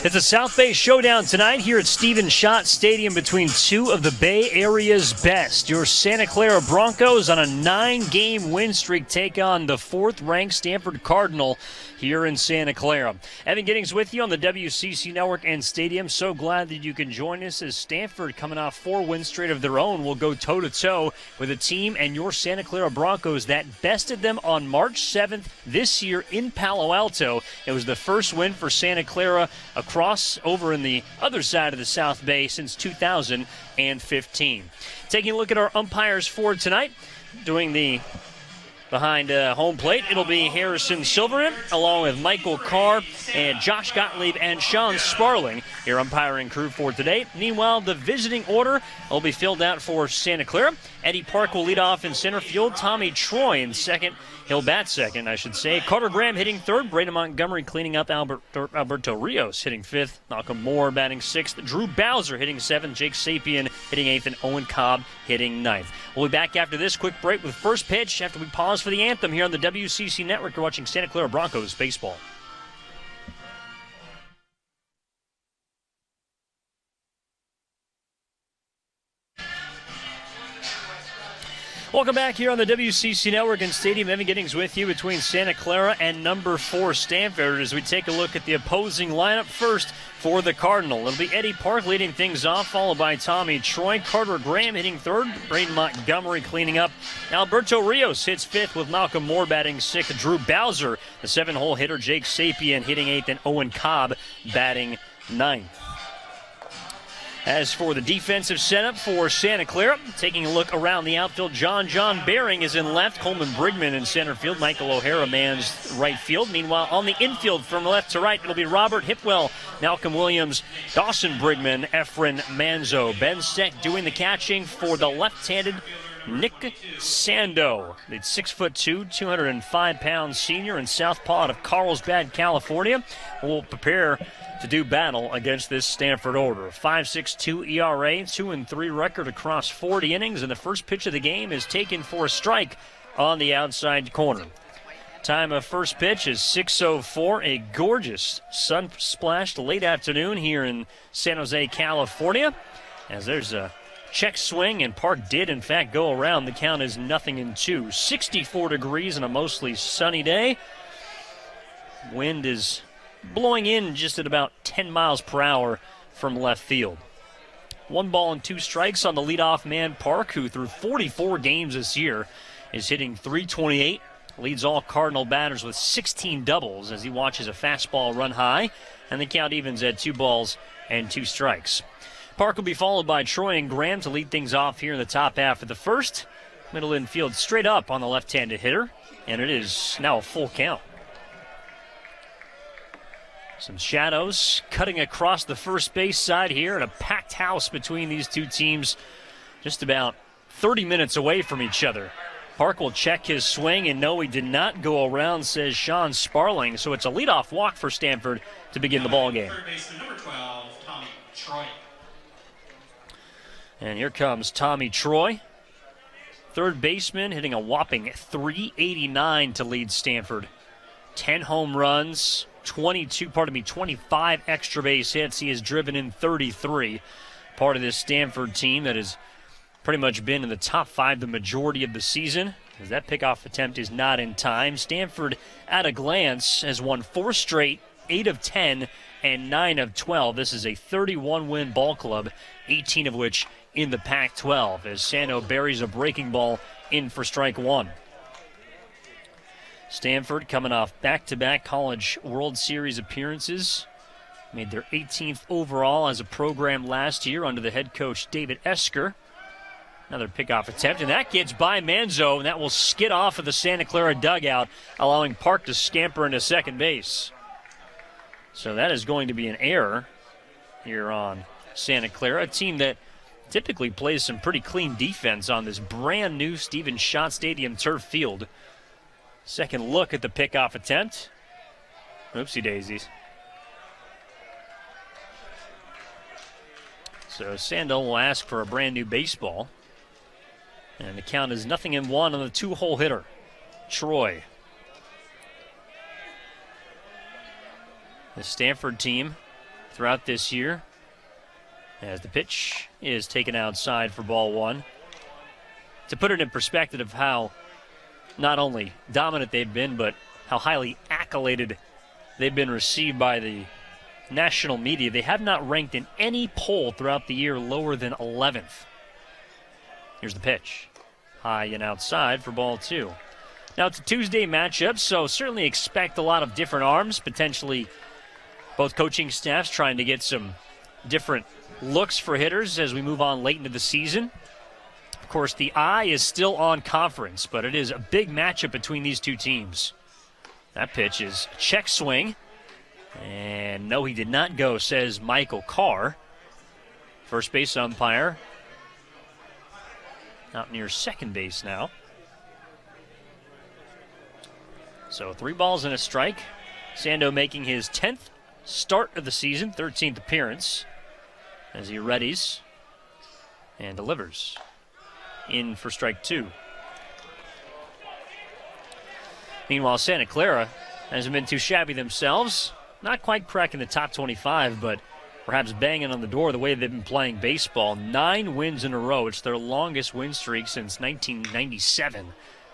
It's a South Bay showdown tonight here at Stephen Schott Stadium between two of the Bay Area's best. Your Santa Clara Broncos on a 9-game win streak take on the 4th-ranked Stanford Cardinal here in Santa Clara. Evan Giddings with you on the WCC Network and Stadium. So glad that you can join us as Stanford, coming off 4 wins straight of their own, will go toe-to-toe with a team and your Santa Clara Broncos that bested them on March 7th this year in Palo Alto. It was the first win for Santa Clara across over in the other side of the South Bay since 2015. Taking a look at our umpires for tonight, doing the behind home plate, it'll be Harrison Silverman, along with Michael Carr and Josh Gottlieb and Sean Sparling, your umpiring crew for today. Meanwhile, the visiting order will be filled out for Santa Clara. Eddie Park will lead off in center field. Tommy Troy in second. He'll bat second, I should say. Carter Graham hitting third. Braden Montgomery cleaning up. Alberto Rios hitting fifth. Malcolm Moore batting sixth. Drew Bowser hitting seventh. Jake Sapien hitting eighth. And Owen Cobb hitting ninth. We'll be back after this quick break with first pitch after we pause for the anthem here on the WCC Network. You're watching Santa Clara Broncos baseball. Welcome back here on the WCC Network and Stadium. Evan Giddings with you between Santa Clara and number 4 Stanford as we take a look at the opposing lineup. First for the Cardinal, it'll be Eddie Park leading things off, followed by Tommy Troy. Carter Graham hitting third. Braden Montgomery cleaning up. Alberto Rios hits fifth with Malcolm Moore batting sixth. Drew Bowser, the 7-hole hitter. Jake Sapien hitting eighth, and Owen Cobb batting ninth. As for the defensive setup for Santa Clara, taking a look around the outfield, John Bering is in left, Coleman Brigman in center field, Michael O'Hara mans right field. Meanwhile, on the infield from left to right, it'll be Robert Hipwell, Malcolm Williams, Dawson Brigman, Efren Manzo. Ben Steck doing the catching for the left-handed Nick Sando, the 6'2", 205-pound senior in southpaw out of Carlsbad, California, will prepare to do battle against this Stanford order. 5.62 ERA, 2-3 record across 40 innings, and the first pitch of the game is taken for a strike on the outside corner. Time of first pitch is 6:04, a gorgeous sun-splashed late afternoon here in San Jose, California, as there's a check swing, and Park did, in fact, go around. The count is 0-2. 64 degrees on a mostly sunny day. Wind is blowing in just at about 10 miles per hour from left field. 1 ball and 2 strikes on the leadoff man, Park, who through 44 games this year is hitting .328. Leads all Cardinal batters with 16 doubles as he watches a fastball run high, and the count evens at 2 balls and 2 strikes. Park will be followed by Troy and Graham to lead things off here in the top half of the first. Middle infield straight up on the left-handed hitter, and it is now a full count. Some shadows cutting across the first base side here, and a packed house between these two teams, just about 30 minutes away from each other. Park will check his swing, and no, he did not go around, says Sean Sparling. So it's a leadoff walk for Stanford to begin the ballgame. Third baseman, number 12, Tommy Troy. And here comes Tommy Troy, third baseman, hitting a whopping .389 to lead Stanford. 10 home runs, 25 extra base hits. He has driven in 33. Part of this Stanford team that has pretty much been in the top 5 the majority of the season, as that pickoff attempt is not in time. Stanford, at a glance, has won 4 straight, 8 of 10, and 9 of 12. This is a 31-win ball club, 18 of which in the Pac-12, as Sando buries a breaking ball in for strike 1. Stanford coming off back-to-back College World Series appearances. Made their 18th overall as a program last year under the head coach David Esker. Another pickoff attempt, and that gets by Manzo, and that will skid off of the Santa Clara dugout, allowing Park to scamper into second base. So that is going to be an error here on Santa Clara, a team that typically plays some pretty clean defense on this brand new Stephen Schott Stadium turf field. Second look at the pickoff attempt. Oopsie daisies. So Sandel will ask for a brand new baseball. And the count is 0-1 on the 2-hole hitter, Troy. The Stanford team throughout this year, as the pitch is taken outside for ball one. To put it in perspective of how not only dominant they've been, but how highly accoladed they've been received by the national media, they have not ranked in any poll throughout the year lower than 11th. Here's the pitch. High and outside for ball two. Now, it's a Tuesday matchup, so certainly expect a lot of different arms, potentially both coaching staffs trying to get some different looks for hitters as we move on late into the season. Of course, the eye is still on conference, but it is a big matchup between these two teams. That pitch is a check swing. And no, he did not go, says Michael Carr. First base umpire out near second base now. So 3 balls and a strike. Sando making his 10th start of the season, 13th appearance, as he readies and delivers. In for strike 2. Meanwhile, Santa Clara hasn't been too shabby themselves. Not quite cracking the top 25, but perhaps banging on the door the way they've been playing baseball. 9 wins in a row. It's their longest win streak since 1997.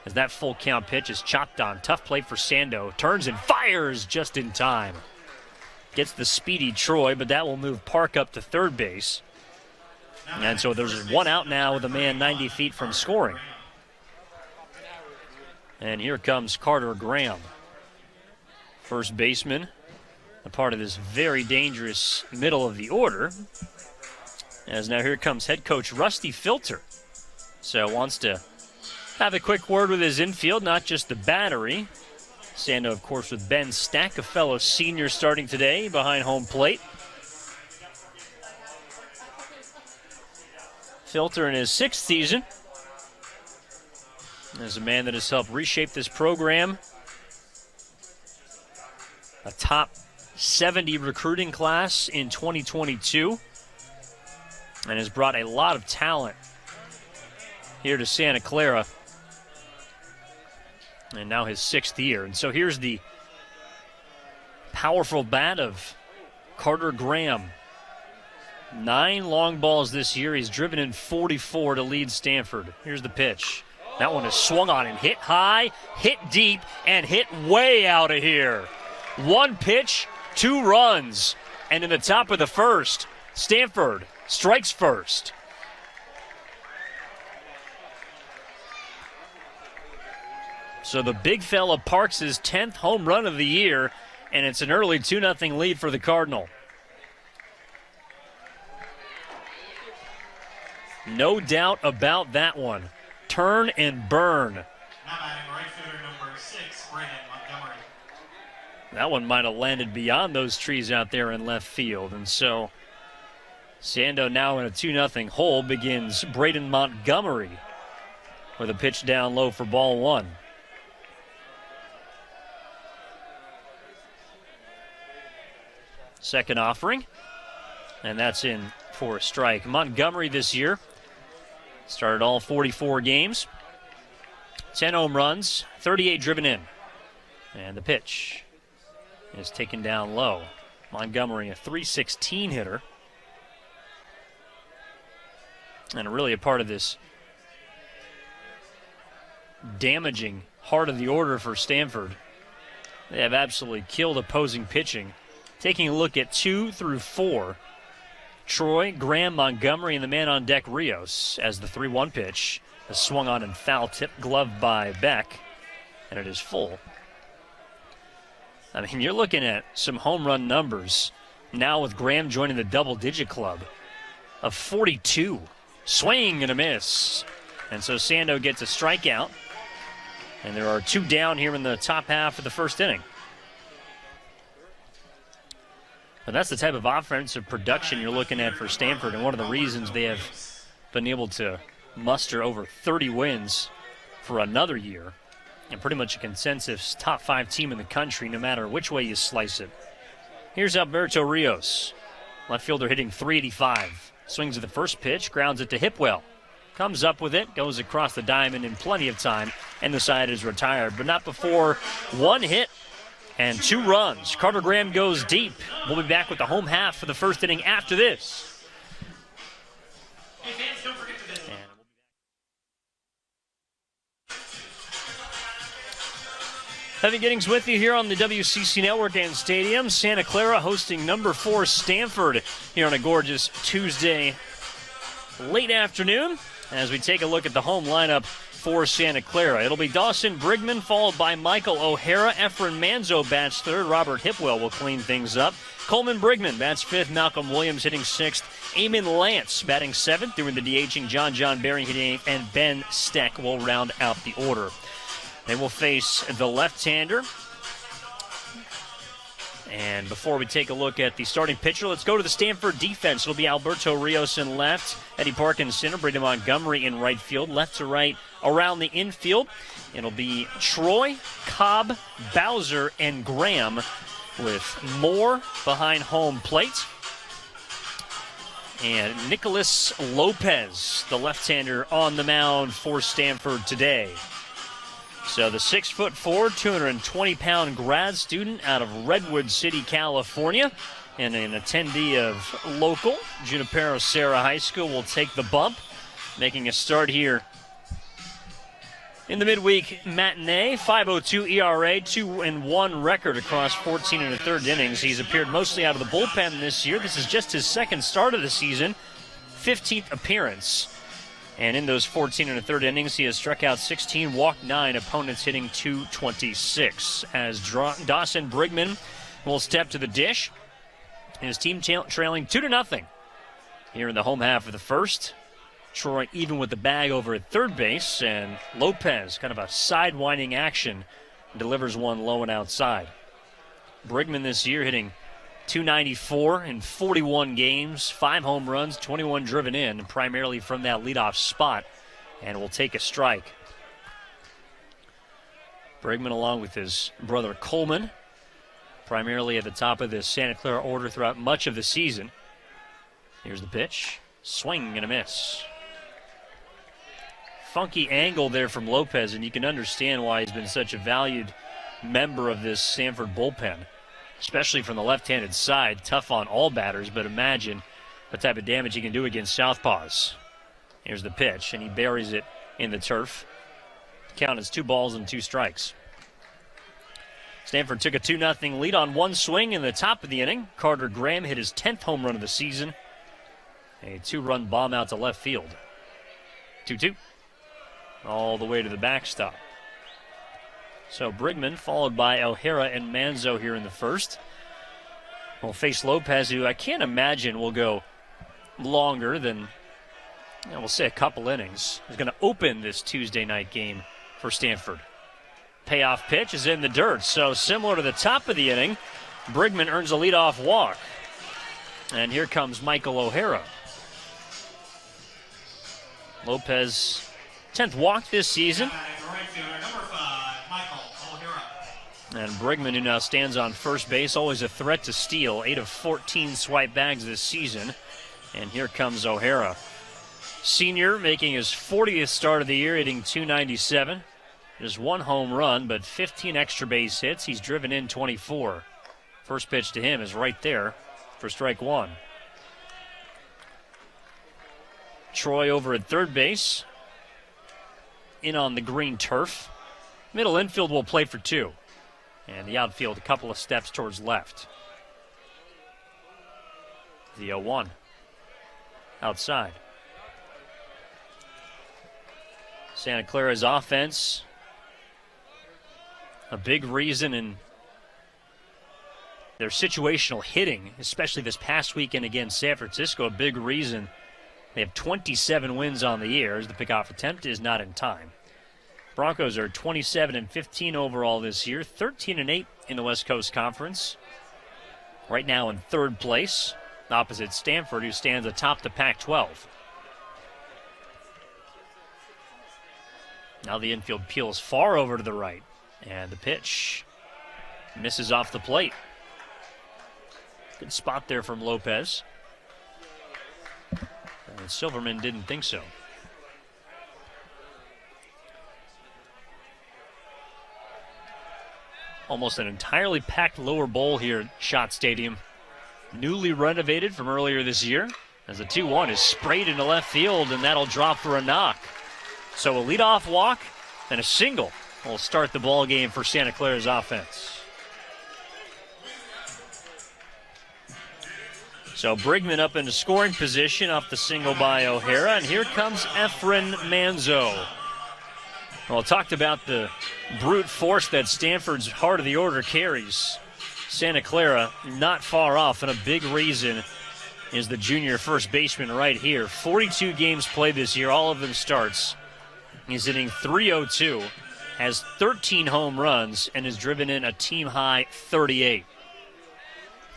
As that full count pitch is chopped on. Tough play for Sando. Turns and fires just in time. Gets the speedy Troy, but that will move Park up to third base. And so there's 1 out now with a man 90 feet from scoring. And here comes Carter Graham, first baseman, a part of this very dangerous middle of the order. As now here comes head coach Rusty Filter. So wants to have a quick word with his infield, not just the battery. Sando, of course, with Ben Stack, a fellow senior starting today behind home plate. Filter in his 6th season as a man that has helped reshape this program. A top 70 recruiting class in 2022 and has brought a lot of talent here to Santa Clara. And now his 6th year. And so here's the powerful bat of Carter Graham. 9 long balls this year. He's driven in 44 to lead Stanford. Here's the pitch. That one is swung on and hit high, hit deep, and hit way out of here. 1 pitch, 2 runs. And in the top of the first, Stanford strikes first. So the big fella parks his 10th home run of the year, and it's an early 2-0 lead for the Cardinal. No doubt about that one. Turn and burn. Now batting right fielder number 6, Brandon Montgomery. That one might have landed beyond those trees out there in left field. And so Sando now in a 2-0 hole begins Braden Montgomery with a pitch down low for ball 1. Second offering, and that's in for a strike. Montgomery this year started all 44 games, 10 home runs, 38 driven in. And the pitch is taken down low. Montgomery, a .316 hitter, and really a part of this damaging heart of the order for Stanford. They have absolutely killed opposing pitching. Taking a look at 2 through 4, Troy, Graham, Montgomery, and the man on deck, Rios, as the 3-1 pitch is swung on and foul tip, gloved by Beck, and it is full. I mean, you're looking at some home run numbers now with Graham joining the double-digit club of 42. Swing and a miss. And so Sando gets a strikeout, and there are 2 down here in the top half of the first inning. But that's the type of offensive production you're looking at for Stanford, and one of the reasons they have been able to muster over 30 wins for another year, and pretty much a consensus top 5 team in the country, no matter which way you slice it. Here's Alberto Rios. Left fielder hitting .385. Swings at the first pitch, grounds it to Hipwell. Comes up with it, goes across the diamond in plenty of time, and the side is retired. But not before 1 hit and 2 runs. Carter Graham goes deep. We'll be back with the home half for the first inning after this. Hey fans, don't forget to visit. Heavy Giddings with you here on the WCC Network and Stadium. Santa Clara hosting number 4 Stanford here on a gorgeous Tuesday late afternoon as we take a look at the home lineup for Santa Clara. It'll be Dawson Brigman, followed by Michael O'Hara. Efren Manzo bats 3rd. Robert Hipwell will clean things up. Coleman Brigman bats 5th. Malcolm Williams hitting 6th. Eamon Lance batting 7th. Doing the DHing, John Berry hitting 8th. And Ben Steck will round out the order. They will face the left-hander. And before we take a look at the starting pitcher, let's go to the Stanford defense. It'll be Alberto Rios in left, Eddie Park in center, Brady Montgomery in right field, left to right around the infield. It'll be Troy, Cobb, Bowser, and Graham with Moore behind home plate. And Nicholas Lopez, the left-hander, on the mound for Stanford today. So the 6'4", 220-pound grad student out of Redwood City, California, and an attendee of local Junipero Serra High School will take the bump, making a start here in the midweek matinee. 5.02 ERA, 2-1 record across 14 1/3 innings. He's appeared mostly out of the bullpen this year. This is just his second start of the season, 15th appearance. And in those 14 1/3 innings, he has struck out 16, walked 9, opponents hitting .226. As Dawson Brigman will step to the dish. His team trailing 2-0 here in the home half of the first. Troy even with the bag over at third base, and Lopez, kind of a sidewinding action, delivers one low and outside. Brigman this year hitting .294 in 41 games, 5 home runs, 21 driven in, primarily from that leadoff spot, and will take a strike. Brigman, along with his brother Coleman, primarily at the top of the Santa Clara order throughout much of the season. Here's the pitch. Swing and a miss. Funky angle there from Lopez, and you can understand why he's been such a valued member of this Stanford bullpen, especially from the left-handed side. Tough on all batters, but imagine the type of damage he can do against southpaws. Here's the pitch, and he buries it in the turf. The count is 2 balls and 2 strikes. Stanford took a 2-0 lead on one swing in the top of the inning. Carter Graham hit his 10th home run of the season. A 2-run bomb out to left field. 2-2. All the way to the backstop. So Brigman, followed by O'Hara and Manzo here in the first, will face Lopez, who I can't imagine will go longer than, we'll say a couple innings. He's going to open this Tuesday night game for Stanford. Payoff pitch is in the dirt, so similar to the top of the inning, Brigman earns a leadoff walk. And here comes Michael O'Hara. Lopez, 10th walk this season. And Brigman, who now stands on first base, always a threat to steal. 8 of 14 swipe bags this season. And here comes O'Hara. Senior making his 40th start of the year, hitting .297. Just 1 home run, but 15 extra base hits. He's driven in 24. First pitch to him is right there for strike 1. Troy over at third base. In on the green turf. Middle infield will play for 2. And the outfield a couple of steps towards left. The 0-1. Outside. Santa Clara's offense, a big reason in their situational hitting, especially this past weekend against San Francisco, a big reason they have 27 wins on the year, as the pickoff attempt is not in time. Broncos are 27-15 overall this year, 13-8 in the West Coast Conference. Right now in third place, opposite Stanford, who stands atop the Pac-12. Now the infield peels far over to the right, and the pitch misses off the plate. Good spot there from Lopez. And Silverman didn't think so. Almost an entirely packed lower bowl here at Schott Stadium. Newly renovated from earlier this year. As the 2-1 is sprayed into left field, and that'll drop for a knock. So a leadoff walk and a single will start the ball game for Santa Clara's offense. So Brigman up into scoring position off the single by O'Hara, and here comes Efren Manzo. Well, talked about the brute force that Stanford's heart of the order carries. Santa Clara not far off, and a big reason is the junior first baseman right here. 42 games played this year, all of them starts. He's hitting .302, has 13 home runs, and has driven in a team-high 38.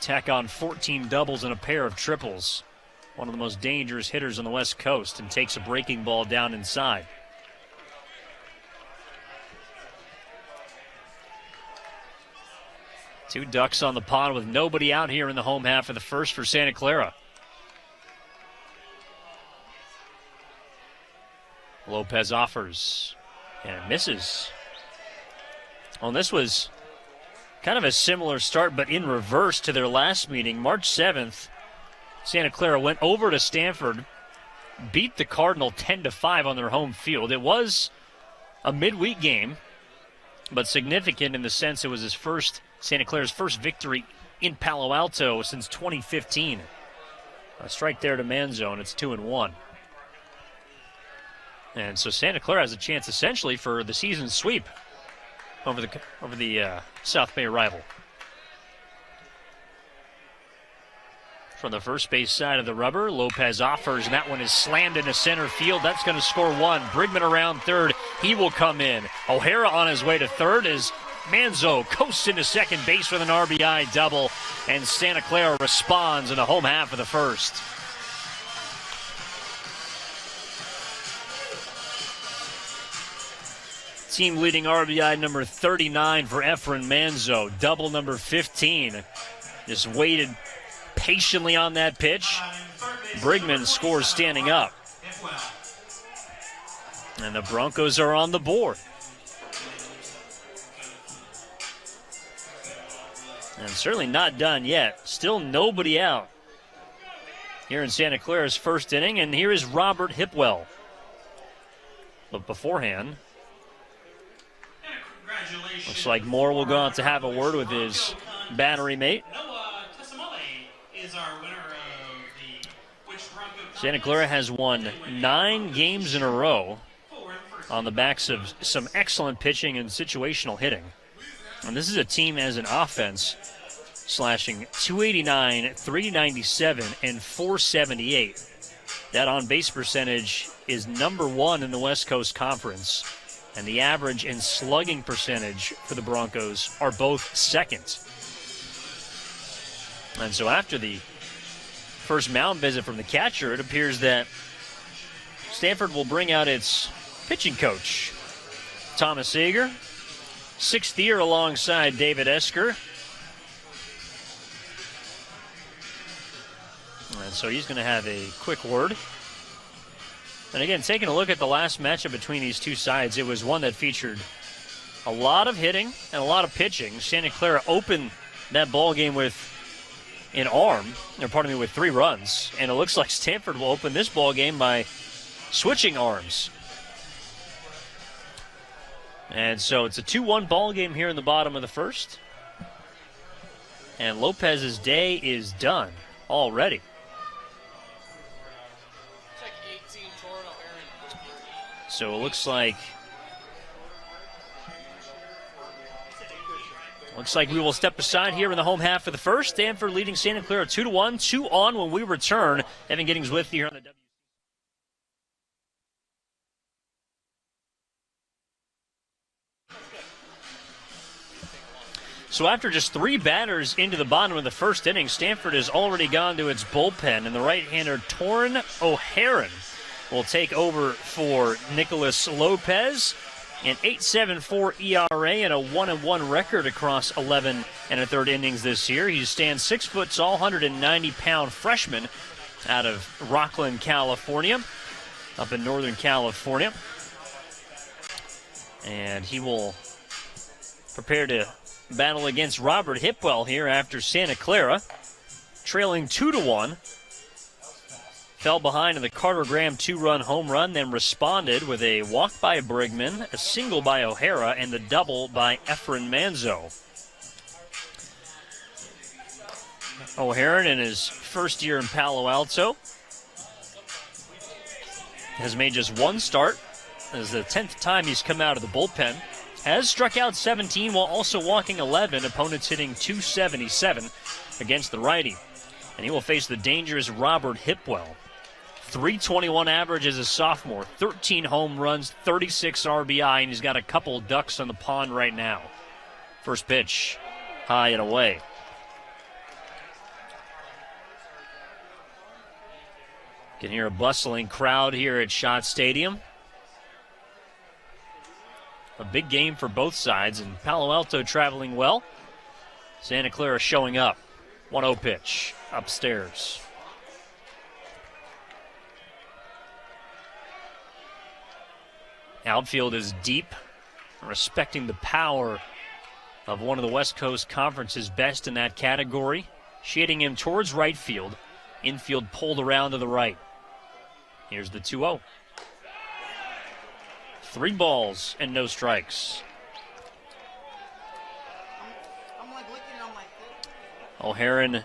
Tack on 14 doubles and a pair of triples. One of the most dangerous hitters on the West Coast, and takes a breaking ball down inside. Two ducks on the pond with nobody out here in the home half of the first for Santa Clara. Lopez offers and misses. Well, this was kind of a similar start, but in reverse to their last meeting. March 7th, Santa Clara went over to Stanford, beat the Cardinal 10-5 on their home field. It was a midweek game, but significant in the sense it was Santa Clara's first victory in Palo Alto since 2015. A strike there to Manzo, and it's 2-1. And so Santa Clara has a chance essentially for the season sweep over the South Bay rival. From the first base side of the rubber, Lopez offers, and that one is slammed into center field. That's going to score one. Brigman around third. He will come in. O'Hara on his way to third as Manzo coasts into second base with an RBI double, and Santa Clara responds in the home half of the first. Team leading RBI number 39 for Efren Manzo. Double number 15. Just waited patiently on that pitch. Brigman scores standing up. And the Broncos are on the board. And certainly not done yet. Still nobody out here in Santa Clara's first inning. And here is Robert Hipwell. But beforehand, looks like Moore will go out to have a word with his battery mate. Santa Clara has won 9 games in a row on the backs of some excellent pitching and situational hitting. And this is a team as an offense slashing .289, .397, and .478. That on-base percentage is number 1 in the West Coast Conference. And the average and slugging percentage for the Broncos are both second. And so after the first mound visit from the catcher, it appears that Stanford will bring out its pitching coach, Thomas Seager, 6th year alongside David Esker. And so he's going to have a quick word. And again, taking a look at the last matchup between these two sides, it was one that featured a lot of hitting and a lot of pitching. Santa Clara opened that ball game with with 3 runs. And it looks like Stanford will open this ball game by switching arms. And so it's a 2-1 ball game here in the bottom of the first. And Lopez's day is done already. So it looks like we will step aside here in the home half of the first. Stanford leading Santa Clara 2-1. 2 on when we return. Evan Giddings with you here on the W. So after just 3 batters into the bottom of the first inning, Stanford has already gone to its bullpen, and the right-hander Torrin O'Haran will take over for Nicholas Lopez. An 8.74 ERA and a 1-1 record across 11 1/3 innings this year. He stands 6 foot tall, 190-pound freshman out of Rockland, California, up in Northern California. And he will prepare to battle against Robert Hipwell here after Santa Clara, trailing 2-1. Fell behind in the Carter Graham 2-run home run, then responded with a walk by Brigman, a single by O'Hara, and the double by Efren Manzo. O'Hara, in his first year in Palo Alto, has made just one start. This is the 10th time he's come out of the bullpen. Has struck out 17 while also walking 11. Opponents hitting .277 against the righty. And he will face the dangerous Robert Hipwell. .321 average as a sophomore, 13 home runs, 36 RBI, and he's got a couple ducks on the pond right now. First pitch, high and away. You can hear a bustling crowd here at Schott Stadium. A big game for both sides, and Palo Alto traveling well. Santa Clara showing up. 1-0 pitch, upstairs. Outfield is deep, respecting the power of one of the West Coast Conference's best in that category. Shading him towards right field. Infield pulled around to the right. Here's the 2-0. 3 balls and no strikes. O'Hara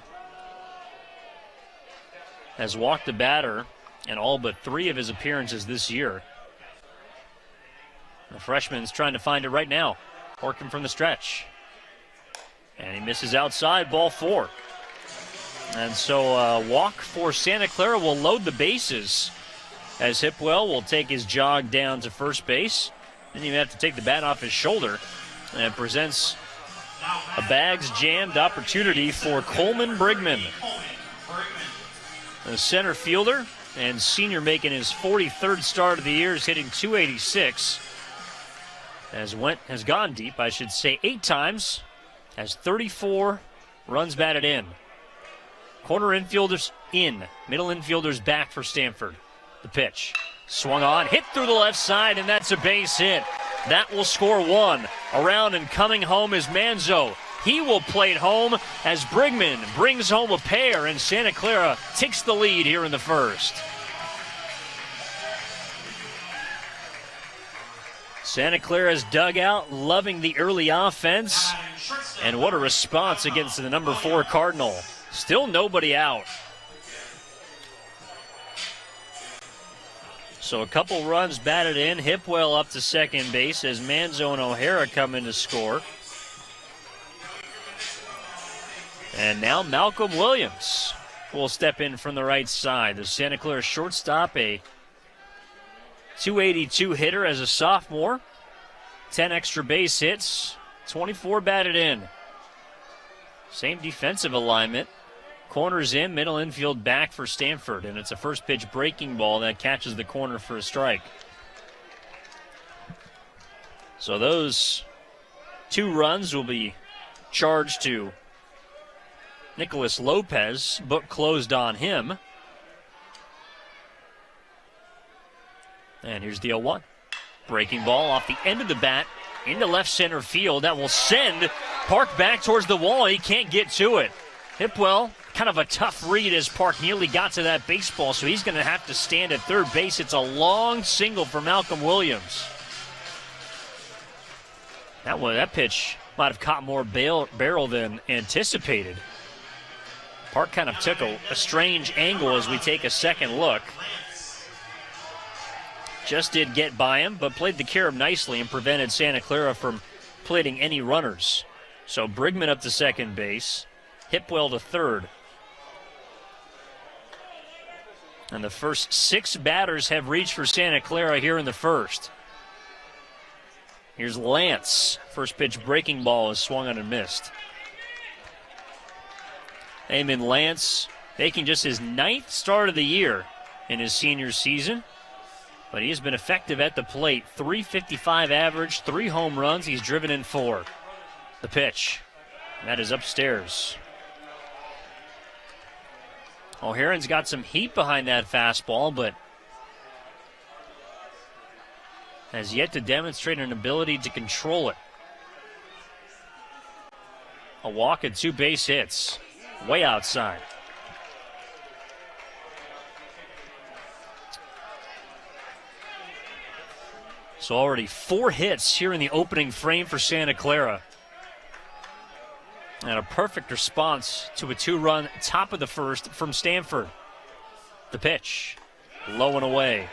has walked the batter in all but 3 of his appearances this year. The freshman's trying to find it right now. Working from the stretch. And he misses outside, ball 4. And so walk for Santa Clara will load the bases as Hipwell will take his jog down to first base. Didn't even have to take the bat off his shoulder. And it presents a bags jammed opportunity for Coleman Brigman. The center fielder and senior making his 43rd start of the year is hitting .286. Has gone deep, I should say, 8 times. Has 34 runs batted in. Corner infielders in. Middle infielders back for Stanford. The pitch. Swung on, hit through the left side, and that's a base hit. That will score 1. Around and coming home is Manzo. He will plate home as Brigman brings home a pair, and Santa Clara takes the lead here in the first. Santa Clara's dugout loving the early offense. And what a response against the number 4 Cardinal. Still nobody out. So a couple runs batted in. Hipwell up to second base as Manzo and O'Hara come in to score. And now Malcolm Williams will step in from the right side. The Santa Clara shortstop, a .282 hitter as a sophomore. 10 extra base hits, 24 batted in. Same defensive alignment. Corners in, middle infield back for Stanford, and it's a first pitch breaking ball that catches the corner for a strike. So those 2 runs will be charged to Nicholas Lopez. Book closed on him. And here's the 0-1. Breaking ball off the end of the bat into left center field. That will send Park back towards the wall. He can't get to it. Hipwell, kind of a tough read as Park nearly got to that baseball, so he's going to have to stand at third base. It's a long single for Malcolm Williams. That pitch might have caught more barrel than anticipated. Park kind of took a strange angle as we take a second look. Just did get by him, but played the carom nicely and prevented Santa Clara from plating any runners. So Brigman up to second base, Hipwell to third. And the first 6 batters have reached for Santa Clara here in the first. Here's Lance. First pitch breaking ball is swung on and missed. Eamon Lance making just his 9th start of the year in his senior season. But he has been effective at the plate. .355 average, 3 home runs. He's driven in 4. The pitch. That is upstairs. O'Hara's got some heat behind that fastball, but has yet to demonstrate an ability to control it. A walk and 2 base hits. Way outside. So already 4 hits here in the opening frame for Santa Clara. And a perfect response to a 2-run top of the first from Stanford. The pitch, low and away.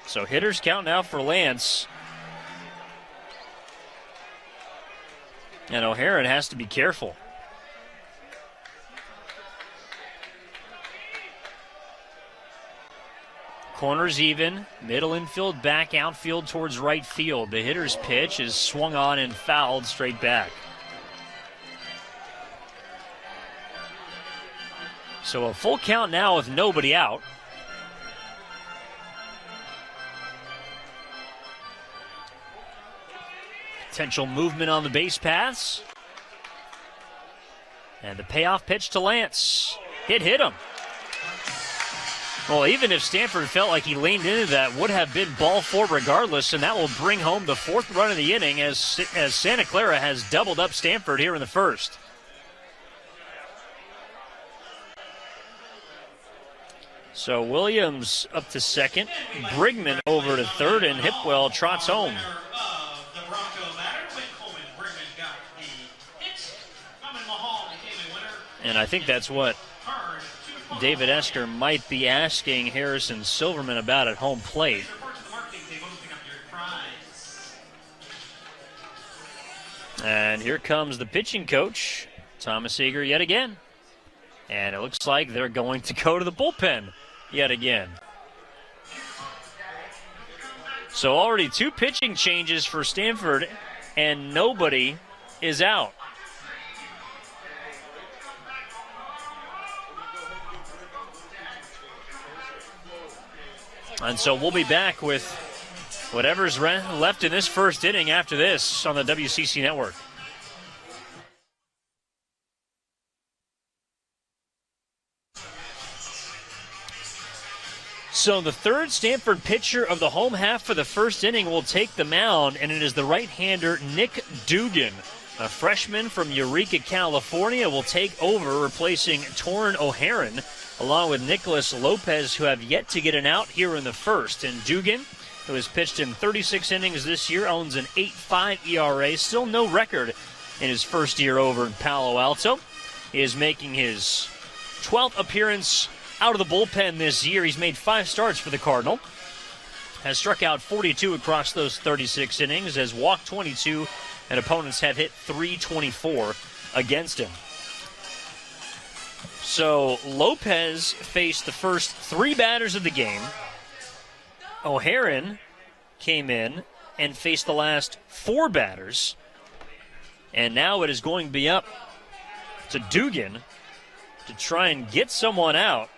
So hitters count now for Lance. And O'Haron has to be careful. Corners even, middle infield, back outfield towards right field. The hitter's pitch is swung on and fouled straight back. So a full count now with nobody out. Potential movement on the base paths. And the payoff pitch to Lance. Hit him. Well, even if Stanford felt like he leaned into that, would have been ball 4 regardless, and that will bring home the 4th run of the inning as Santa Clara has doubled up Stanford here in the first. So Williams up to second, Brigman over to third, and Hipwell trots home. And I think that's what David Esker might be asking Harrison Silverman about at home plate. And here comes the pitching coach, Thomas Eager, yet again. And it looks like they're going to go to the bullpen yet again. So already 2 pitching changes for Stanford, and nobody is out. And so we'll be back with whatever's left in this first inning after this on the WCC Network. So the third Stanford pitcher of the home half of the first inning will take the mound, and it is the right-hander Nick Dugan. A freshman from Eureka, California, will take over, replacing Torrin O'Haron, along with Nicholas Lopez, who have yet to get an out here in the first. And Dugan, who has pitched in 36 innings this year, owns an 8.5 ERA. Still no record in his first year over in Palo Alto. He is making his 12th appearance out of the bullpen this year. He's made 5 starts for the Cardinal. Has struck out 42 across those 36 innings, has walked 22, and opponents have hit 324 against him. So Lopez faced the first 3 batters of the game. O'Haron came in and faced the last 4 batters. And now it is going to be up to Dugan to try and get someone out,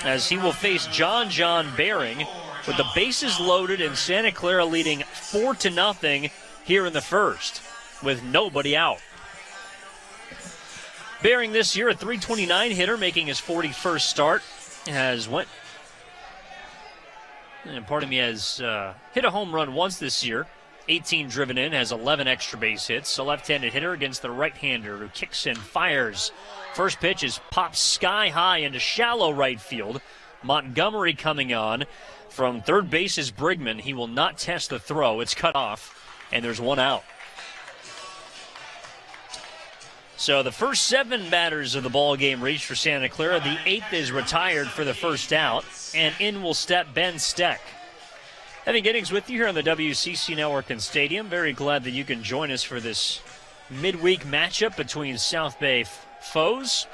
as he will face John Bering with the bases loaded and Santa Clara leading 4-0 here in the first with nobody out. Bering this year, a .329 hitter, making his 41st start, has hit a home run once this year, 18 driven in, has 11 extra base hits. A left-handed hitter against the right-hander who kicks and fires. First pitch is popped sky high into shallow right field. Montgomery coming on from third base is Brigman. He will not test the throw. It's cut off, and there's 1 out. So the first 7 batters of the ball game reached for Santa Clara. The 8th is retired for the first out, and in will step Ben Steck. Having Giddings with you here on the WCC Network and Stadium. Very glad that you can join us for this midweek matchup between South Bay foes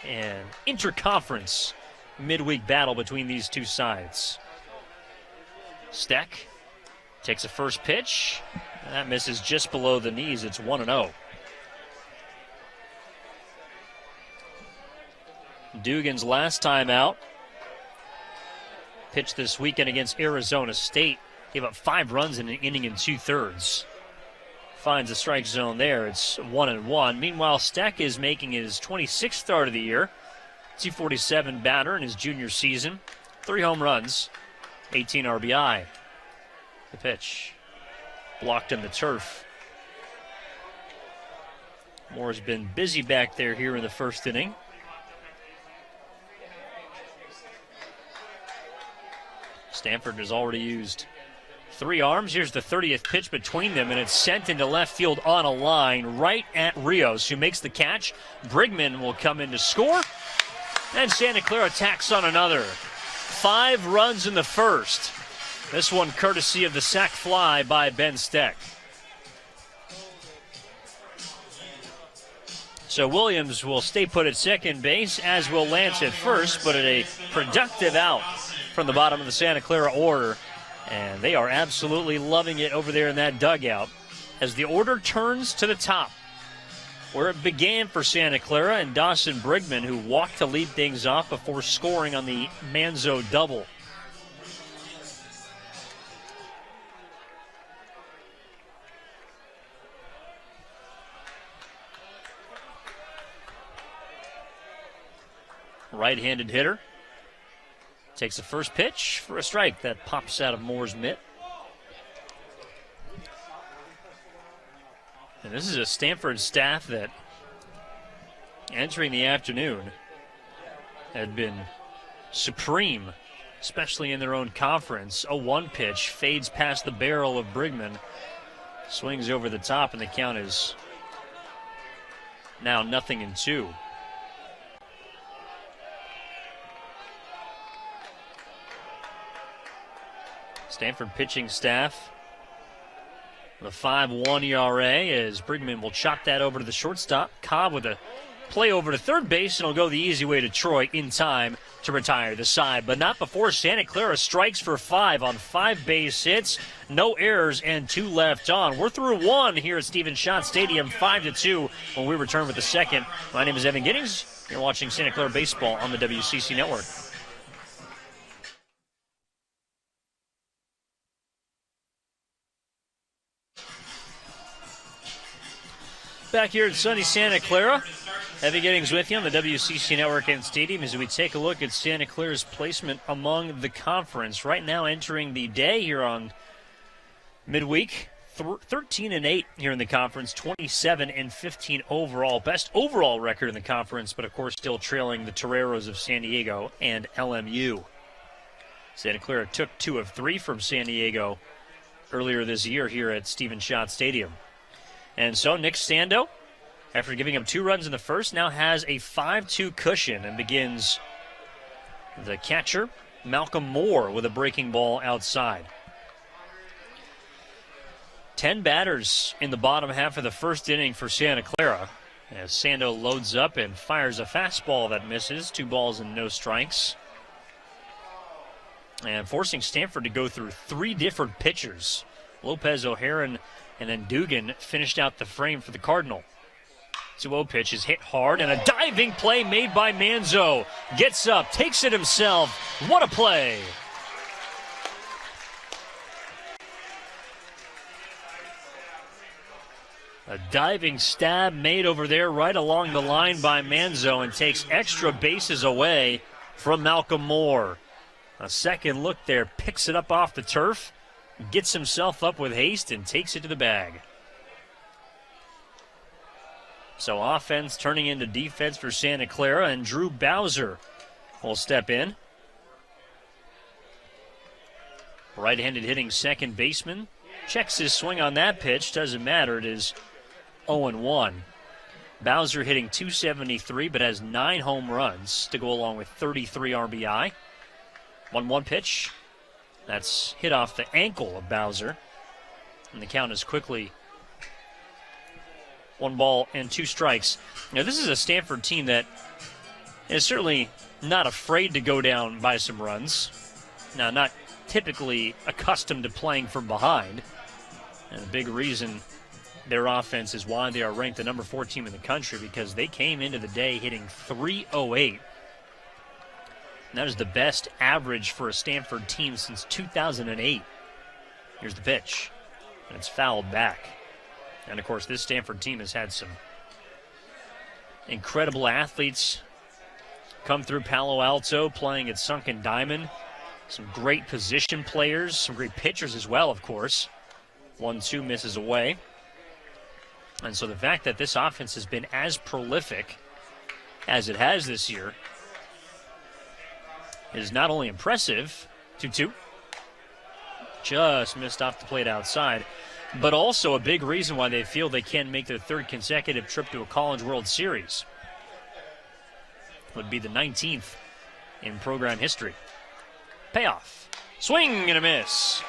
and interconference midweek battle between these two sides. Steck takes a first pitch. That misses just below the knees. It's 1-0. Dugan's last time out, pitched this weekend against Arizona State, gave up 5 runs in an inning and 2/3. Finds the strike zone there. It's 1-1. Meanwhile, Steck is making his 26th start of the year. 247 batter in his junior season. 3 home runs, 18 RBI. The pitch blocked in the turf. Moore's been busy back there here in the first inning. Stanford has already used 3 arms. Here's the 30th pitch between them, and it's sent into left field on a line right at Rios, who makes the catch. Brigman will come in to score, and Santa Clara tacks on another. 5 runs in the first. This one courtesy of the sac fly by Ben Steck. So Williams will stay put at second base, as will Lance at first, but at a productive out from the bottom of the Santa Clara order. And they are absolutely loving it over there in that dugout as the order turns to the top, where it began for Santa Clara and Dawson Brigman, who walked to lead things off before scoring on the Manzo double. Right-handed hitter takes the first pitch for a strike that pops out of Moore's mitt. And this is a Stanford staff that, entering the afternoon, had been supreme, especially in their own conference. A 1 pitch fades past the barrel of Brigman, swings over the top, and the count is now 0-2. Stanford pitching staff, the 5.1 ERA, as Brigman will chop that over to the shortstop. Cobb with a play over to third base, and he'll go the easy way to Troy in time to retire the side. But not before Santa Clara strikes for 5 on 5 base hits, no errors, and 2 left on. We're through 1 here at Stephen Schott Stadium, 5-2 when we return with the second. My name is Evan Giddings. You're watching Santa Clara Baseball on the WCC Network. Back here at sunny Santa Clara, Evan Giddings with you on the WCC Network and Stadium as we take a look at Santa Clara's placement among the conference. Right now entering the day here on midweek, 13-8 here in the conference, 27-15 overall. Best overall record in the conference, but of course still trailing the Toreros of San Diego and LMU. Santa Clara took 2 of 3 from San Diego earlier this year here at Stephen Schott Stadium. And so Nick Sando, after giving up 2 runs in the first, now has a 5-2 cushion and begins the catcher, Malcolm Moore, with a breaking ball outside. 10 batters in the bottom half of the first inning for Santa Clara, as Sando loads up and fires a fastball that misses, 2 balls and no strikes. And forcing Stanford to go through 3 different pitchers. Lopez, O'Haron, and then Dugan finished out the frame for the Cardinal. 2-0 pitch is hit hard, and a diving play made by Manzo. Gets up, takes it himself. What a play! A diving stab made over there right along the line by Manzo and takes extra bases away from Malcolm Moore. A second look there, picks it up off the turf, gets himself up with haste and takes it to the bag. So offense turning into defense for Santa Clara, and Drew Bowser will step in. Right-handed hitting second baseman. Checks his swing on that pitch. Doesn't matter. It is 0-1. Bowser hitting .273, but has 9 home runs to go along with 33 RBI. 1-1 pitch. That's hit off the ankle of Bowser. And the count is quickly 1 ball and 2 strikes. Now, this is a Stanford team that is certainly not afraid to go down by some runs. Now, not typically accustomed to playing from behind. And a big reason their offense is why they are ranked the number 4 team in the country, because they came into the day hitting .308. And that is the best average for a Stanford team since 2008. Here's the pitch, and it's fouled back. And, of course, this Stanford team has had some incredible athletes come through Palo Alto playing at Sunken Diamond. Some great position players, some great pitchers as well, of course. 1-2 misses away. And so the fact that this offense has been as prolific as it has this year is not only impressive, 2-2, just missed off the plate outside, but also a big reason why they feel they can make their third consecutive trip to a College World Series. Would be the 19th in program history. Payoff. Swing and a miss.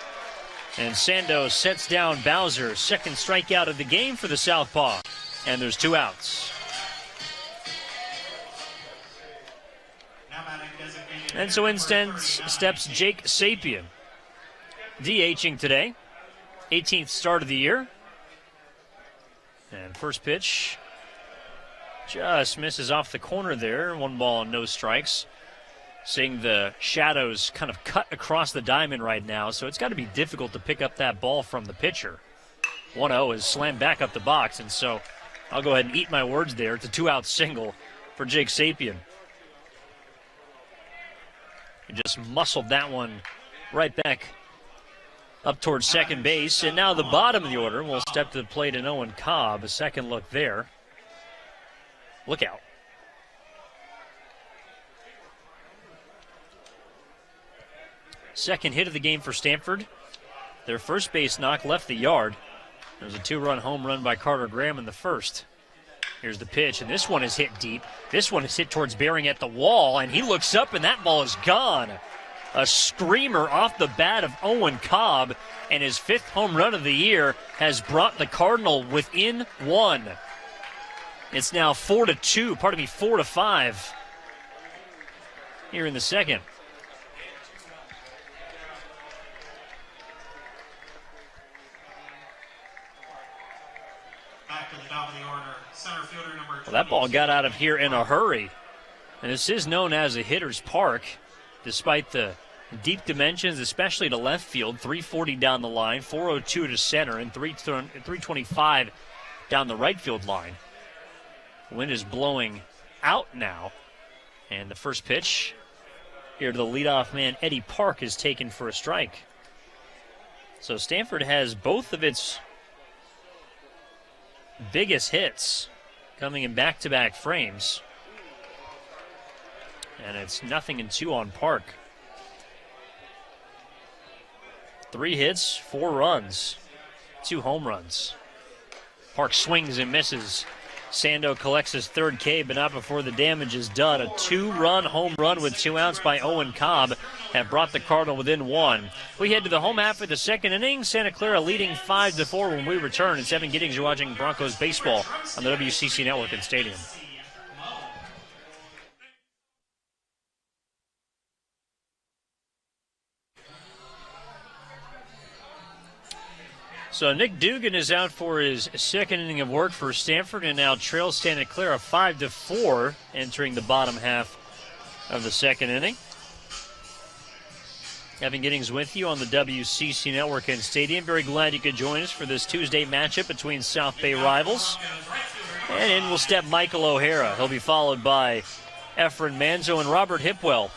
And Sando sets down Bowser. Second strikeout of the game for the Southpaw. And there's 2 outs. And so in steps Jake Sapien. DHing today. 18th start of the year. And first pitch just misses off the corner there. 1 ball and no strikes. Seeing the shadows kind of cut across the diamond right now, so it's got to be difficult to pick up that ball from the pitcher. 1-0 is slammed back up the box, and so I'll go ahead and eat my words there. It's a 2-out single for Jake Sapien. He just muscled that one right back up towards second base, and now the bottom of the order will step to the plate in Owen Cobb. A second look there. Look out. Second hit of the game for Stanford. Their first base knock left the yard. There was a 2-run home run by Carter Graham in the first. Here's the pitch, and this one is hit deep. This one is hit towards Bering at the wall, and he looks up, and that ball is gone. A screamer off the bat of Owen Cobb, and his 5th home run of the year has brought the Cardinal within 1. It's now 4-5 here in the second. Back to the top of the order, center fielder number 22. Well, that ball got out of here in a hurry. And this is known as a hitter's park, despite the deep dimensions, especially to left field. 340 down the line, 402 to center, and 325 down the right field line. Wind is blowing out now. And the first pitch here to the leadoff man, Eddie Park, is taken for a strike. So Stanford has both of its biggest hits coming in back-to-back frames. And it's 0-2 on Park. 3 hits, 4 runs, 2 home runs. Park swings and misses. Sando collects his 3rd K, but not before the damage is done. A 2-run home run with 2 outs by Owen Cobb have brought the Cardinal within 1. We head to the home half of the second inning. Santa Clara leading 5-4 when we return. It's Evan Giddings. You're watching Broncos baseball on the WCC Network and Stadium. So Nick Dugan is out for his second inning of work for Stanford and now trails Santa Clara 5-4 entering the bottom half of the second inning. Evan Giddings with you on the WCC Network and Stadium. Very glad you could join us for this Tuesday matchup between South Bay rivals. And in will step Michael O'Hara. He'll be followed by Efren Manzo and Robert Hipwell.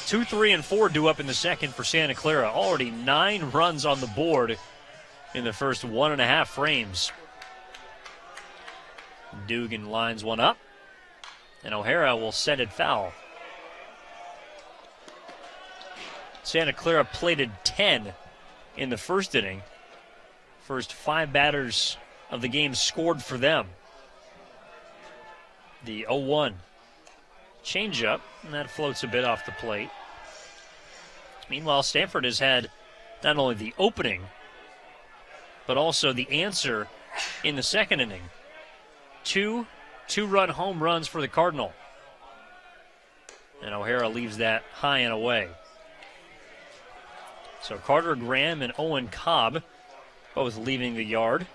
2, 3, and 4 due up in the second for Santa Clara. Already 9 runs on the board in the first 1.5 frames. Dugan lines one up, and O'Hara will send it foul. Santa Clara plated 10 in the first inning. First 5 batters of the game scored for them. The 0-1 changeup, and that floats a bit off the plate. Meanwhile, Stanford has had not only the opening, but also the answer in the second inning. 2 2-run home runs for the Cardinal. And O'Hara leaves that high and away. So Carter Graham and Owen Cobb both leaving the yard.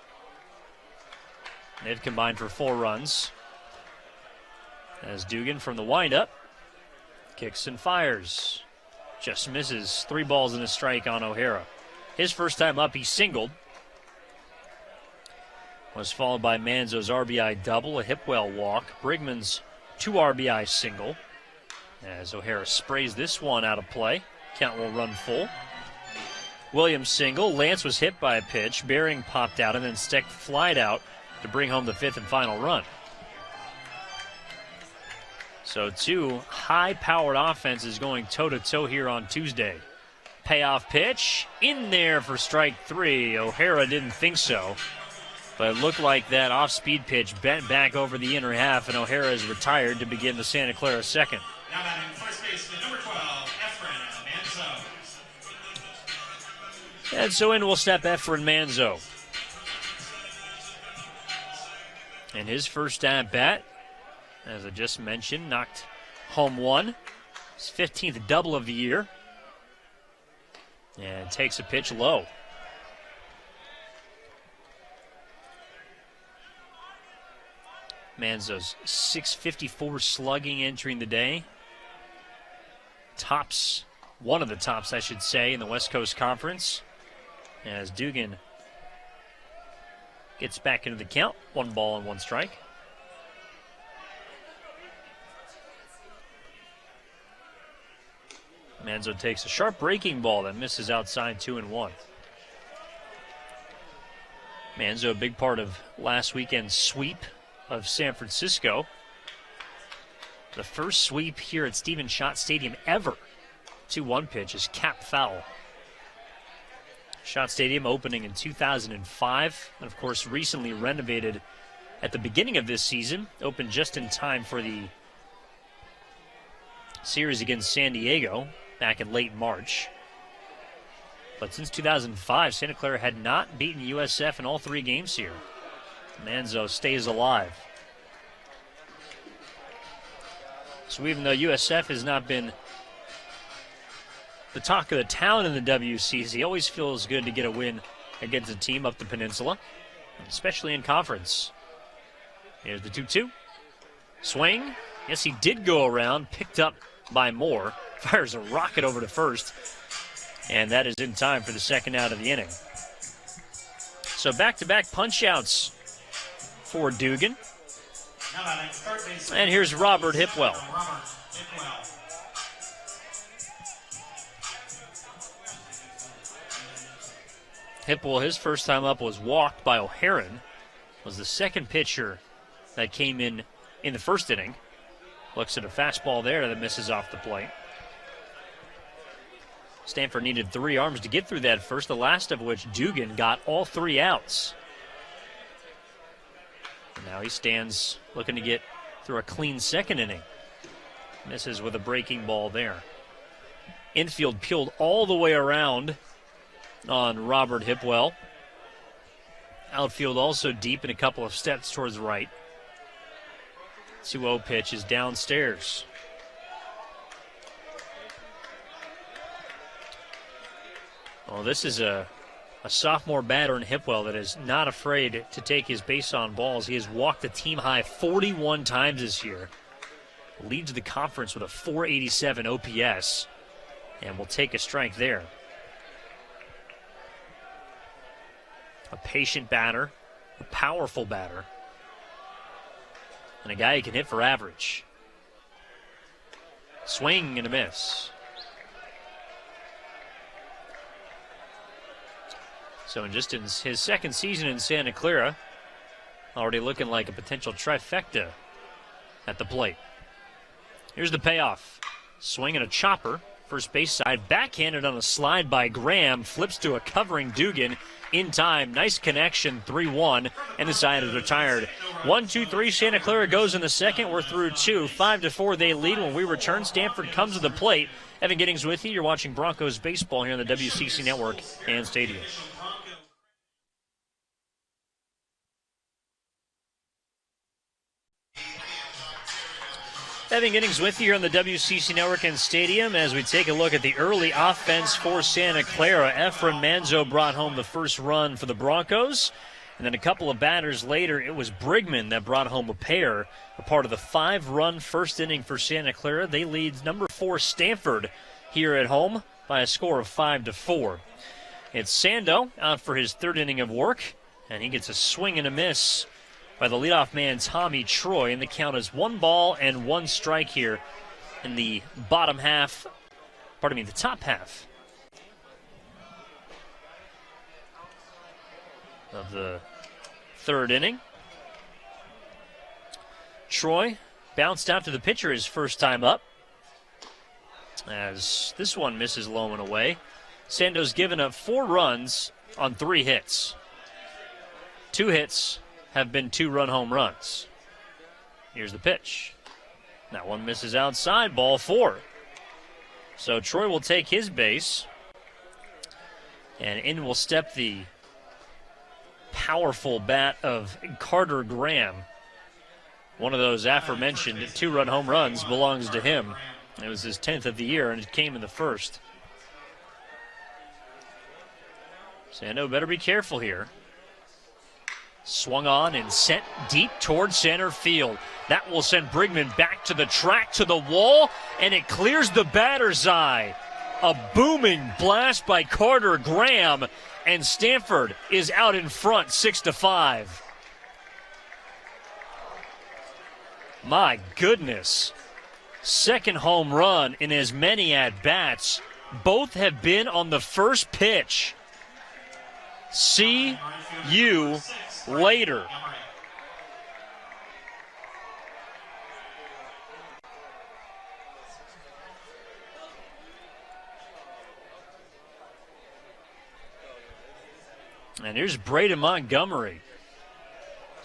They've combined for 4 runs. As Dugan from the windup kicks and fires. Just misses. 3 balls and a strike on O'Hara. His first time up, he singled. Was followed by Manzo's RBI double, a Hipwell walk, Brigman's 2 RBI single. As O'Hara sprays this one out of play, count will run full. Williams single, Lance was hit by a pitch, Bering popped out and then Steck flied out to bring home the 5th and final run. So 2 high-powered offenses going toe-to-toe here on Tuesday. Payoff pitch in there for strike 3. O'Hara didn't think so, but it looked like that off-speed pitch bent back over the inner half, and O'Hara is retired to begin the Santa Clara second. Now batting first baseman, number 12, Efren Manzo. And so in will step Efren Manzo. And his first at-bat, as I just mentioned, knocked home one. His 15th double of the year. And takes a pitch low. Manzo's .654 slugging entering the day. Tops, one of the tops, I should say, in the West Coast Conference. As Dugan gets back into the count. 1 ball and 1 strike. Manzo takes a sharp breaking ball that misses outside 2-1. Manzo, a big part of last weekend's sweep of San Francisco. The first sweep here at Stephen Schott Stadium ever. 2-1 pitch is capped foul. Schott Stadium opening in 2005, and of course recently renovated at the beginning of this season. Opened just in time for the series against San Diego back in late March. But since 2005, Santa Clara had not beaten USF in all 3 games here. Manzo stays alive. So even though USF has not been the talk of the town in the WCC, always feels good to get a win against a team up the peninsula, especially in conference. Here's the 2-2. Swing. Yes, he did go around, picked up by Moore. Fires a rocket over to first, and that is in time for the second out of the inning. So back-to-back punch-outs for Dugan. And here's Robert Hipwell. Hipwell, his first time up was walked by O'Haran. Was the second pitcher that came in the first inning. Looks at a fastball there that misses off the plate. Stanford needed 3 arms to get through that first, the last of which Dugan got all 3 outs. And now he stands looking to get through a clean second inning. Misses with a breaking ball there. Infield peeled all the way around on Robert Hipwell. Outfield also deep in a couple of steps towards right. 2-0 pitch is downstairs. Well, this is a sophomore batter in Hipwell that is not afraid to take his base on balls. He has walked a team high 41 times this year. Leads the conference with a .487 OPS. And will take a strike there. A patient batter, a powerful batter, and a guy who can hit for average. Swing and a miss. So just in his second season in Santa Clara, already looking like a potential trifecta at the plate. Here's the payoff. Swing and a chopper. First base side, backhanded on a slide by Graham. Flips to a covering Dugan in time. Nice connection, 3-1, and the side is retired. 1-2-3, Santa Clara goes in the second. We're through 2. 5-4, they lead. When we return, Stanford comes to the plate. Evan Giddings with you. You're watching Broncos baseball here on the WCC Network and Stadium. Evan Giddings with you here on the WCC Network and Stadium as we take a look at the early offense for Santa Clara. Efren Manzo brought home the first run for the Broncos. And then a couple of batters later, it was Brigman that brought home a pair, a part of the 5-run first inning for Santa Clara. They lead number 4 Stanford here at home by a score of 5-4. It's Sando out for his third inning of work, and he gets a swing and a miss by the leadoff man, Tommy Troy, and the count is 1 ball and 1 strike here in the top half of the third inning. Troy bounced out to the pitcher his first time up, as this one misses low and away. Sando's given up 4 runs on 3 hits. 2 hits have been 2-run home runs. Here's the pitch. That one misses outside, ball 4. So Troy will take his base, and in will step the powerful bat of Carter Graham. One of those aforementioned 2-run home runs belongs to him. It was his 10th of the year, and it came in the first. Sando better be careful here. Swung on and sent deep towards center field. That will send Brigman back to the track, to the wall, and it clears the batter's eye. A booming blast by Carter Graham, and Stanford is out in front 6-5. My goodness. Second home run in as many at-bats. Both have been on the first pitch. See you later. And here's Braden Montgomery.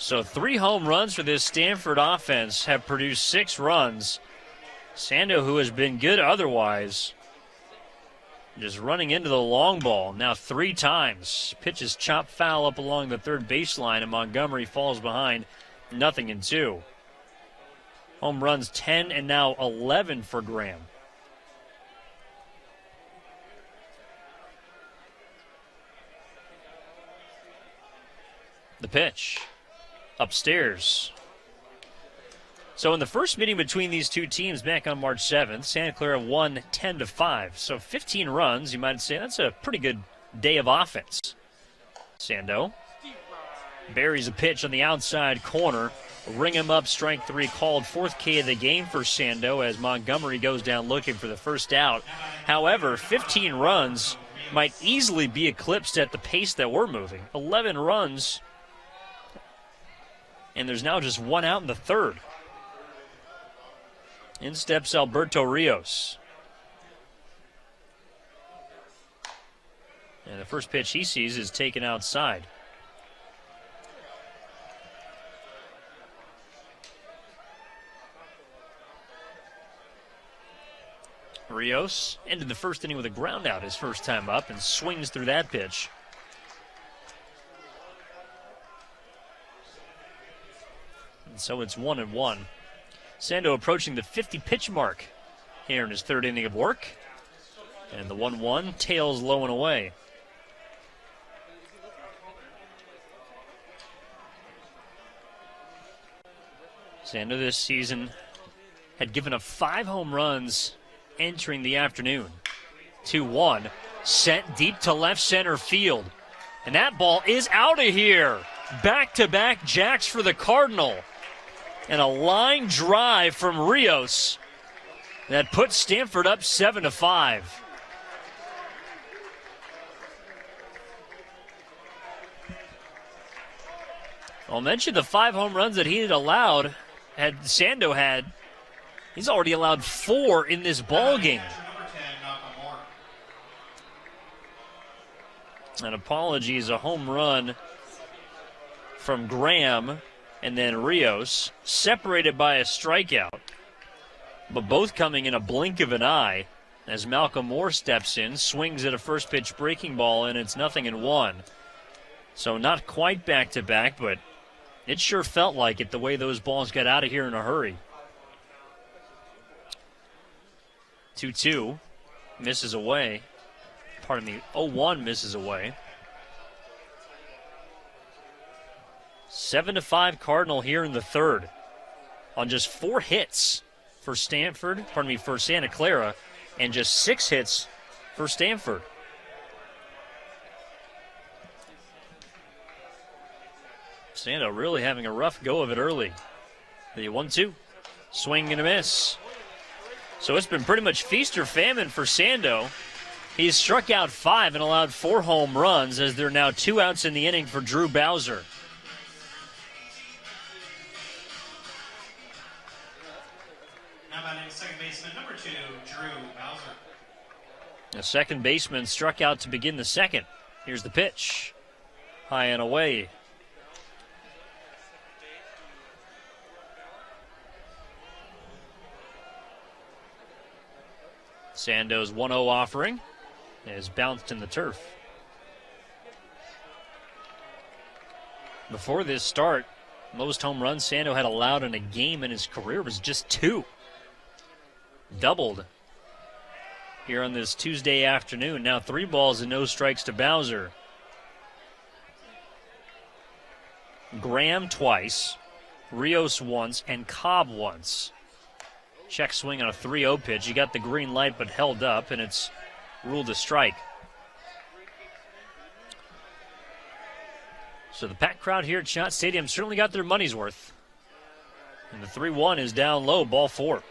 So 3 home runs for this Stanford offense have produced 6 runs. Sando, who has been good otherwise, just running into the long ball now 3 times. Pitches chopped foul up along the third baseline, and Montgomery falls behind 0-2. Home runs 10 and now 11 for Graham. The pitch. Upstairs. So in the first meeting between these two teams back on March 7th, Santa Clara won 10-5. So 15 runs, you might say that's a pretty good day of offense. Sando buries a pitch on the outside corner. Ring him up, strike 3 called. 4th K of the game for Sando as Montgomery goes down looking for the first out. However, 15 runs might easily be eclipsed at the pace that we're moving. 11 runs, and there's now just 1 out in the 3rd. In steps Alberto Rios. And the first pitch he sees is taken outside. Rios ended the first inning with a ground out his first time up and swings through that pitch. And so it's 1-1. Sando approaching the 50-pitch mark here in his 3rd inning of work. And the 1-1 tails low and away. Sando this season had given up 5 home runs entering the afternoon. 2-1, sent deep to left center field. And that ball is out of here. Back-to-back jacks for the Cardinal. And a line drive from Rios that puts Stanford up 7-5. I'll mention the 5 home runs that he had allowed, Sando had. He's already allowed 4 in this ball game. And apologies, a home run from Graham and then Rios, separated by a strikeout, but both coming in a blink of an eye as Malcolm Moore steps in, swings at a first pitch breaking ball, and it's 0-1. So not quite back-to-back, but it sure felt like it the way those balls got out of here in a hurry. 2-2 misses away. 0-1 misses away. 7-5 Cardinal here in the 3rd on just 4 hits for for Santa Clara, and just 6 hits for Stanford. Sando really having a rough go of it early. The 1-2, swing and a miss. So it's been pretty much feast or famine for Sando. He's struck out 5 and allowed 4 home runs, as there are now 2 outs in the inning for Drew Bowser. The second baseman struck out to begin the second. Here's the pitch. High and away. Sando's 1-0 offering is bounced in the turf. Before this start, most home runs Sando had allowed in a game in his career was just 2. Doubled here on this Tuesday afternoon. Now 3 balls and no strikes to Bowser. Graham twice, Rios once, and Cobb once. Check swing on a 3-0 pitch. He got the green light but held up, and it's ruled a strike. So the packed crowd here at Schott Stadium certainly got their money's worth. And the 3-1 is down low, ball 4.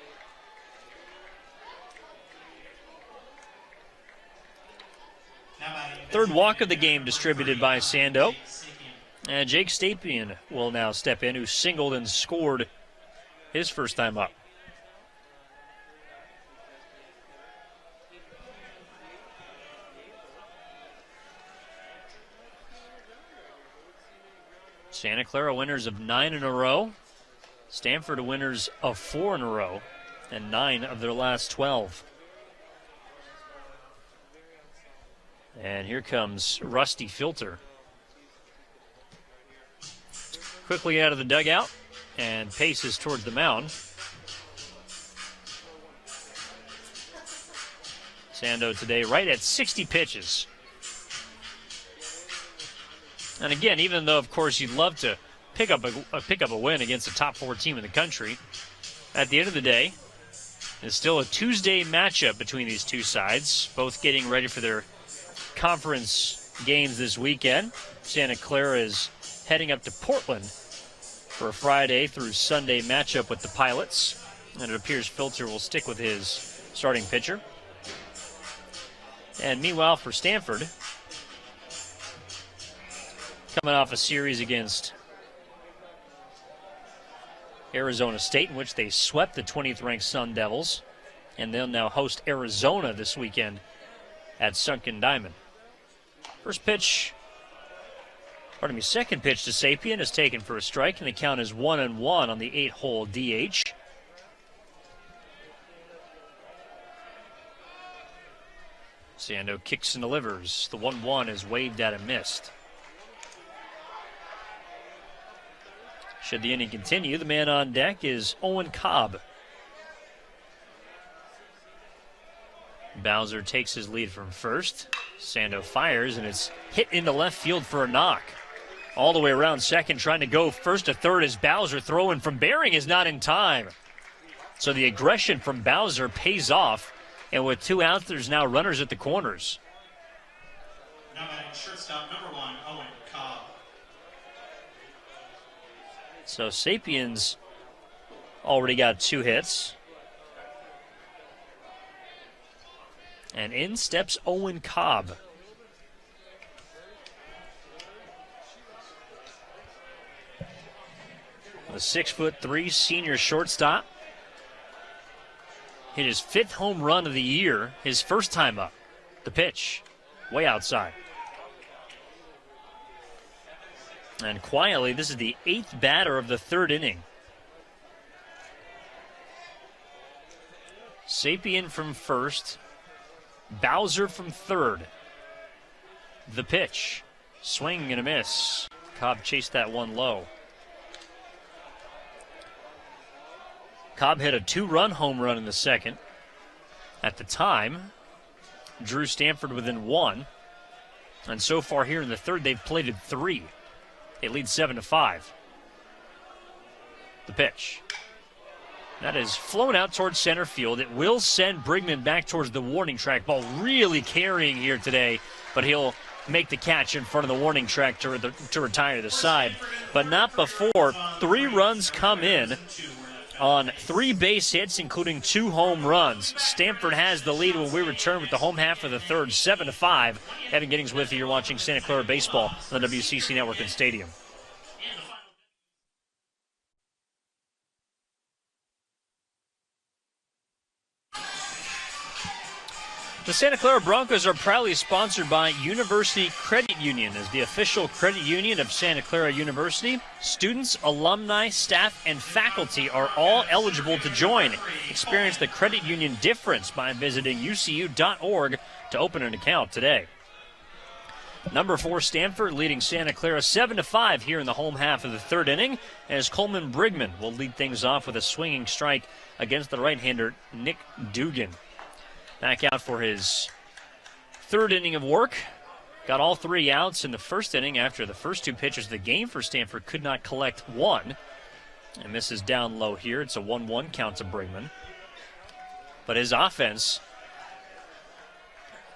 Third walk of the game distributed by Sando. And Jake Stapien will now step in, who singled and scored his first time up. Santa Clara winners of 9 in a row. Stanford winners of 4 in a row, and 9 of their last 12. And here comes Rusty Filter. Quickly out of the dugout and paces towards the mound. Sando today right at 60 pitches. And again, even though, of course, you'd love to pick up a win against a top 4 team in the country, at the end of the day, it's still a Tuesday matchup between these two sides, both getting ready for their conference games this weekend. Santa Clara is heading up to Portland for a Friday through Sunday matchup with the Pilots, and it appears Filter will stick with his starting pitcher. And meanwhile, for Stanford, coming off a series against Arizona State in which they swept the 20th-ranked Sun Devils, and they'll now host Arizona this weekend at Sunken Diamond. Second pitch to Sapien is taken for a strike, and the count is 1-1 on the 8-hole DH. Sando kicks and delivers. The 1-1 is waved at and missed. Should the inning continue, the man on deck is Owen Cobb. Bowser takes his lead from first. Sando fires, and it's hit into left field for a knock. All the way around second, trying to go first to third as Bowser throwing from Bering is not in time. So the aggression from Bowser pays off, and with 2 outs, there's now runners at the corners. Now batting shortstop number 1, Owen Cobb. So Sapien's already got 2 hits. And in steps Owen Cobb. The 6'3" senior shortstop hit his 5th home run of the year, his first time up. The pitch, way outside. And quietly, this is the 8th batter of the 3rd inning. Sapien from first, Bowser from third. The pitch, swing and a miss. Cobb chased that one low. Cobb hit a 2-run home run in the second. At the time, drew Stanford within 1. And so far here in the third, they've plated 3. They lead 7-5. The pitch. That is flown out towards center field. It will send Brigman back towards the warning track. Ball really carrying here today, but he'll make the catch in front of the warning track to retire the side. But not before 3 runs come in on 3 base hits, including 2 home runs. Stanford has the lead when we return with the home half of the third, 7-5. Evan Giddings with you. You're watching Santa Clara Baseball on the WCC Network and Stadium. The Santa Clara Broncos are proudly sponsored by University Credit Union as the official credit union of Santa Clara University. Students, alumni, staff, and faculty are all eligible to join. Experience the credit union difference by visiting ucu.org to open an account today. Number 4, Stanford leading Santa Clara 7-5 here in the home half of the third inning, as Coleman Brigman will lead things off with a swinging strike against the right-hander Nick Dugan. Back out for his third inning of work. Got all 3 outs in the first inning after the first 2 pitches of the game for Stanford could not collect one. And this is down low here. It's a 1-1 count to Brigman. But his offense,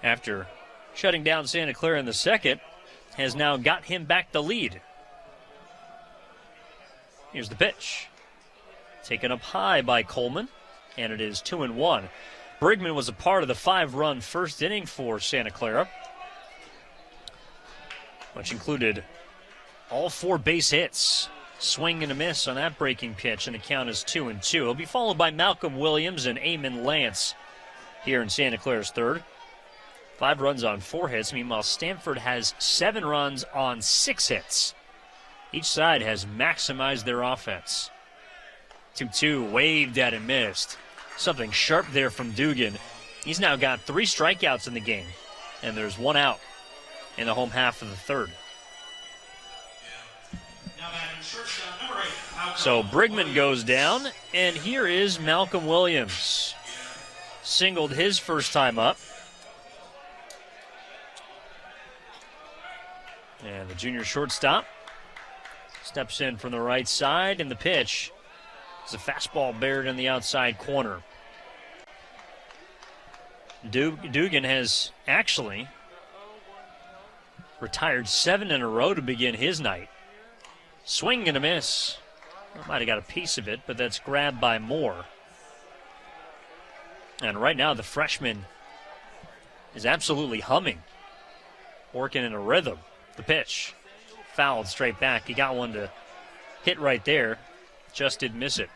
after shutting down Santa Clara in the second, has now got him back the lead. Here's the pitch. Taken up high by Coleman, and it is 2-1. Brigman was a part of the 5-run first inning for Santa Clara, which included all 4 base hits. Swing and a miss on that breaking pitch, and the count is 2-2. It'll be followed by Malcolm Williams and Eamon Lance here in Santa Clara's third. 5 runs on 4 hits. Meanwhile, Stanford has 7 runs on 6 hits. Each side has maximized their offense. 2-2, waved at and missed. Something sharp there from Dugan. He's now got 3 strikeouts in the game, and there's 1 out in the home half of the third. So Brigman goes down, and here is Malcolm Williams. Singled his first time up. And the junior shortstop steps in from the right side, and the pitch is a fastball buried in the outside corner. Dugan has actually retired 7 in a row to begin his night. Swing and a miss. Might have got a piece of it, but that's grabbed by Moore. And right now the freshman is absolutely humming, working in a rhythm. The pitch, fouled straight back. He got one to hit right there, just did miss it.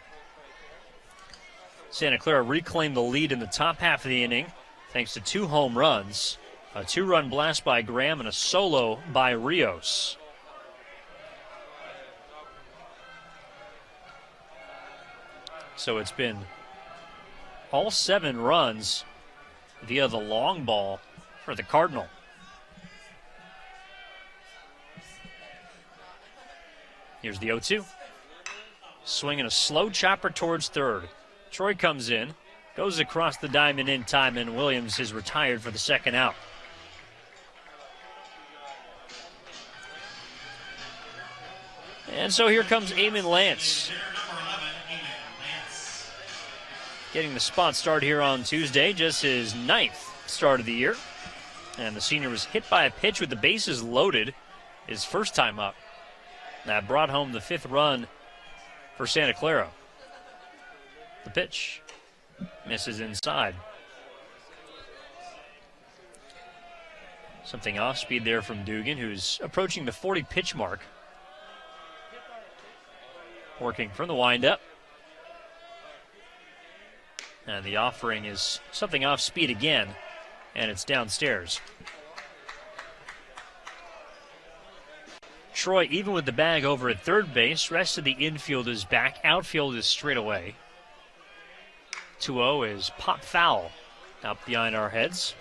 Santa Clara reclaimed the lead in the top half of the inning thanks to 2 home runs, a 2-run blast by Graham, and a solo by Rios. So it's been all 7 runs via the long ball for the Cardinal. Here's the 0-2. Swinging a slow chopper towards third. Troy comes in, goes across the diamond in time, and Williams is retired for the second out. And so here comes Eamon Lance, getting the spot start here on Tuesday, just his 9th start of the year. And the senior was hit by a pitch with the bases loaded his first time up. That brought home the 5th run for Santa Clara. The pitch misses inside. Something off speed there from Dugan, who's approaching the 40 pitch mark. Working from the windup. And the offering is something off speed again, and it's downstairs. Troy, even with the bag over at third base, rest of the infield is back. Outfield is straight away. 2-0 is pop foul out behind our heads.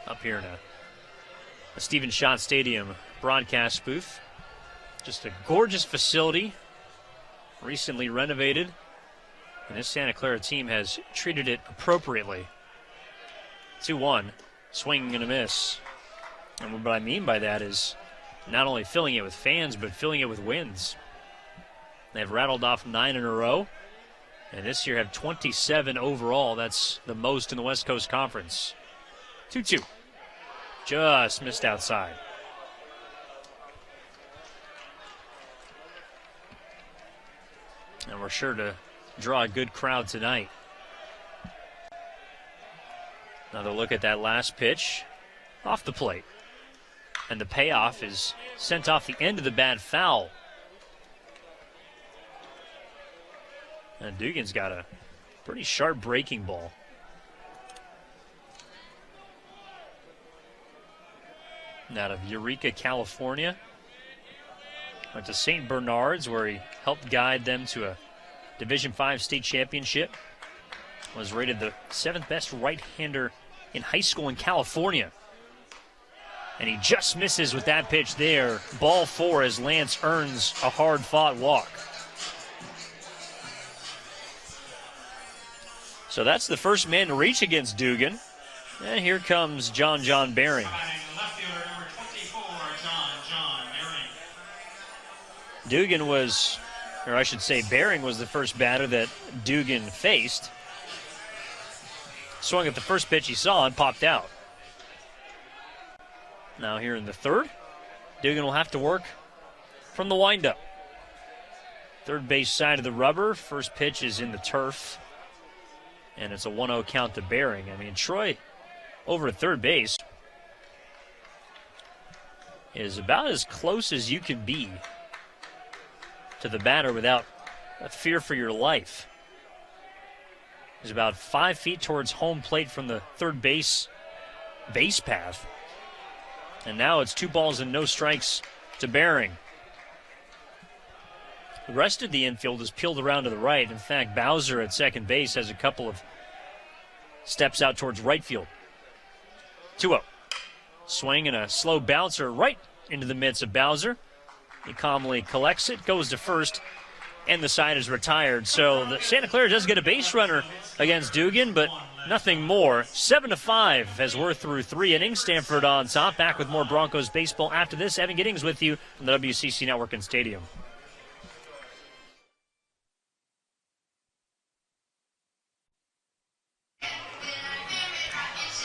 Up here in a Stephen Schott Stadium broadcast booth. Just a gorgeous facility, recently renovated. And this Santa Clara team has treated it appropriately. 2-1, swing and a miss. And what I mean by that is not only filling it with fans, but filling it with wins. They've rattled off 9 in a row, and this year have 27 overall. That's the most in the West Coast Conference. 2-2. Just missed outside. And we're sure to draw a good crowd tonight. Another look at that last pitch off the plate. And the payoff is sent off the end of the bat foul. And Dugan's got a pretty sharp breaking ball. out of Eureka, California. Went to St. Bernard's, where he helped guide them to a Division V state championship. Was rated the 7th best right-hander in high school in California. And he just misses with that pitch there. Ball 4 as Lance earns a hard-fought walk. So that's the first man to reach against Dugan. And here comes John Bering. Dugan was, or I should say Bering was the first batter that Dugan faced. Swung at the first pitch he saw and popped out. Now here in the third, Dugan will have to work from the windup. Third base side of the rubber. First pitch is in the turf. And it's a 1-0 count to Bering. I mean, Troy over at third base is about as close as you can be to the batter without a fear for your life. He's about 5 feet towards home plate from the third base path. And now it's 2 balls and no strikes to Bering. The rest of the infield is peeled around to the right. In fact, Bowser at second base has a couple of steps out towards right field. 2-0. Swing and a slow bouncer right into the midst of Bowser. He calmly collects it, goes to first, and the side is retired. So the Santa Clara does get a base runner against Dugan, but nothing more. 7-5 as we're through 3 innings. Stanford on top. Back with more Broncos baseball after this. Evan Giddings with you on the WCC Network and Stadium.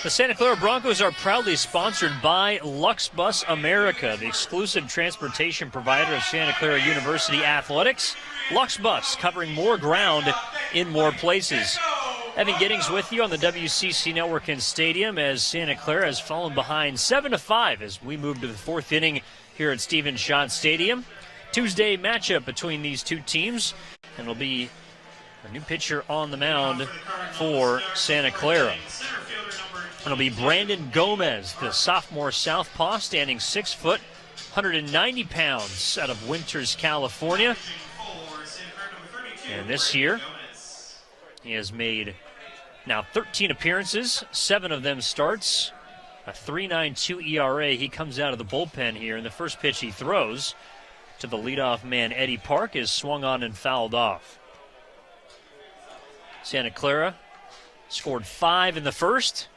The Santa Clara Broncos are proudly sponsored by Luxbus America, the exclusive transportation provider of Santa Clara University Athletics. Luxbus, covering more ground in more places. Evan Giddings with you on the WCC Network and Stadium as Santa Clara has fallen behind 7-5 as we move to the 4th inning here at Stephen Schott Stadium. Tuesday matchup between these two teams, and it'll be a new pitcher on the mound for Santa Clara. It'll be Brandon Gomez, the sophomore southpaw, standing 6 foot, 190 pounds out of Winters, California. And this year, he has made now 13 appearances, 7 of them starts, a 3.92 ERA. He comes out of the bullpen here, and the first pitch he throws to the leadoff man, Eddie Park, is swung on and fouled off. Santa Clara scored 5 in the first.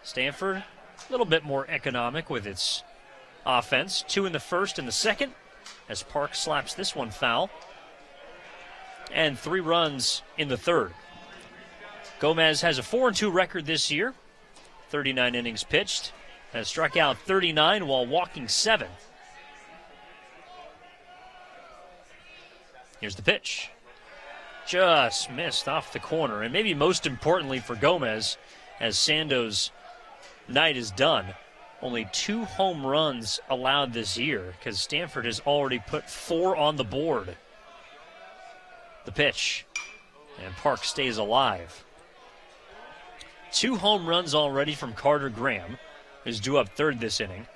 Stanford, a little bit more economic with its offense. 2 in the first and the second, as Park slaps this one foul. And 3 runs in the third. Gomez has a 4-2 record this year. 39 innings pitched. Has struck out 39 while walking 7. Here's the pitch. Just missed off the corner. And maybe most importantly for Gomez, as Sando's night is done, only 2 home runs allowed this year because Stanford has already put 4 on the board. The pitch, and Park stays alive. 2 home runs already from Carter Graham, who's due up third this inning.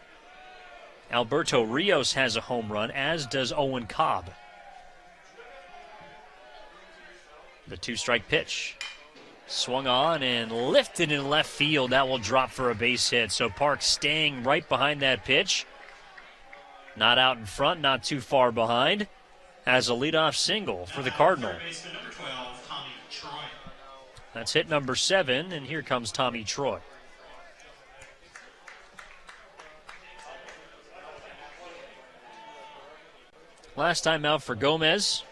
Alberto Rios has a home run, as does Owen Cobb. The 2-strike pitch. Swung on and lifted in left field. That will drop for a base hit. So Park staying right behind that pitch. Not out in front, not too far behind. Has a leadoff single for the Cardinal. That's hit number 7, and here comes Tommy Troy. Last time out for Gomez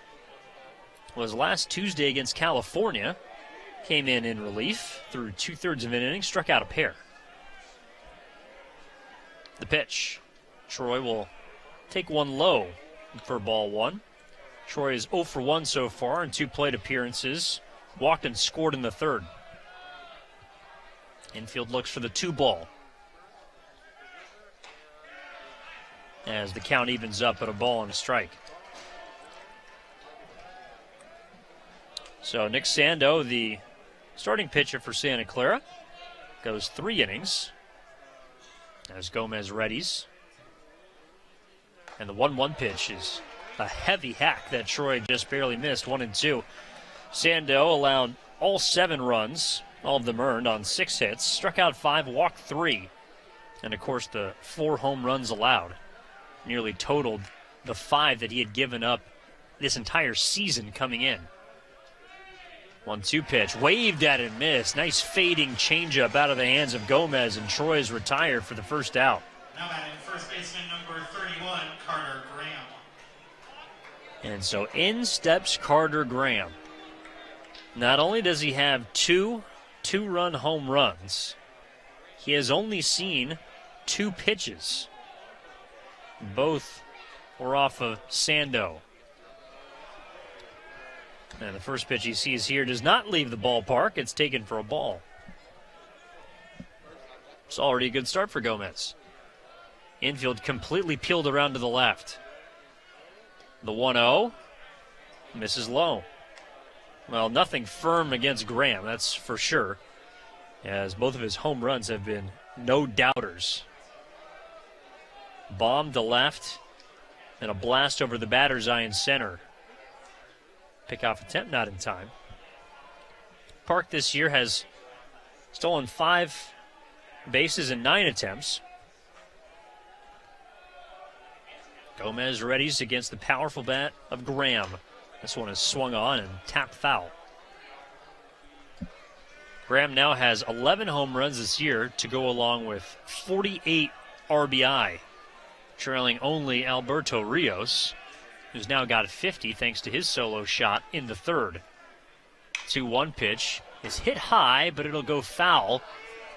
was last Tuesday against California. Came in relief, through 2/3 of an inning, struck out a pair. The pitch. Troy will take one low for ball 1. Troy is 0 for 1 so far in 2 plate appearances. Walked and scored in the third. Infield looks for the 2 ball. As the count evens up at a ball and a strike. So Nick Sando, the starting pitcher for Santa Clara, goes 3 innings. As Gomez readies. And the 1-1 pitch is a heavy hack that Troy just barely missed, 1-2. Sando allowed all 7 runs, all of them earned on 6 hits, struck out 5, walked 3. And of course the 4 home runs allowed nearly totaled the 5 that he had given up this entire season coming in. 1-2 pitch, waved at and missed. Nice fading changeup out of the hands of Gomez, and Troy is retired for the first out. Now batting first baseman number 31, Carter Graham. And so in steps Carter Graham. Not only does he have 2 two-run home runs, he has only seen 2 pitches. Both were off of Sando. And the first pitch he sees here does not leave the ballpark. It's taken for a ball. It's already a good start for Gomez. Infield completely peeled around to the left. The 1-0 misses low. Well, nothing firm against Graham, that's for sure, as both of his home runs have been no-doubters. Bomb to left, and a blast over the batter's eye in center. Pickoff attempt not in time. Park this year has stolen 5 bases in 9 attempts. Gomez readies against the powerful bat of Graham. This one is swung on and tapped foul. Graham now has 11 home runs this year to go along with 48 RBI, trailing only Alberto Rios, who's now got 50 thanks to his solo shot in the third. 2-1 pitch is hit high, but it'll go foul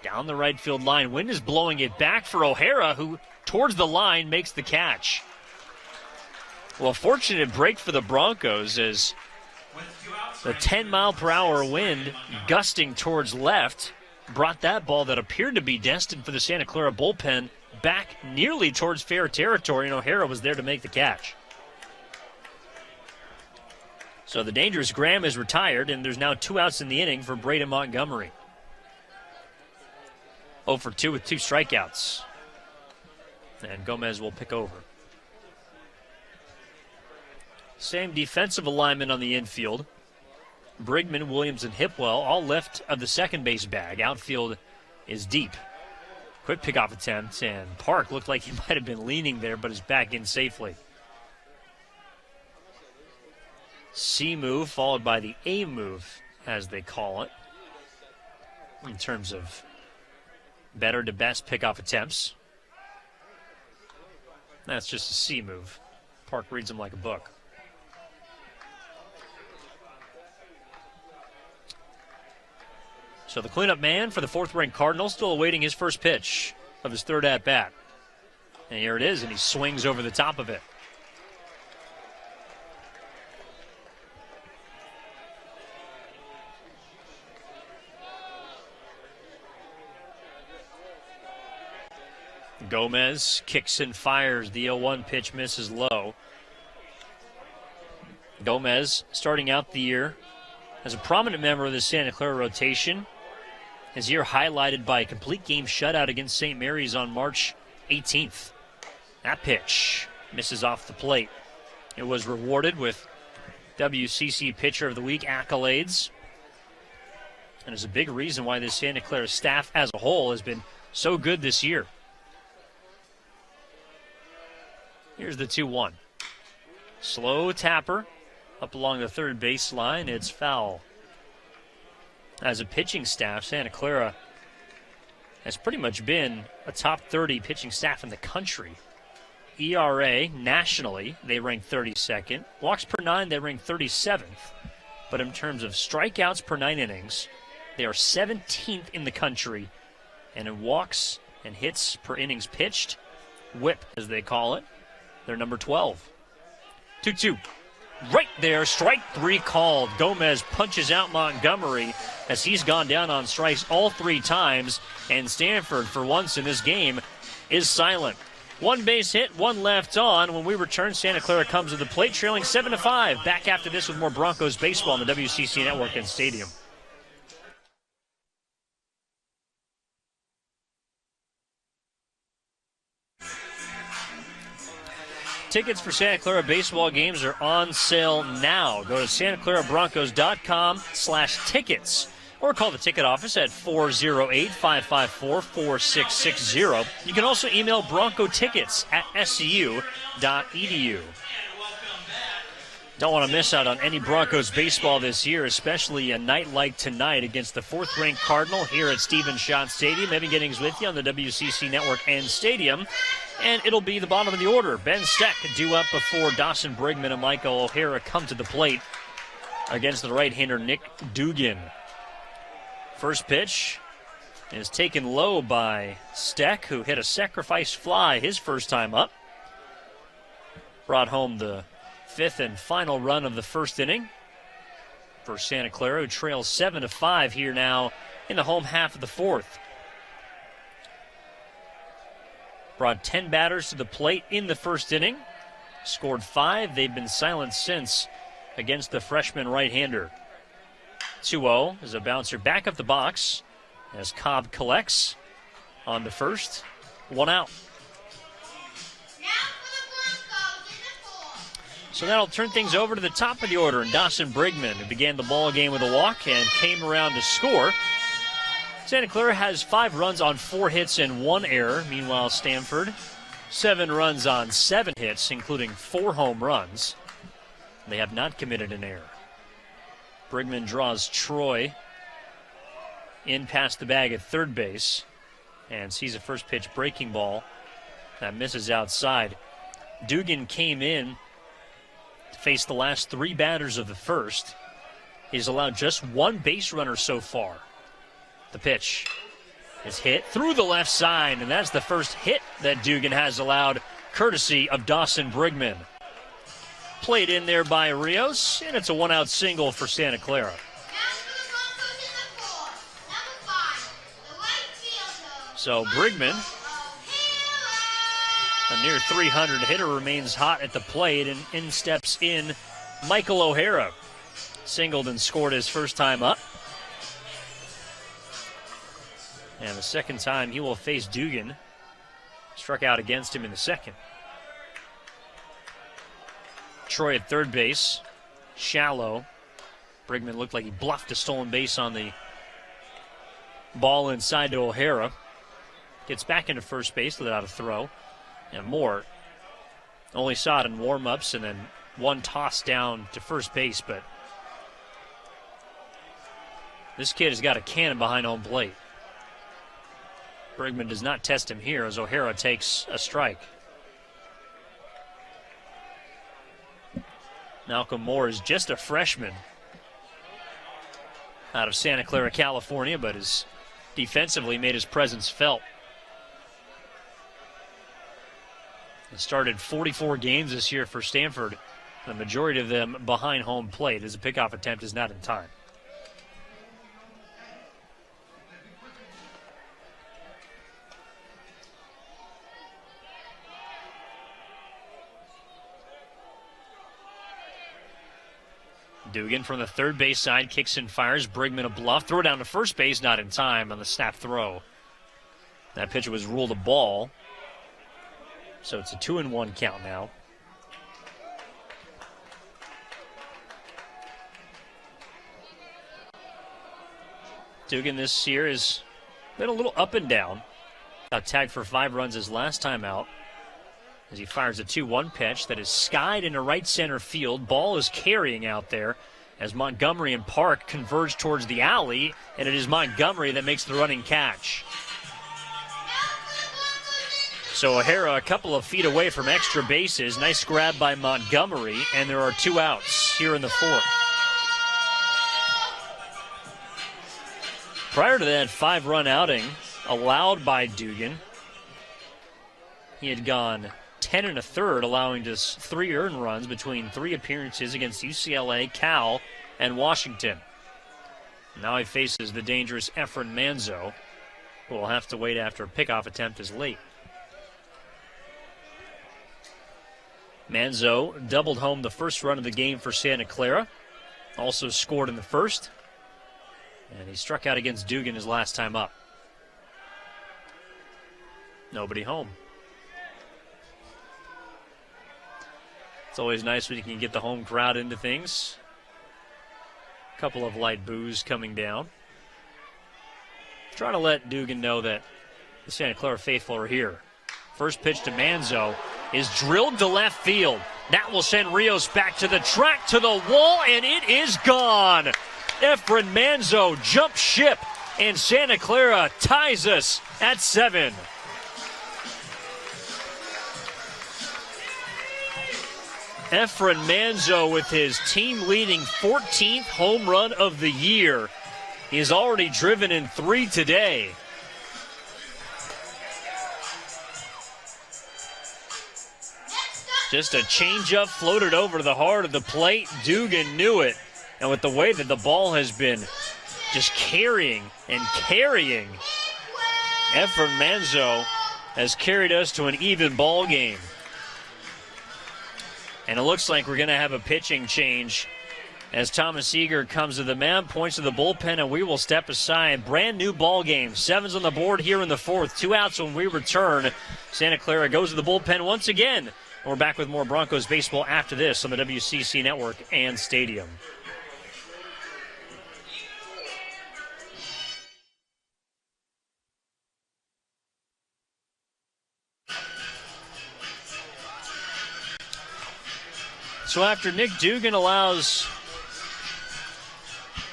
down the right field line. Wind is blowing it back for O'Hara, who towards the line makes the catch. Well, fortunate break for the Broncos as the 10-mile-per-hour wind gusting towards left brought that ball that appeared to be destined for the Santa Clara bullpen back nearly towards fair territory, and O'Hara was there to make the catch. So the dangerous Graham is retired, and there's now 2 outs in the inning for Braden Montgomery. 0 for 2 with 2 strikeouts. And Gomez will pick over. Same defensive alignment on the infield. Brigman, Williams, and Hipwell all left of the second base bag. Outfield is deep. Quick pickoff attempt, and Park looked like he might have been leaning there, but is back in safely. C move followed by the A move, as they call it, in terms of better to best pickoff attempts. That's just a C move. Park reads them like a book. So the cleanup man for the 4th-ranked Cardinals still awaiting his first pitch of his 3rd at-bat. And here it is, and he swings over the top of it. Gomez kicks and fires. The 0-1 pitch misses low. Gomez starting out the year as a prominent member of the Santa Clara rotation. His year highlighted by a complete game shutout against St. Mary's on March 18th. That pitch misses off the plate. It was rewarded with WCC Pitcher of the Week accolades, and is a big reason why this Santa Clara staff as a whole has been so good this year. Here's the 2-1. Slow tapper up along the third baseline. It's foul. As a pitching staff, Santa Clara has pretty much been a top 30 pitching staff in the country. ERA, nationally, they rank 32nd. Walks per 9, they rank 37th. But in terms of strikeouts per 9 innings, they are 17th in the country. And in walks and hits per innings pitched, whip as they call it, they're number 12. 2-2. Right there, strike 3 called. Gomez punches out Montgomery as he's gone down on strikes all 3 times, and Stanford, for once in this game, is silent. 1 base hit, 1 left on. When we return, Santa Clara comes to the plate, trailing 7-5. Back after this with more Broncos baseball on the WCC Network and Stadium. Tickets for Santa Clara baseball games are on sale now. Go to santaclarabroncos.com/tickets or call the ticket office at 408-554-4660. You can also email broncotickets@scu.edu. Don't want to miss out on any Broncos baseball this year, especially a night like tonight against the 4th-ranked Cardinal here at Stevens Schott Stadium. Evan Giddings with you on the WCC Network and Stadium. And it'll be the bottom of the order. Ben Steck due up before Dawson Brigman and Michael O'Hara come to the plate against the right-hander Nick Dugan. First pitch is taken low by Steck, who hit a sacrifice fly his first time up. Brought home the 5th and final run of the first inning for Santa Clara, who trails 7-5 here now in the home half of the 4th. Brought 10 batters to the plate in the first inning. Scored 5. They've been silent since against the freshman right-hander. 2-0 is a bouncer back up the box as Cobb collects on the first. 1 out. So that'll turn things over to the top of the order, and Dawson Brigman, who began the ball game with a walk and came around to score. Santa Clara has 5 runs on 4 hits and 1 error. Meanwhile, Stanford, 7 runs on 7 hits, including 4 home runs. They have not committed an error. Brigman draws Troy in past the bag at third base and sees a first pitch breaking ball that misses outside. Dugan came in to face the last 3 batters of the first. He's allowed just 1 base runner so far. The pitch is hit through the left side, and that's the first hit that Dugan has allowed, courtesy of Dawson Brigman. Played in there by Rios, and it's a 1-out single for Santa Clara. So Brigman, a near 300 hitter, remains hot at the plate, and in steps in Michael O'Hara. Singled and scored his first time up. And the second time he will face Dugan. Struck out against him in the second. Troy at third base. Shallow. Brigman looked like he bluffed a stolen base on the ball inside to O'Hara. Gets back into first base without a throw. And Moore only saw it in warm-ups and then one toss down to first base, but this kid has got a cannon behind home plate. Brigman does not test him here as O'Hara takes a strike. Malcolm Moore is just a freshman out of Santa Clara, California, but has defensively made his presence felt. He started 44 games this year for Stanford, the majority of them behind home plate, as a pickoff attempt is not in time. Dugan from the third base side kicks and fires. Brigman a bluff. Throw down to first base, not in time on the snap throw. That pitch was ruled a ball. So it's a 2-1 count now. Dugan this year has been a little up and down. Got tagged for 5 runs his last time out, as he fires a 2-1 pitch that is skied into right center field. Ball is carrying out there as Montgomery and Park converge towards the alley, and it is Montgomery that makes the running catch. So O'Hara a couple of feet away from extra bases. Nice grab by Montgomery, and there are 2 outs here in the 4th. Prior to that 5-run outing allowed by Dugan, he had gone 10 1/3, allowing just 3 earned runs between 3 appearances against UCLA, Cal, and Washington. Now he faces the dangerous Efren Manzo, who will have to wait after a pickoff attempt is late. Manzo doubled home the first run of the game for Santa Clara, also scored in the first, and he struck out against Dugan his last time up. Nobody home. It's always nice when you can get the home crowd into things. A couple of light boos coming down. Trying to let Dugan know that the Santa Clara faithful are here. First pitch to Manzo is drilled to left field. That will send Rios back to the track, to the wall, and it is gone. Efren Manzo jumps ship, and Santa Clara ties us at 7. Efren Manzo with his team-leading 14th home run of the year. He's already driven in 3 today. Just a changeup floated over to the heart of the plate. Dugan knew it. And with the way that the ball has been just carrying and carrying, Efren Manzo has carried us to an even ball game. And it looks like we're going to have a pitching change as Thomas Eager comes to the mound, points to the bullpen, and we will step aside. Brand new ball game. 7's on the board here in the 4th. 2 outs when we return. Santa Clara goes to the bullpen once again. And we're back with more Broncos baseball after this on the WCC Network and Stadium. So after Nick Dugan allows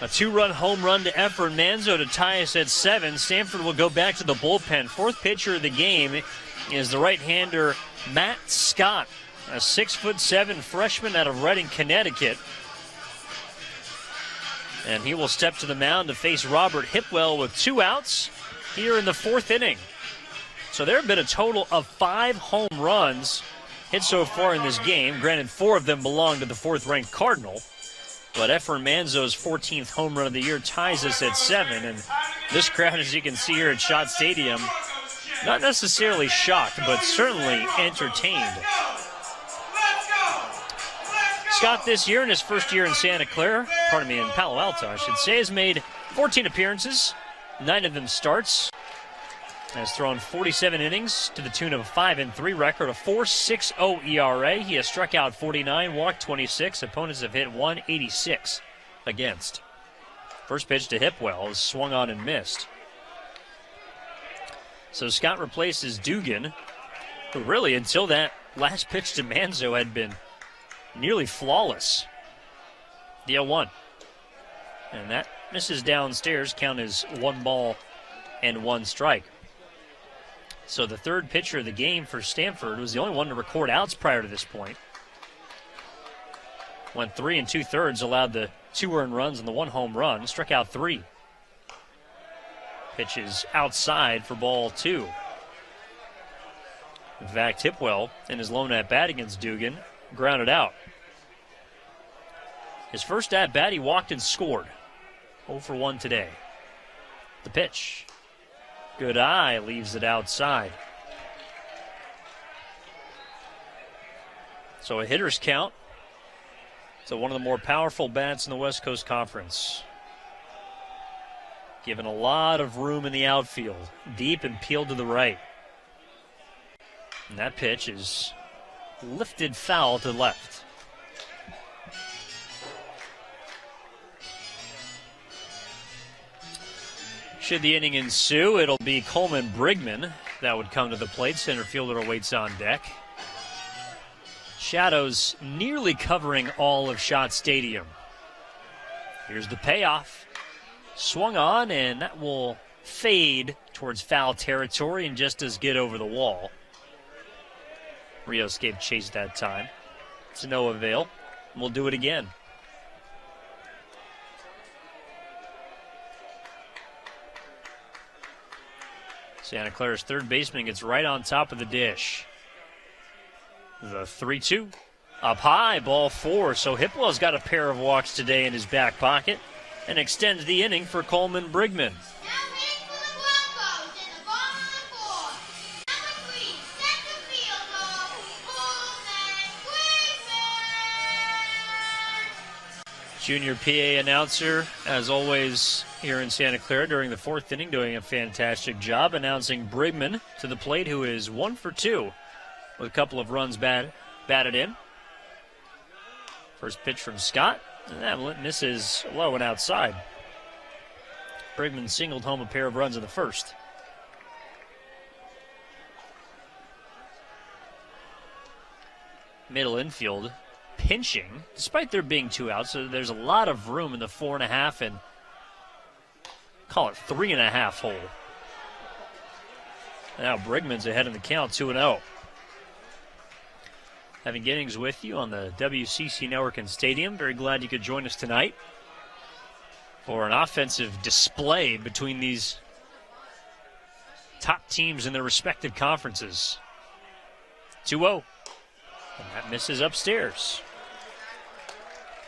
a 2-run home run to Efren Manzo to tie us at 7, Stanford will go back to the bullpen. 4th pitcher of the game is the right-hander Matt Scott, a 6'7" freshman out of Reading, Connecticut. And he will step to the mound to face Robert Hipwell with 2 outs here in the 4th inning. So there have been a total of 5 home runs hit so far in this game. Granted, 4 of them belong to the 4th-ranked Cardinal. But Efren Manzo's 14th home run of the year ties us at 7. And this crowd, as you can see here at Schott Stadium, not necessarily shocked, but certainly entertained. Scott this year, in his first year in Santa Clara, in Palo Alto, I should say, has made 14 appearances, 9 of them starts. Has thrown 47 innings to the tune of a 5-3 record, a 4.60 ERA. He has struck out 49, walked 26. Opponents have hit 186 against. First pitch to Hipwell is swung on and missed. So Scott replaces Dugan, who really, until that last pitch to Manzo, had been nearly flawless. The 0-1. And that misses downstairs. Count is 1 ball and 1 strike. So the 3rd pitcher of the game for Stanford was the only one to record outs prior to this point. Went 3 2/3, allowed the 2 earned runs and the 1 home run, struck out 3. Pitches outside for ball 2. In fact, Hipwell, in his lone at-bat against Dugan, grounded out. His first at-bat, he walked and scored. 0 for 1 today. The pitch. Good eye, leaves it outside. So a hitter's count. So one of the more powerful bats in the West Coast Conference. Given a lot of room in the outfield. Deep and peeled to the right. And that pitch is lifted foul to left. Should the inning ensue, it'll be Coleman Brigman that would come to the plate. Center fielder awaits on deck. Shadows nearly covering all of Schott Stadium. Here's the payoff. Swung on, and that will fade towards foul territory and just as get over the wall. Rios gave chase that time. It's no avail. We'll do it again. Santa Clara's 3rd baseman gets right on top of the dish. The 3-2. Up high, ball 4. So Hipwell's got a pair of walks today in his back pocket and extends the inning for Coleman Brigman. Junior PA announcer, as always, here in Santa Clara during the 4th inning, doing a fantastic job announcing Brigman to the plate, who is 1 for 2 with a couple of runs batted in. First pitch from Scott, and that misses low and outside. Brigman singled home a pair of runs in the first. Middle infield pinching, despite there being 2 outs, so there's a lot of room in the 4.5 and call it 3.5 hole. Now Brigman's ahead in the count, 2-0. Having Giddings with you on the WCC Network and Stadium. Very glad you could join us tonight for an offensive display between these top teams in their respective conferences. 2-0. And that misses upstairs.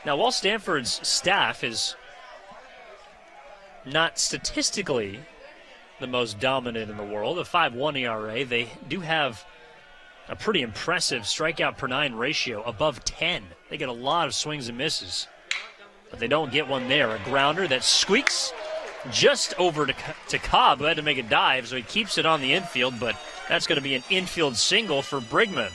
Now, while Stanford's staff is not statistically the most dominant in the world, a 5.1 ERA, they do have a pretty impressive strikeout per 9 ratio, above 10. They get a lot of swings and misses, but they don't get one there. A grounder that squeaks just over to Cobb, who had to make a dive, so he keeps it on the infield, but that's going to be an infield single for Brigman.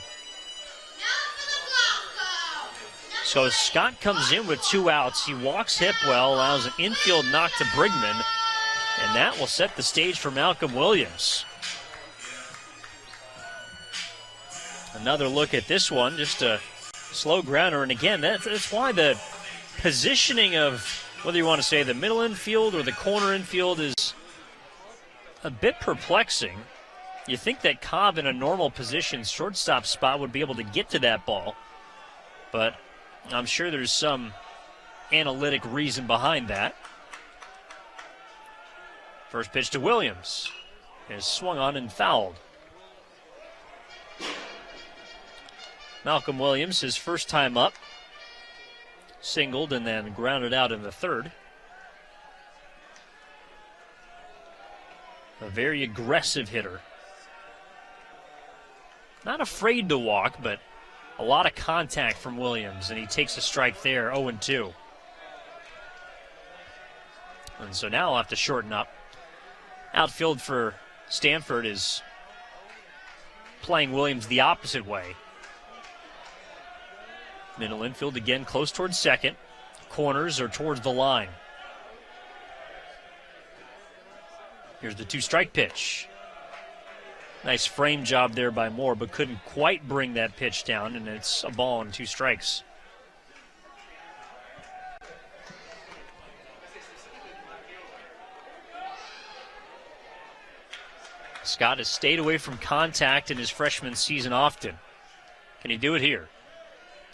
So Scott comes in with 2 outs. He walks Hipwell, allows an infield knock to Brigman, and that will set the stage for Malcolm Williams. Another look at this one, just a slow grounder, and again, that's why the positioning of, whether you want to say the middle infield or the corner infield, is a bit perplexing. You think that Cobb in a normal position shortstop spot would be able to get to that ball, but I'm sure there's some analytic reason behind that. First pitch to Williams is swung on and fouled. Malcolm Williams, his first time up, singled and then grounded out in the third. A very aggressive hitter. Not afraid to walk, but a lot of contact from Williams, and he takes a strike there, 0-2. And so now I'll have to shorten up. Outfield for Stanford is playing Williams the opposite way. Middle infield again close towards second. Corners are towards the line. Here's the 2-strike pitch. Nice frame job there by Moore, but couldn't quite bring that pitch down, and it's a ball and 2 strikes. Scott has stayed away from contact in his freshman season often. Can he do it here?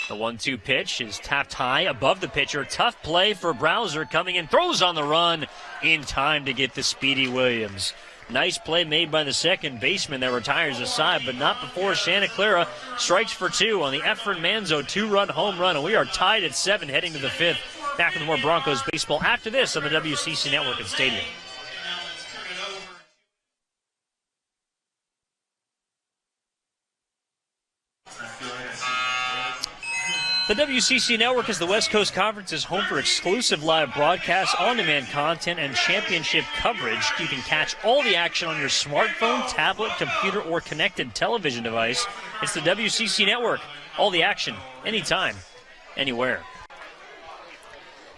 The 1-2 pitch is tapped high above the pitcher. Tough play for Browser, coming in, throws on the run in time to get the speedy Williams. Nice play made by the second baseman that retires the side, but not before Santa Clara strikes for 2 on the Efren Manzo 2-run home run, and we are tied at 7 heading to the 5th. Back with more Broncos baseball after this on the WCC Network and Stadium. The WCC Network is the West Coast Conference's home for exclusive live broadcasts, on-demand content, and championship coverage. You can catch all the action on your smartphone, tablet, computer, or connected television device. It's the WCC Network. All the action, anytime, anywhere.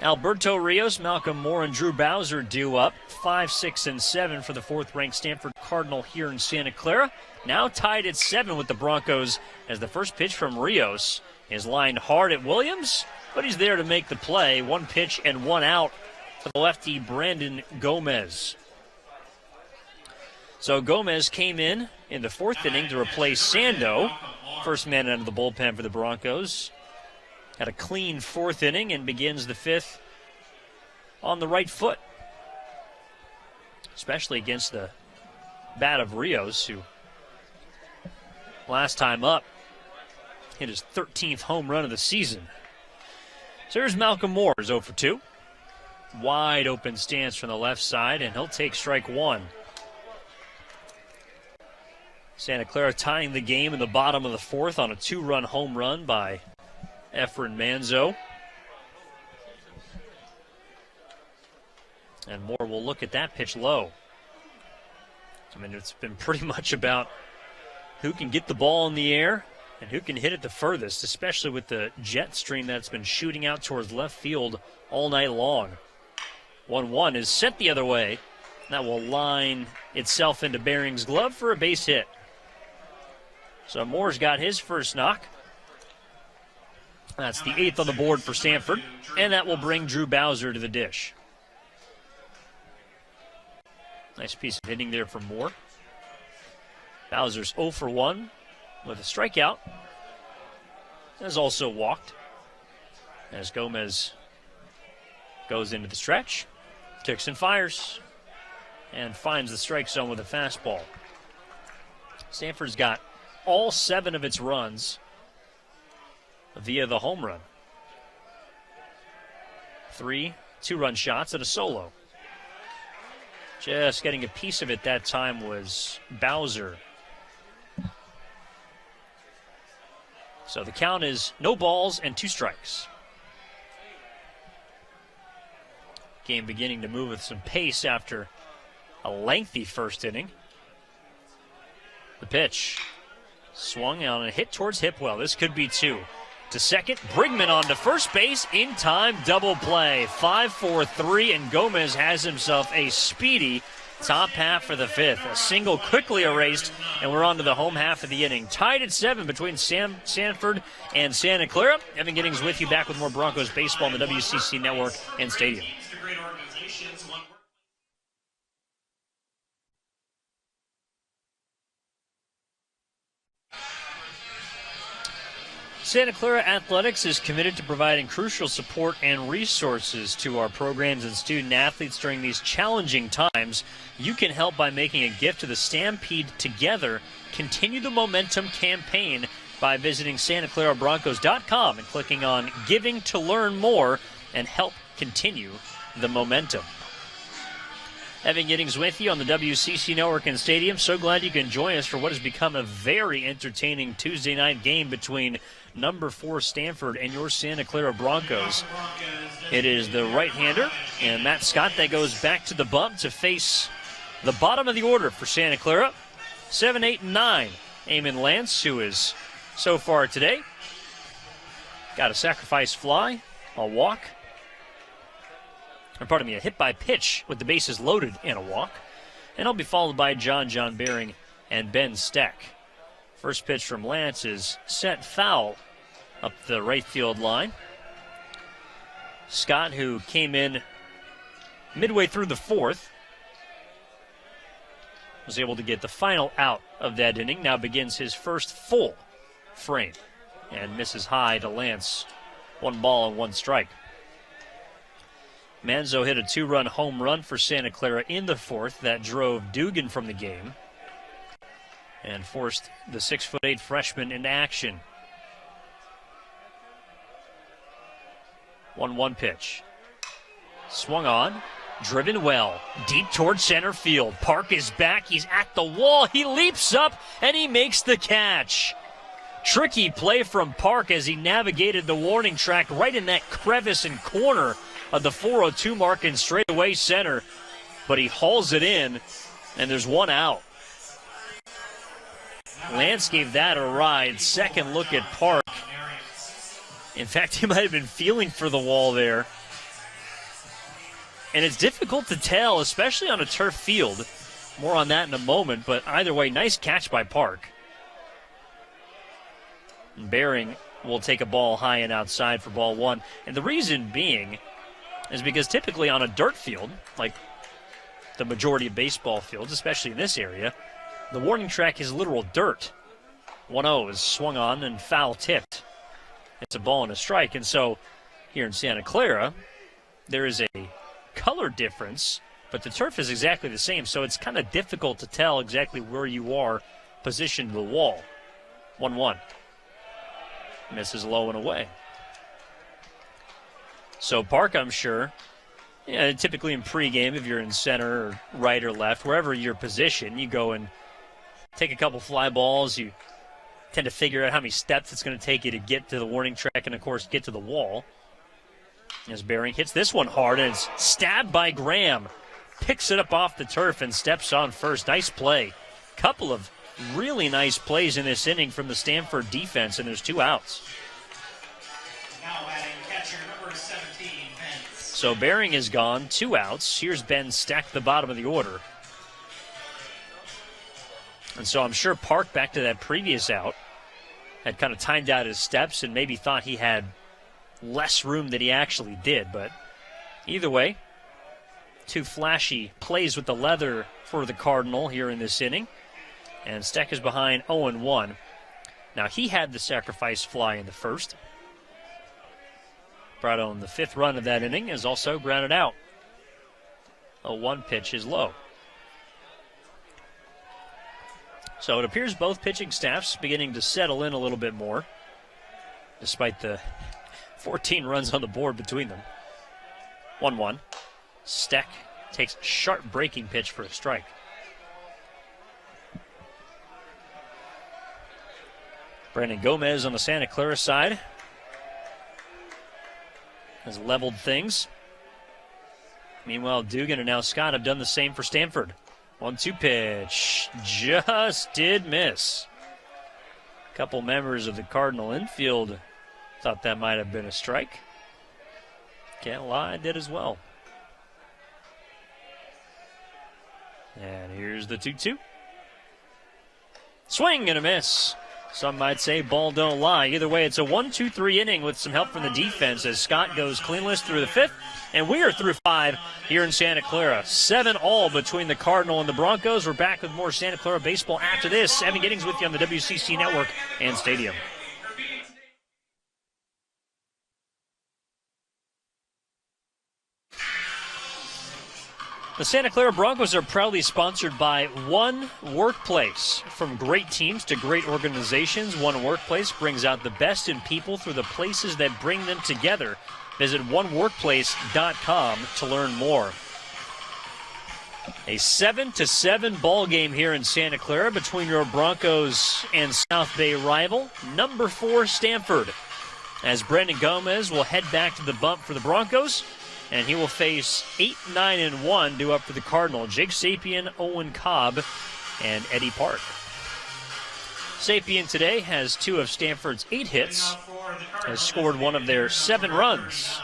Alberto Rios, Malcolm Moore, and Drew Bowser due up. 5, 6, and 7 for the 4th-ranked Stanford Cardinal here in Santa Clara. Now tied at 7 with the Broncos as the first pitch from Rios is lined hard at Williams, but he's there to make the play. 1 pitch and 1 out for the lefty Brandon Gomez. So Gomez came in the 4th inning to replace Sando, first man out of the bullpen for the Broncos. Had a clean 4th inning and begins the 5th on the right foot, especially against the bat of Rios, who last time up hit his 13th home run of the season. So here's Malcolm Moore, 0 for 2. Wide open stance from the left side, and he'll take strike 1. Santa Clara tying the game in the bottom of the 4th on a 2-run home run by Efren Manzo. And Moore will look at that pitch low. I mean, it's been pretty much about who can get the ball in the air And who can hit it the furthest, especially with the jet stream that's been shooting out towards left field all night long. 1-1 is sent the other way. That will line itself into Bering's glove for a base hit. So Moore's got his first knock. That's the 8th on the board for Stanford, and that will bring Drew Bowser to the dish. Nice piece of hitting there from Moore. Bowser's 0 for 1 with a strikeout. Has also walked as Gomez goes into the stretch. Dixon fires and finds the strike zone with a fastball. Stanford's got all 7 of its runs via the home run. 3 2-run shots and a solo. Just getting a piece of it that time was Bowser. So the count is no balls and 2 strikes. Game beginning to move with some pace after a lengthy first inning. The pitch swung on a hit towards Hipwell. This could be 2. To second, Brigman on to first base, in time, double play. 5-4-3, and Gomez has himself a speedy top half for the 5th. A single quickly erased, and we're on to the home half of the inning. Tied at 7 between Stanford and Santa Clara. Evan Giddings with you, back with more Broncos baseball on the WCC Network and Stadium. Santa Clara Athletics is committed to providing crucial support and resources to our programs and student athletes during these challenging times. You can help by making a gift to the Stampede Together Continue the Momentum campaign by visiting SantaClaraBroncos.com and clicking on Giving to learn more and help continue the momentum. Evan Giddings with you on the WCC Network and Stadium. So glad you can join us for what has become a very entertaining Tuesday night game between number 4 Stanford and your Santa Clara Broncos. It is the right-hander, and Matt Scott, that goes back to the bump to face the bottom of the order for Santa Clara. 7, 8, and 9. Eamon Lance, who is so far today got a sacrifice fly, a walk, a hit by pitch with the bases loaded and a walk. And he'll be followed by John Bering and Ben Steck. First pitch from Lance is set foul up the right field line. Scott, who came in midway through the 4th, was able to get the final out of that inning. Now begins his first full frame and misses high to Lance. 1 ball and 1 strike. Manzo hit a 2-run home run for Santa Clara in the 4th that drove Dugan from the game and forced the 6'8" freshman into action. 1-1 pitch. Swung on, driven well, deep towards center field. Park is back, he's at the wall, he leaps up, and he makes the catch. Tricky play from Park as he navigated the warning track right in that crevice and corner of the 402 mark in straightaway center, but he hauls it in, and there's 1 out. Lance gave that a ride. Second look at Park. In fact, he might have been feeling for the wall there. And it's difficult to tell, especially on a turf field. More on that in a moment, but either way, nice catch by Park. And Bering will take a ball high and outside for ball 1. And the reason being is because typically on a dirt field, like the majority of baseball fields, especially in this area, the warning track is literal dirt. 1-0 is swung on and foul tipped. It's a ball and a strike. And so here in Santa Clara, there is a color difference, but the turf is exactly the same, so it's kind of difficult to tell exactly where you are positioned to the wall. 1-1. Misses low and away. So Park, I'm sure, typically in pregame, if you're in center or right or left, wherever your position, you go and take a couple fly balls. You tend to figure out how many steps it's going to take you to get to the warning track and, of course, get to the wall. As Bering hits this one hard, and it's stabbed by Graham. Picks it up off the turf and steps on first. Nice play. Couple of really nice plays in this inning from the Stanford defense, and there's 2 outs. Now adding catcher number 17, Benz. So Bering is gone, 2 outs. Here's Ben Steck, the bottom of the order. And so I'm sure Park, back to that previous out, had kind of timed out his steps and maybe thought he had less room than he actually did. But either way, 2 flashy plays with the leather for the Cardinal here in this inning. And Steck is behind 0-1. Now, he had the sacrifice fly in the first. Brought on the 5th run of that inning, is also grounded out. 0-1 pitch is low. So it appears both pitching staffs beginning to settle in a little bit more, despite the 14 runs on the board between them. 1-1. Steck takes a sharp breaking pitch for a strike. Brandon Gomez on the Santa Clara side has leveled things. Meanwhile, Dugan and now Scott have done the same for Stanford. 1-2 pitch. Just did miss. A couple members of the Cardinal infield thought that might have been a strike. Can't lie, I did as well. And here's the 2-2. Swing and a miss. Some might say ball don't lie. Either way, it's a 1-2-3 inning with some help from the defense as Scott goes cleanless through the 5th. And we are through 5 here in Santa Clara. 7-all between the Cardinal and the Broncos. We're back with more Santa Clara baseball after this. Evan Giddings with you on the WCC Network and Stadium. The Santa Clara Broncos are proudly sponsored by One Workplace. From great teams to great organizations, One Workplace brings out the best in people through the places that bring them together. Visit oneworkplace.com to learn more. A 7-7 ball game here in Santa Clara between your Broncos and South Bay rival, number 4 Stanford. As Brandon Gomez will head back to the bump for the Broncos, and he will face 8-9-1 due up for the Cardinal. Jake Sapien, Owen Cobb, and Eddie Park. Sapien today has 2 of Stanford's 8 hits, has scored 1 of their 7 runs.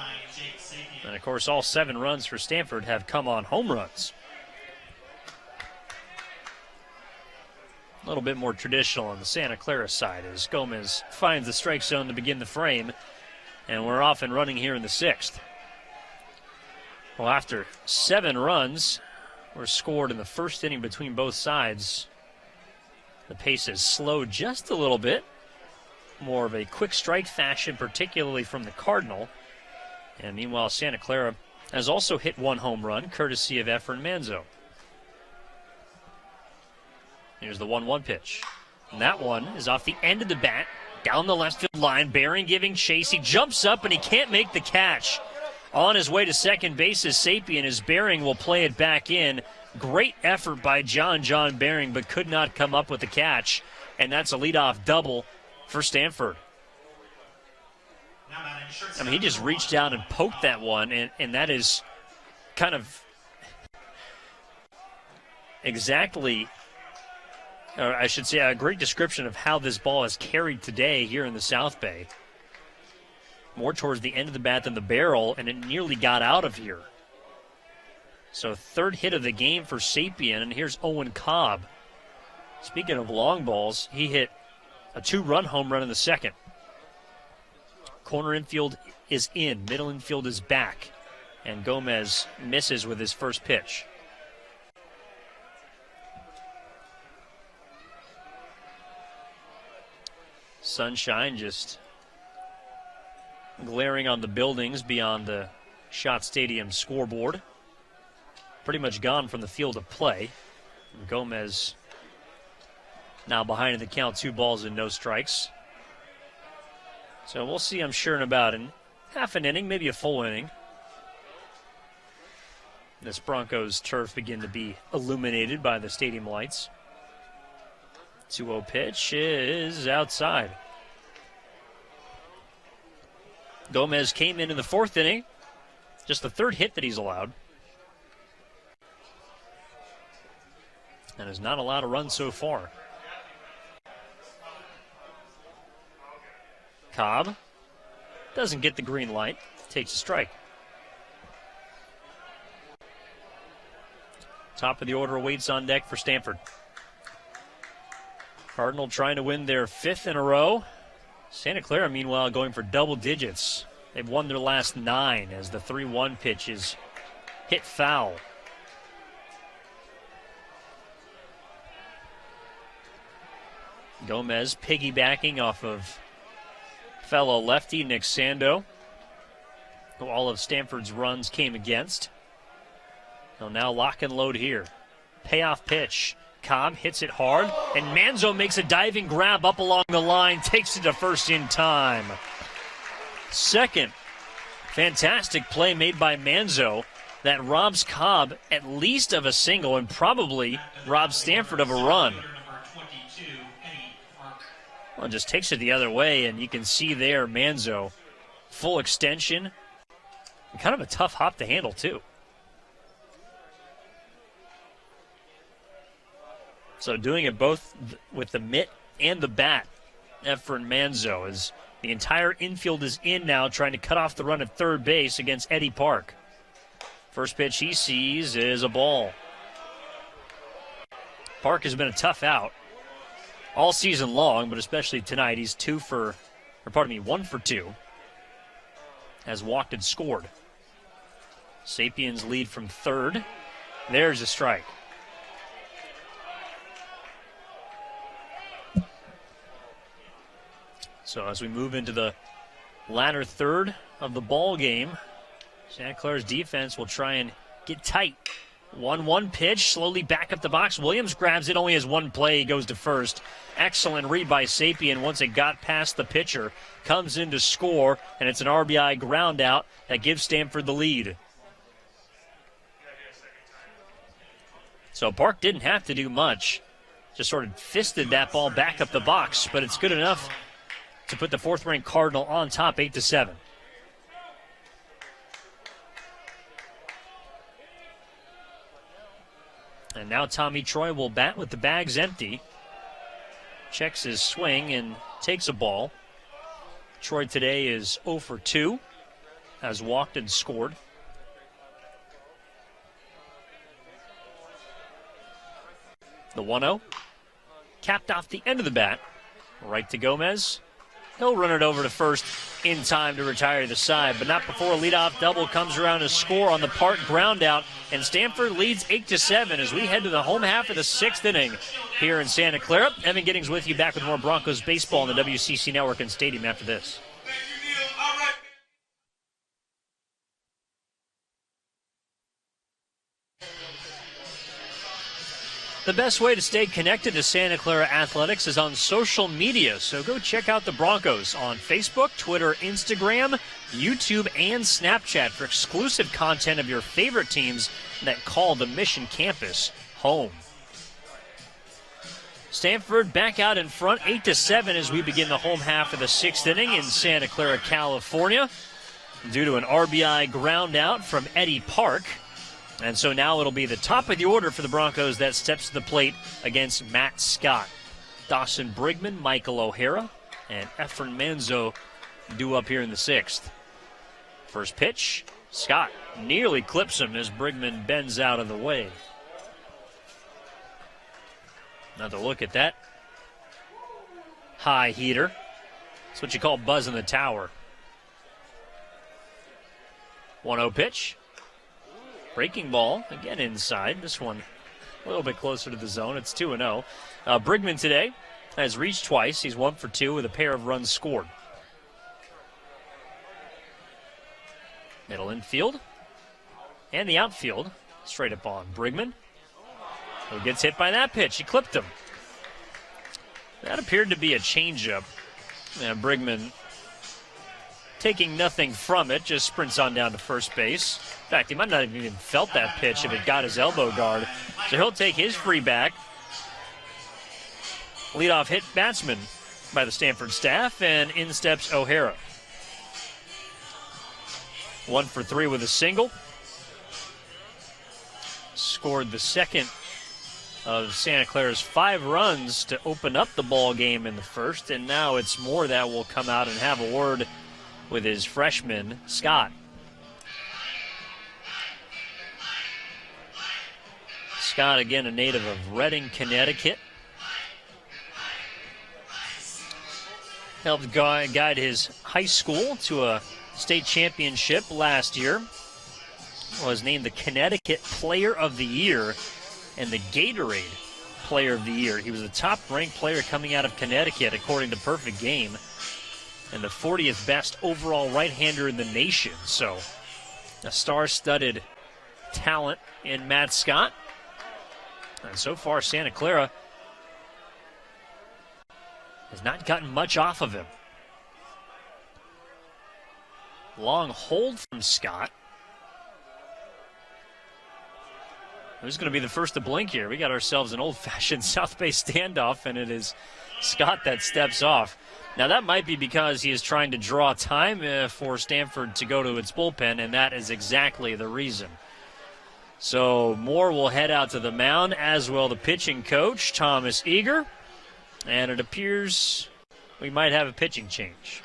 And, of course, all 7 runs for Stanford have come on home runs. A little bit more traditional on the Santa Clara side as Gomez finds the strike zone to begin the frame, and we're off and running here in the 6th. Well, after 7 runs were scored in the first inning between both sides, the pace has slowed just a little bit. More of a quick strike fashion, particularly from the Cardinal. And meanwhile, Santa Clara has also hit 1 home run, courtesy of Efren Manzo. Here's the 1-1 pitch. And that one is off the end of the bat, down the left field line. Bering giving chase. He jumps up, and he can't make the catch. On his way to second base is Sapien as Bering will play it back in. Great effort by John Bering, but could not come up with the catch. And that's a leadoff double for Stanford. I mean, he just reached down and poked that one, and that is kind of exactly, or I should say, a great description of how this ball is carried today here in the South Bay. More towards the end of the bat than the barrel, and it nearly got out of here. So 3rd hit of the game for Sapien, and here's Owen Cobb. Speaking of long balls, he hit a 2-run home run in the 2nd. Corner infield is in, middle infield is back, and Gomez misses with his first pitch. Sunshine just glaring on the buildings beyond the Schott Stadium scoreboard. Pretty much gone from the field of play. And Gomez now behind in the count, 2 balls and no strikes. So we'll see, I'm sure, in about half an inning, maybe a full inning. This Broncos turf begin to be illuminated by the stadium lights. 2-0 pitch is outside. Gomez came in the 4th inning. Just the 3rd hit that he's allowed. And has not allowed a run so far. Cobb doesn't get the green light, takes a strike. Top of the order awaits on deck for Stanford. Cardinal trying to win their 5th in a row. Santa Clara, meanwhile, going for double digits. They've won their last 9 as the 3-1 pitch is hit foul. Gomez piggybacking off of fellow lefty Nick Sando, who all of Stanford's runs came against. They'll now lock and load here. Payoff pitch. Cobb hits it hard, and Manzo makes a diving grab up along the line, takes it to first in time. Second fantastic play made by Manzo that robs Cobb at least of a single and probably robs Stanford of a run. Well, just takes it the other way, and you can see there Manzo, full extension. Kind of a tough hop to handle, too. So doing it both with the mitt and the bat, Efren Manzo, as the entire infield is in now, trying to cut off the run at third base against Eddie Park. First pitch he sees is a ball. Park has been a tough out all season long, but especially tonight. He's 1 for 2. Has walked and scored. Sapiens lead from third. There's a strike. So as we move into the latter third of the ball game, Santa Clara's defense will try and get tight. 1-1 pitch, slowly back up the box. Williams grabs it, only has one play. He goes to first. Excellent read by Sapien once it got past the pitcher. Comes in to score, and it's an RBI ground out that gives Stanford the lead. So Park didn't have to do much. Just sort of fisted that ball back up the box, but it's good enough to put the 4th-ranked Cardinal on top 8-7. And now Tommy Troy will bat with the bags empty. Checks his swing and takes a ball. Troy today is 0 for 2. Has walked and scored. The 1-0. Capped off the end of the bat. Right to Gomez. He'll run it over to first in time to retire the side, but not before a leadoff double comes around to score on the Park ground out, and Stanford leads 8-7 as we head to the home half of the 6th inning here in Santa Clara. Evan Giddings with you, back with more Broncos baseball on the WCC Network and Stadium after this. The best way to stay connected to Santa Clara Athletics is on social media, so go check out the Broncos on Facebook, Twitter, Instagram, YouTube, and Snapchat for exclusive content of your favorite teams that call the Mission Campus home. Stanford back out in front, 8-7 as we begin the home half of the 6th inning in Santa Clara, California, due to an RBI ground out from Eddie Park. And so now it'll be the top of the order for the Broncos that steps to the plate against Matt Scott. Dawson Brigman, Michael O'Hara, and Efren Manzo due up here in the 6th. First pitch, Scott nearly clips him as Brigman bends out of the way. Another look at that high heater. That's what you call buzz in the tower. 1-0 pitch. Breaking ball, again inside. This one a little bit closer to the zone. It's 2-0. Brigman today has reached twice. He's 1 for 2 with a pair of runs scored. Middle infield and the outfield. Straight up on Brigman, who gets hit by that pitch. He clipped him. That appeared to be a changeup. And Brigman, taking nothing from it, just sprints on down to first base. In fact, he might not have even felt that pitch if it got his elbow guard. So he'll take his free back. Leadoff hit batsman by the Stanford staff, and in steps O'Hara. 1 for 3 with a single. Scored the second of Santa Clara's 5 runs to open up the ball game in the first, and now it's Moore that will come out and have a word with his freshman, Scott. Scott, again, a native of Redding, Connecticut. Helped guide his high school to a state championship last year. Was named the Connecticut Player of the Year and the Gatorade Player of the Year. He was the top-ranked player coming out of Connecticut, according to Perfect Game, and the 40th best overall right-hander in the nation. So, a star-studded talent in Matt Scott. And so far, Santa Clara has not gotten much off of him. Long hold from Scott. Who's going to be the first to blink here? We got ourselves an old-fashioned South Bay standoff, and it is Scott that steps off. Now, that might be because he is trying to draw time for Stanford to go to its bullpen, and that is exactly the reason. So Moore will head out to the mound, as will the pitching coach, Thomas Eager. And it appears we might have a pitching change.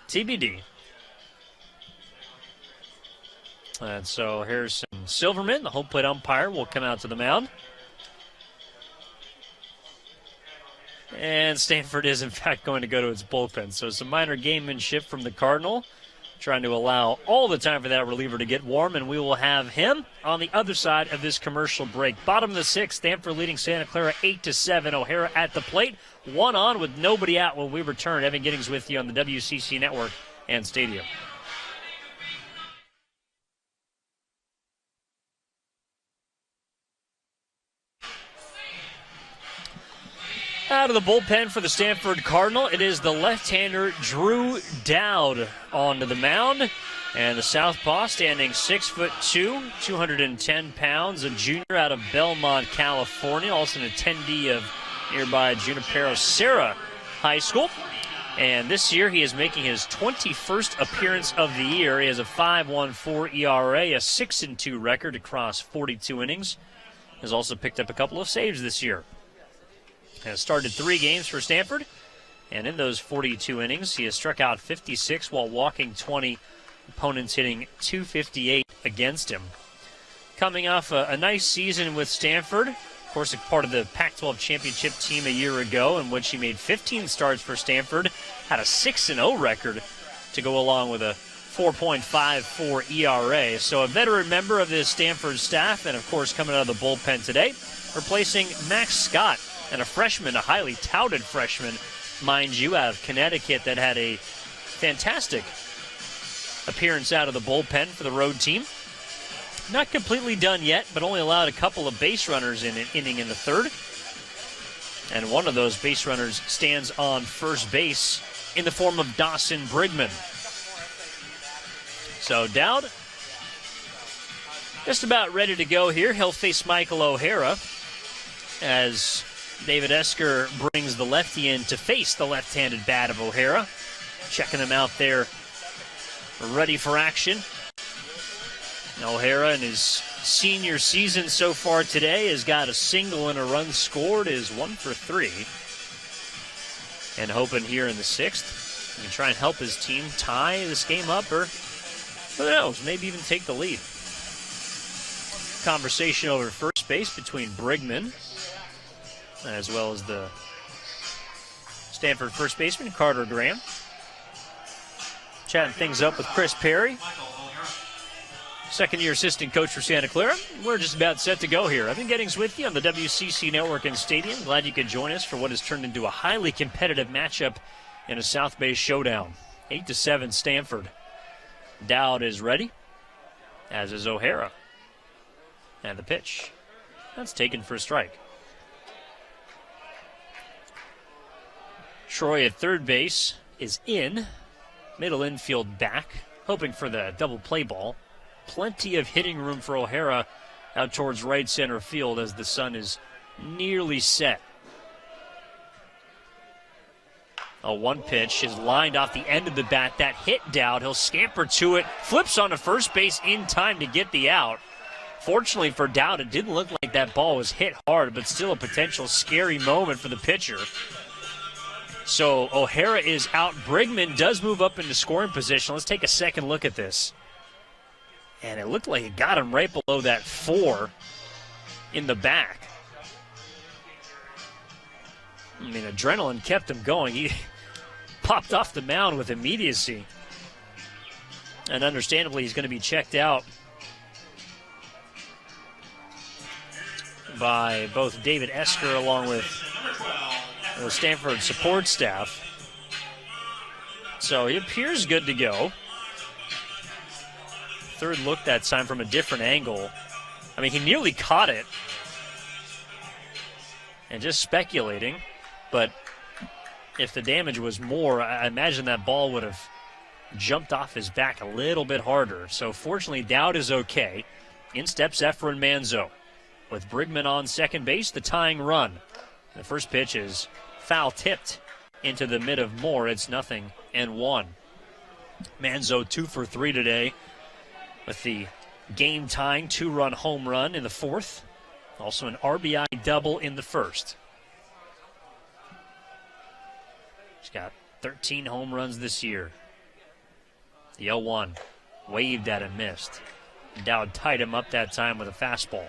TBD. And so here's some Silverman, the home plate umpire, will come out to the mound. And Stanford is, in fact, going to go to its bullpen. So some minor gamemanship from the Cardinal, trying to allow all the time for that reliever to get warm, and we will have him on the other side of this commercial break. Bottom of the 6th, Stanford leading Santa Clara 8-7. O'Hara at the plate, 1 on with nobody out when we return. Evan Giddings with you on the WCC Network and Stadium. Out of the bullpen for the Stanford Cardinal, it is the left-hander Drew Dowd onto the mound. And the southpaw, standing 6'2", 210 pounds, a junior out of Belmont, California, also an attendee of nearby Junipero Serra High School. And this year he is making his 21st appearance of the year. He has a 5.14 ERA, a 6-2 record across 42 innings. Has also picked up a couple of saves this year. Has started 3 games for Stanford, and in those 42 innings, he has struck out 56 while walking 20, opponents hitting 258 against him. Coming off a nice season with Stanford, of course, a part of the Pac-12 championship team a year ago, in which he made 15 starts for Stanford, had a 6-0 record to go along with a 4.54 ERA. So a veteran member of this Stanford staff, and of course coming out of the bullpen today, replacing Max Scott, and a freshman, a highly touted freshman, mind you, out of Connecticut that had a fantastic appearance out of the bullpen for the road team. Not completely done yet, but only allowed a couple of base runners in an inning in the third. And one of those base runners stands on first base in the form of Dawson Brigman. So Dowd just about ready to go here. He'll face Michael O'Hara as David Esker brings the lefty in to face the left-handed bat of O'Hara. Checking him out there, ready for action. O'Hara in his senior season so far today has got a single and a run scored, is 1 for 3. And hoping here in the 6th, he can try and help his team tie this game up, or who knows, maybe even take the lead. Conversation over first base between Brigman as well as the Stanford first baseman, Carter Graham. Chatting things up with Chris Perry, second-year assistant coach for Santa Clara. We're just about set to go here. Evan Giddings with you on the WCC Network and Stadium. Glad you could join us for what has turned into a highly competitive matchup in a South Bay showdown. 8-7 Stanford. Dowd is ready, as is O'Hara. And the pitch. That's taken for a strike. Troy at third base is in. Middle infield back, hoping for the double play ball. Plenty of hitting room for O'Hara out towards right center field as the sun is nearly set. A 1 pitch is lined off the end of the bat. That hit Dowd. He'll scamper to it, flips onto first base in time to get the out. Fortunately for Dowd, it didn't look like that ball was hit hard, but still a potential scary moment for the pitcher. So O'Hara is out. Brigman does move up into scoring position. Let's take a second look at this. And it looked like it got him right below that 4 in the back. I mean, adrenaline kept him going. He popped off the mound with immediacy. And understandably, he's going to be checked out by both David Esker along with the Stanford support staff. So he appears good to go. Third look that time from a different angle. I mean, he nearly caught it. And just speculating. But if the damage was more, I imagine that ball would have jumped off his back a little bit harder. So fortunately, Dowd is okay. In steps Efren Manzo. With Brigman on second base, the tying run. The first pitch is foul tipped into the mid of Moore. It's 0-1. Manzo 2 for 3 today with the game-tying 2-run home run in the fourth. Also an RBI double in the first. He's got 13 home runs this year. The 0-1 waved at and missed. Dowd tied him up that time with a fastball.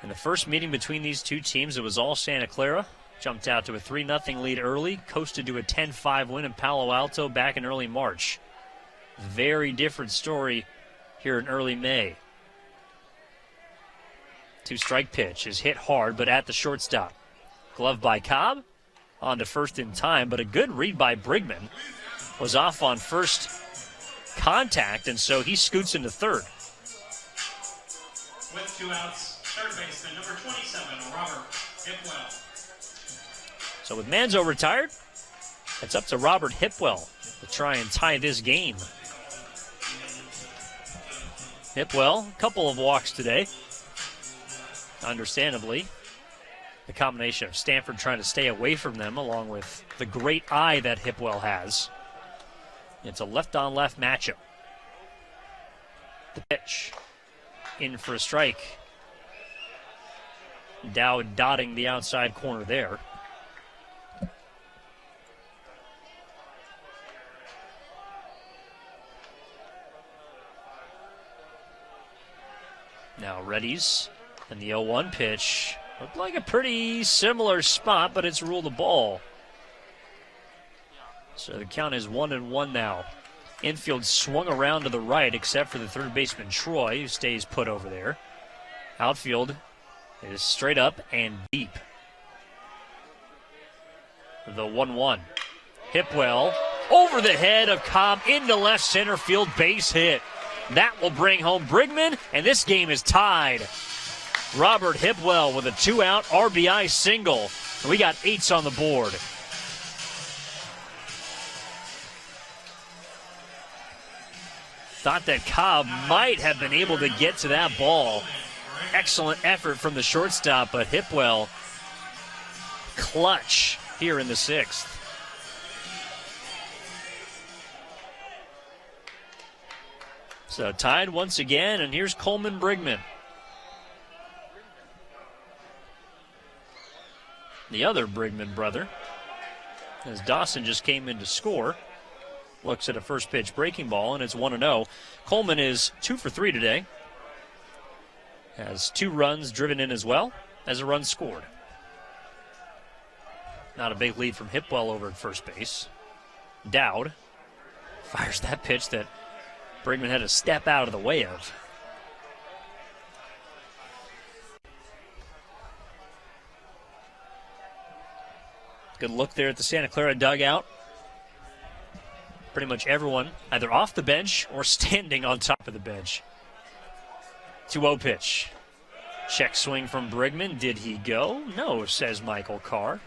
In the first meeting between these two teams, it was all Santa Clara. Jumped out to a 3-0 lead early, coasted to a 10-5 win in Palo Alto back in early March. Very different story here in early May. 2-strike pitch is hit hard, but at the shortstop. Glove by Cobb, on to first in time, but a good read by Brigman. Was off on first contact, and so he scoots into third. With 2 outs, third baseman, number 27, Robert Hipwell. So with Manzo retired, it's up to Robert Hipwell to try and tie this game. Hipwell, a couple of walks today. Understandably, the combination of Stanford trying to stay away from them along with the great eye that Hipwell has. It's a left-on-left matchup. The pitch in for a strike. Dowd dotting the outside corner there. Now readies, and the 0-1 pitch looked like a pretty similar spot, but it's ruled a ball. So the count is 1-1 now. Infield swung around to the right, except for the third baseman Troy, who stays put over there. Outfield is straight up and deep. The 1-1. Hipwell over the head of Cobb into left center field, base hit. That will bring home Brigman, and this game is tied. Robert Hipwell with a 2-out RBI single. And we got 8s on the board. Thought that Cobb might have been able to get to that ball. Excellent effort from the shortstop, but Hipwell clutch here in the 6th. So tied once again, and here's Coleman Brigman. The other Brigman brother, as Dawson just came in to score. Looks at a first pitch breaking ball, and it's 1-0. Coleman is 2 for 3 today. Has 2 runs driven in as well as a run scored. Not a big lead from Hipwell over at first base. Dowd fires that pitch that Brigman had to step out of the way of. Good look there at the Santa Clara dugout. Pretty much everyone either off the bench or standing on top of the bench. 2-0 pitch. Check swing from Brigman. Did he go? No, says Michael Carr.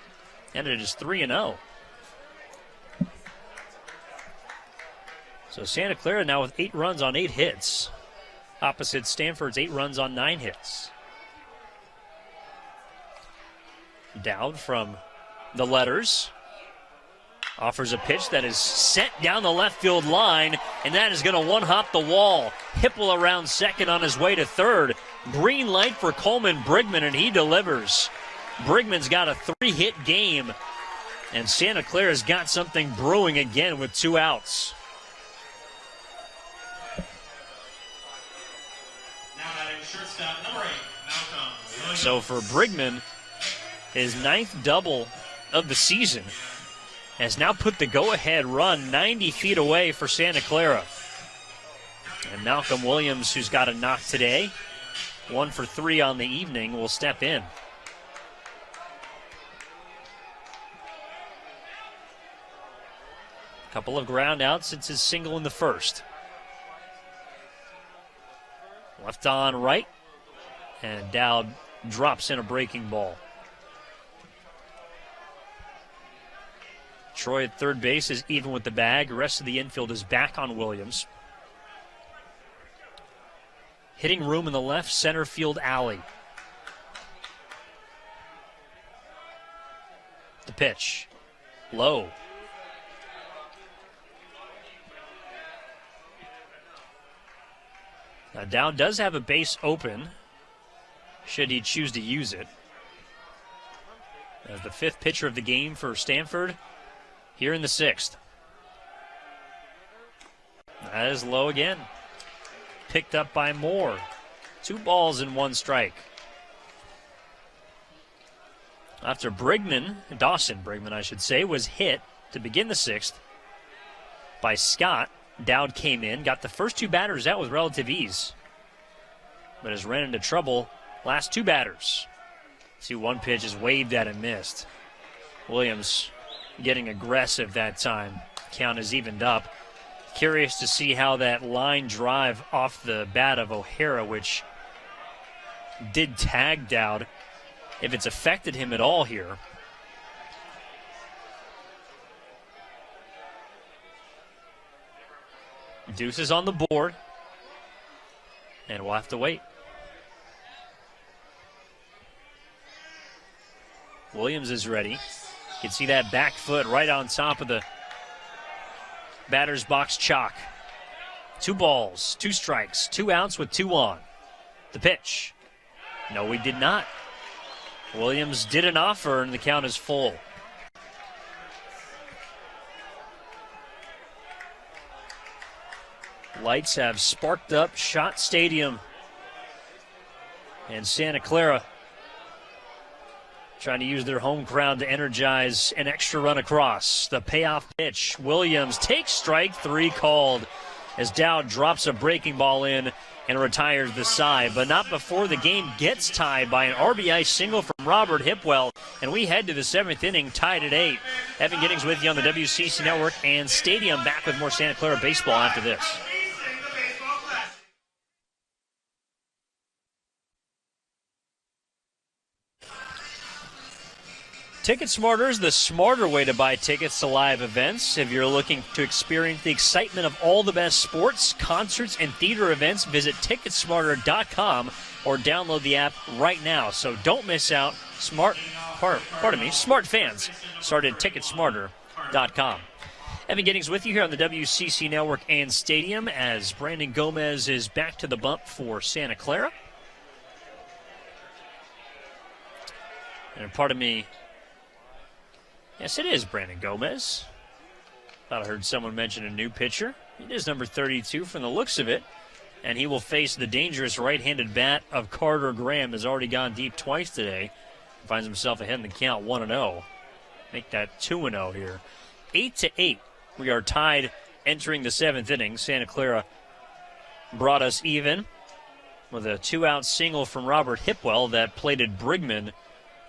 And it is 3-0. So Santa Clara now with 8 runs on 8 hits. Opposite Stanford's 8 runs on 9 hits. Dowd from the letters. Offers a pitch that is sent down the left field line, and that is going to one-hop the wall. Hipple around second on his way to third. Green light for Coleman Brigman, and he delivers. Brigman's got a 3-hit game, and Santa Clara's got something brewing again with 2 outs. Now batting shortstop number 8, Malcolm Williams. So for Brigman, his 9th double of the season has now put the go-ahead run 90 feet away for Santa Clara. And Malcolm Williams, who's got a knock today, 1 for 3 on the evening, will step in. Couple of ground outs since his single in the first. Left on right, and Dowd drops in a breaking ball. Troy at third base is even with the bag. The rest of the infield is back on Williams. Hitting room in the left center field alley. The pitch. Low. Now Dowd does have a base open, should he choose to use it. As the 5th pitcher of the game for Stanford here in the 6th. That is low again. Picked up by Moore. 2 balls and 1 strike. After Dawson Brigman, I should say, was hit to begin the 6th by Scott, Dowd came in, got the first 2 batters out with relative ease, but has ran into trouble last 2 batters. 2-1 pitch is waved at and missed. Williams getting aggressive that time. Count is evened up. Curious to see how that line drive off the bat of O'Hara, which did tag Dowd, if it's affected him at all here. Deuce is on the board, and we'll have to wait. Williams is ready. You can see that back foot right on top of the batter's box chalk. 2 balls, 2 strikes, 2 outs with 2 on. The pitch. No, we did not. Williams did an offer, and the count is full. Lights have sparked up Schott Stadium. And Santa Clara trying to use their home crowd to energize an extra run across. The payoff pitch. Williams takes strike 3 called as Dowd drops a breaking ball in and retires the side. But not before the game gets tied by an RBI single from Robert Hipwell. And we head to the 7th inning, tied at 8. Evan Giddings with you on the WCC Network and Stadium. Back with more Santa Clara baseball after this. Ticket Smarter is the smarter way to buy tickets to live events. If you're looking to experience the excitement of all the best sports, concerts, and theater events, visit Ticketsmarter.com or download the app right now. So don't miss out. Smart fans start at Ticketsmarter.com. Evan Giddings with you here on the WCC Network and Stadium as Brandon Gomez is back to the bump for Santa Clara. And pardon me. Yes, it is Brandon Gomez. Thought I heard someone mention a new pitcher. It is number 32 from the looks of it. And he will face the dangerous right-handed bat of Carter Graham. Has already gone deep twice today. Finds himself ahead in the count 1-0. Make that 2-0 here. 8-8. We are tied entering the 7th inning. Santa Clara brought us even with a 2-out single from Robert Hipwell that plated Brigman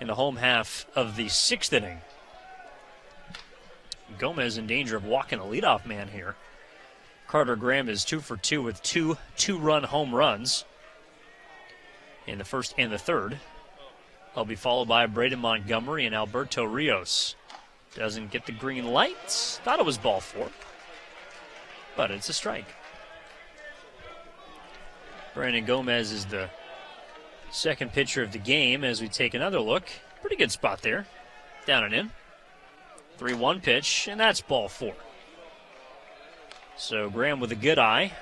in the home half of the 6th inning. Gomez in danger of walking a leadoff man here. Carter Graham is 2 for 2 with 2 two-run home runs in the first and the third. He'll be followed by Braden Montgomery and Alberto Rios. Doesn't get the green light. Thought it was ball 4, but it's a strike. Brandon Gomez is the second pitcher of the game as we take another look Pretty good spot there. Down and in. 3-1 pitch, and that's ball 4. So Graham with a good eye.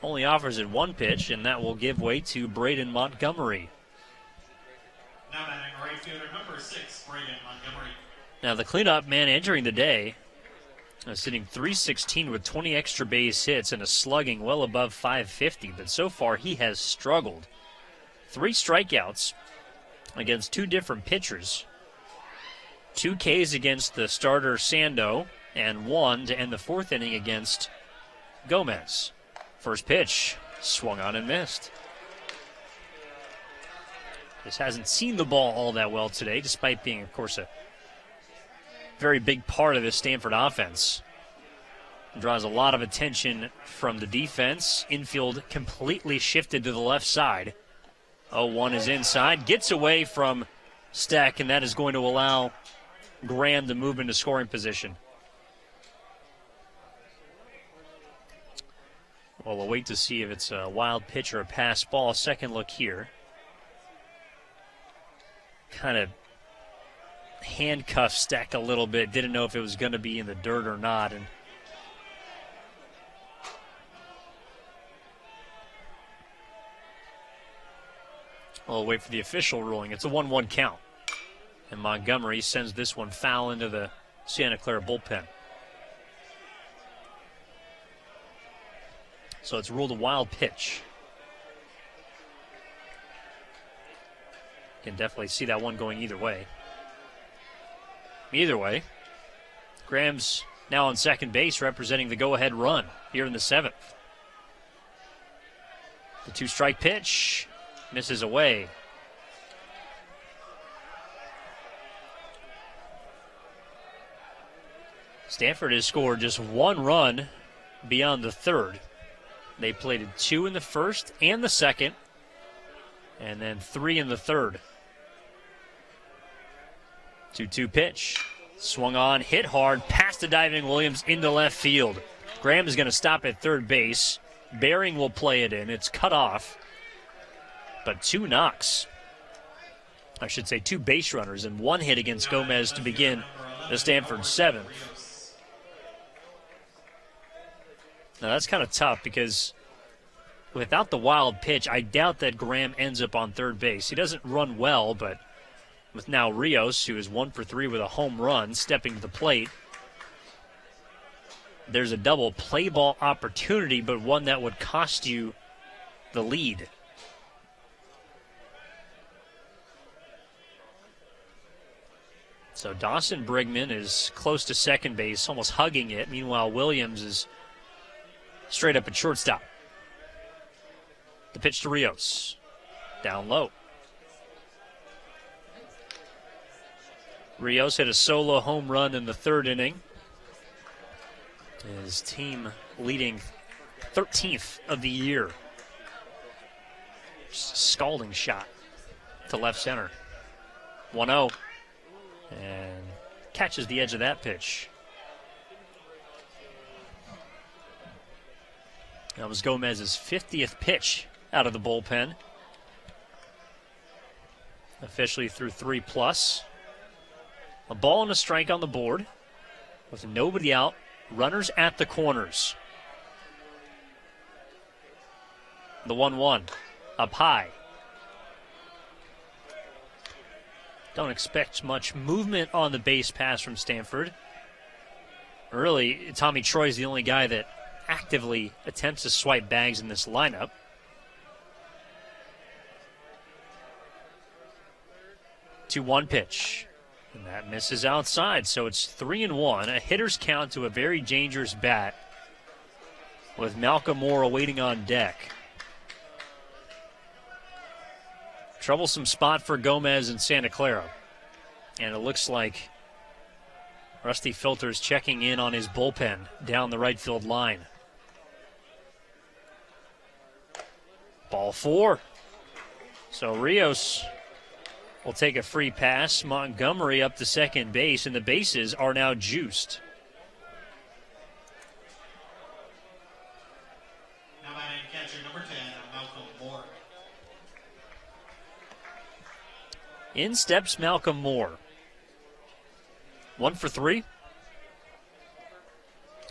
Only offers it 1 pitch, and that will give way to Braden Montgomery. Now batting right fielder number 6, Braden Montgomery. Now the cleanup man entering the day, sitting .316 with 20 extra base hits and a slugging well above .550, but so far he has struggled. 3 strikeouts against 2 different pitchers. 2 Ks against the starter Sando, and 1 to end the 4th inning against Gomez. First pitch, swung on and missed. Just hasn't seen the ball all that well today, despite being, of course, a very big part of this Stanford offense. Draws a lot of attention from the defense. Infield completely shifted to the left side. 0-1 is inside. Gets away from Steck, and that is going to allow Graham to move into scoring position. Well, we'll wait to see if it's a wild pitch or a pass ball. Second look here. Kind of handcuffed Steck a little bit. Didn't know if it was going to be in the dirt or not. And we'll wait for the official ruling. It's a 1-1 count. And Montgomery sends this one foul into the Santa Clara bullpen. So it's ruled a wild pitch. Can definitely see that one going either way. Either way, Graham's now on second base representing the go-ahead run here in the 7th. The 2-strike pitch misses away. Stanford has scored just 1 run beyond the 3rd. They plated 2 in the 1st and the 2nd, and then 3 in the 3rd. 2-2 pitch. Swung on, hit hard, past the diving Williams into left field. Graham is going to stop at third base. Bering will play it in. It's cut off. But 2 knocks. I should say 2 base runners and 1 hit against Gomez to begin the Stanford 7th. Now that's kind of tough because without the wild pitch, I doubt that Graham ends up on third base. He doesn't run well, but with now Rios, who is 1 for 3 with a home run, stepping to the plate, there's a double play ball opportunity, but one that would cost you the lead. So Dawson Brigman is close to second base, almost hugging it. Meanwhile, Williams is straight up at shortstop. The pitch to Rios. Down low. Rios hit a solo home run in the 3rd inning. His team leading 13th of the year. Just a scalding shot to left center. 1-0. And catches the edge of that pitch. That was Gomez's 50th pitch out of the bullpen. Officially through 3+. A ball and a strike on the board with nobody out. Runners at the corners. The 1-1 up high. Don't expect much movement on the base pass from Stanford. Really, Tommy Troy's the only guy that actively attempts to swipe bags in this lineup. To 1 pitch. And that misses outside, so it's 3-1. A hitter's count to a very dangerous bat with Malcolm Moore waiting on deck. Troublesome spot for Gomez and Santa Clara. And it looks like Rusty Filter's checking in on his bullpen down the right field line. Ball 4. So Rios will take a free pass. Montgomery up to second base, and the bases are now juiced. Now batting catcher number 10, Malcolm Moore. In steps Malcolm Moore. 1 for 3.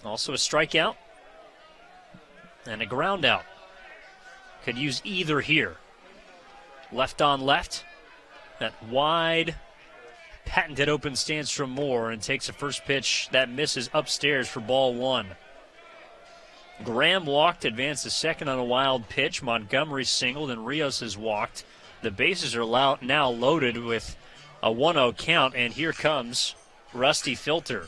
Also a strikeout. And a ground out. Could use either here. Left on left. That wide, patented open stance from Moore, and takes a first pitch that misses upstairs for ball 1. Graham walked, advanced to second on a wild pitch. Montgomery singled, and Rios has walked. The bases are now loaded with a 1-0 count, and here comes Rusty Filter.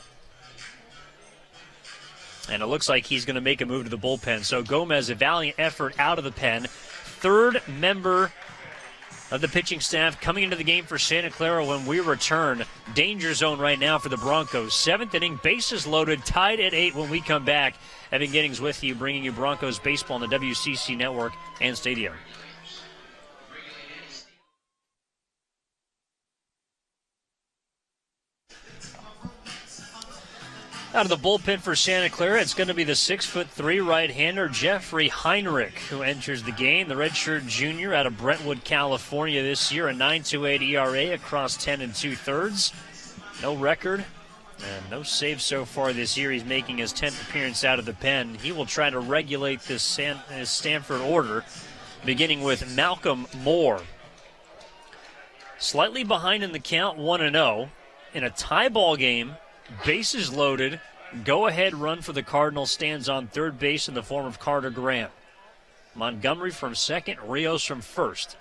And it looks like he's going to make a move to the bullpen. So Gomez, a valiant effort out of the pen. Third member of the pitching staff coming into the game for Santa Clara when we return. Danger zone right now for the Broncos. 7th inning, bases loaded, tied at 8 when we come back. Evan Giddings with you, bringing you Broncos baseball on the WCC Network and Stadium. Out of the bullpen for Santa Clara, it's going to be the 6'3" right-hander Jeffrey Heinrich who enters the game. The redshirt junior out of Brentwood, California this year, a 9.28 ERA across 10 2/3. No record and no saves so far this year. He's making his 10th appearance out of the pen. He will try to regulate this Stanford order, beginning with Malcolm Moore. Slightly behind in the count, 1-0. In a tie ball game, bases loaded, go-ahead run for the Cardinals stands on third base in the form of Carter Graham. Montgomery from second, Rios from first.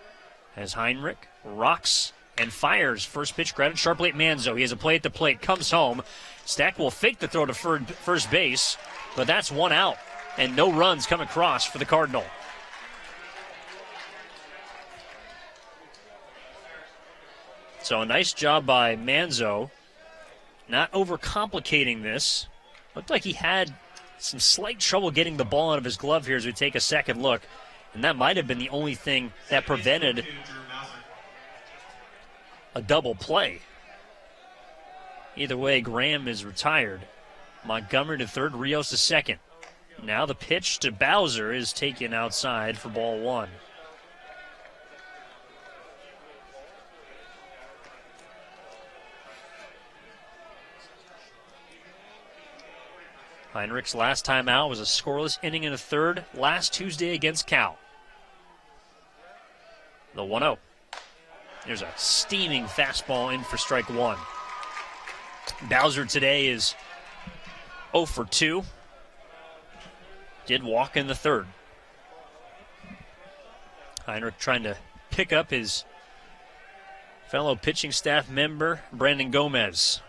As Heinrich rocks and fires. First pitch grounded sharply at Manzo. He has a play at the plate, comes home. Stack will fake the throw to first base, but that's 1 out, and no runs come across for the Cardinal. So a nice job by Manzo. Not overcomplicating this. Looked like he had some slight trouble getting the ball out of his glove here as we take a second look. And that might have been the only thing that prevented a double play. Either way, Graham is retired. Montgomery to third, Rios to second. Now the pitch to Bowser is taken outside for ball 1. Heinrich's last time out was a scoreless inning in the third last Tuesday against Cal. The 1-0. There's a steaming fastball in for strike 1. Bowser today is 0 for 2. Did walk in the third. Heinrich trying to pick up his fellow pitching staff member, Brandon Gomez.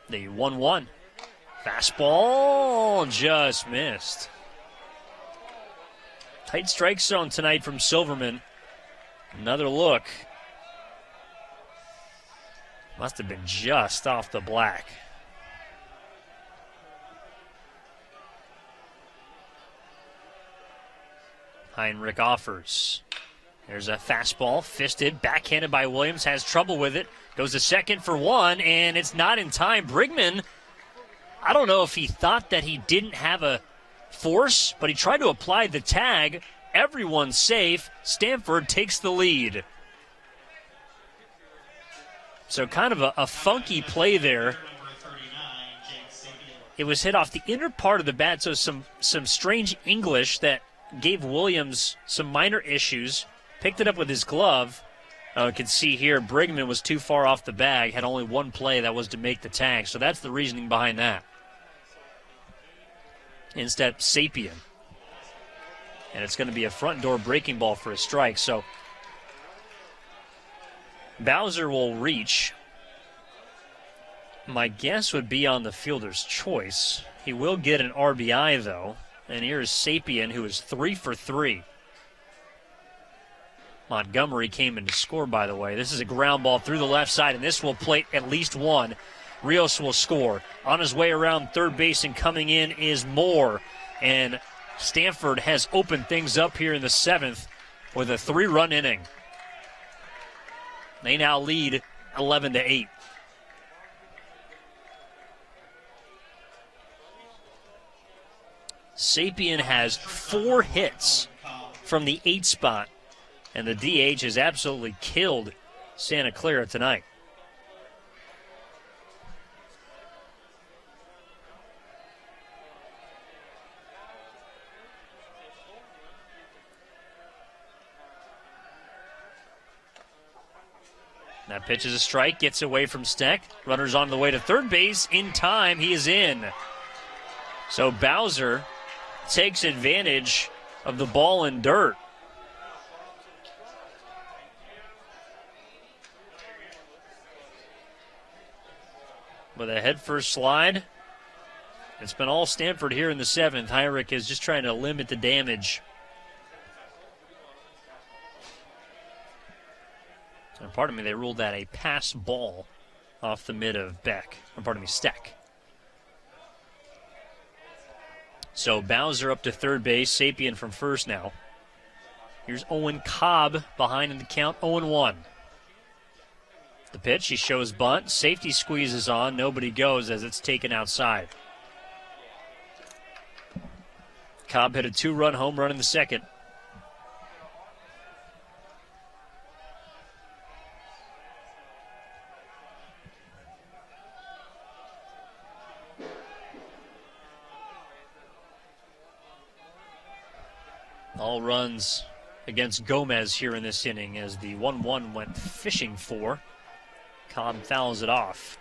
The 1-1. Fastball just missed. Tight strike zone tonight from Silverman. Another look. Must have been just off the black. Heinrich offers. There's a fastball, fisted, backhanded by Williams, has trouble with it. Goes to second for 1, and it's not in time. Brigman, I don't know if he thought that he didn't have a force, but he tried to apply the tag. Everyone's safe. Stanford takes the lead. So kind of a funky play there. It was hit off the inner part of the bat, so some strange English that gave Williams some minor issues. Picked it up with his glove. You can see here Brigman was too far off the bag, had only one play, that was to make the tag. So that's the reasoning behind that. Instead, Sapien. And it's going to be a front door breaking ball for a strike. So Bowser will reach. My guess would be on the fielder's choice. He will get an RBI, though. And here's Sapien, who is 3 for 3. Montgomery came in to score, by the way. This is a ground ball through the left side, and this will plate at least one. Rios will score. On his way around third base and coming in is Moore. And Stanford has opened things up here in the 7th with a 3-run inning. They now lead 11-8. Sapien has 4 hits from the 8 spot, and the DH has absolutely killed Santa Clara tonight. That pitch is a strike, gets away from Steck. Runner's on the way to third base. In time, he is in. So Bowser takes advantage of the ball and dirt. With a head-first slide. It's been all Stanford here in the 7th. Heinrich is just trying to limit the damage. And pardon me, they ruled that a pass ball off the mid of Steck. So Bowser up to third base, Sapien from first now. Here's Owen Cobb behind in the count, 0-1. The pitch, he shows bunt, safety squeezes on, nobody goes as it's taken outside. Cobb hit a 2-run home run in the second. All runs against Gomez here in this inning as the 1-1 went fishing for. Cobb fouls it off.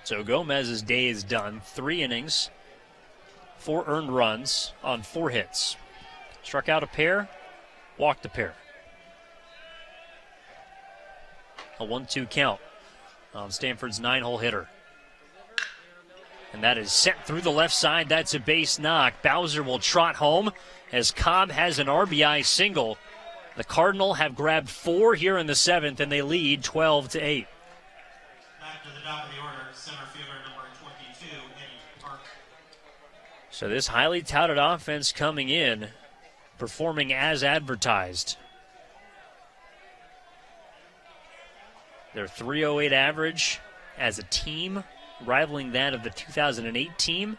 So Gomez's day is done. 3 innings, 4 earned runs on 4 hits. Struck out a pair, walked a pair. A 1-2 count on Stanford's 9-hole hitter. And that is sent through the left side. That's a base knock. Bowser will trot home as Cobb has an RBI single. The Cardinal have grabbed 4 here in the 7th, and they lead 12-8. Back to the top of the order, center fielder number 22, Eddie Park. So this highly touted offense coming in, performing as advertised. Their .308 average as a team, rivaling that of the 2008 team.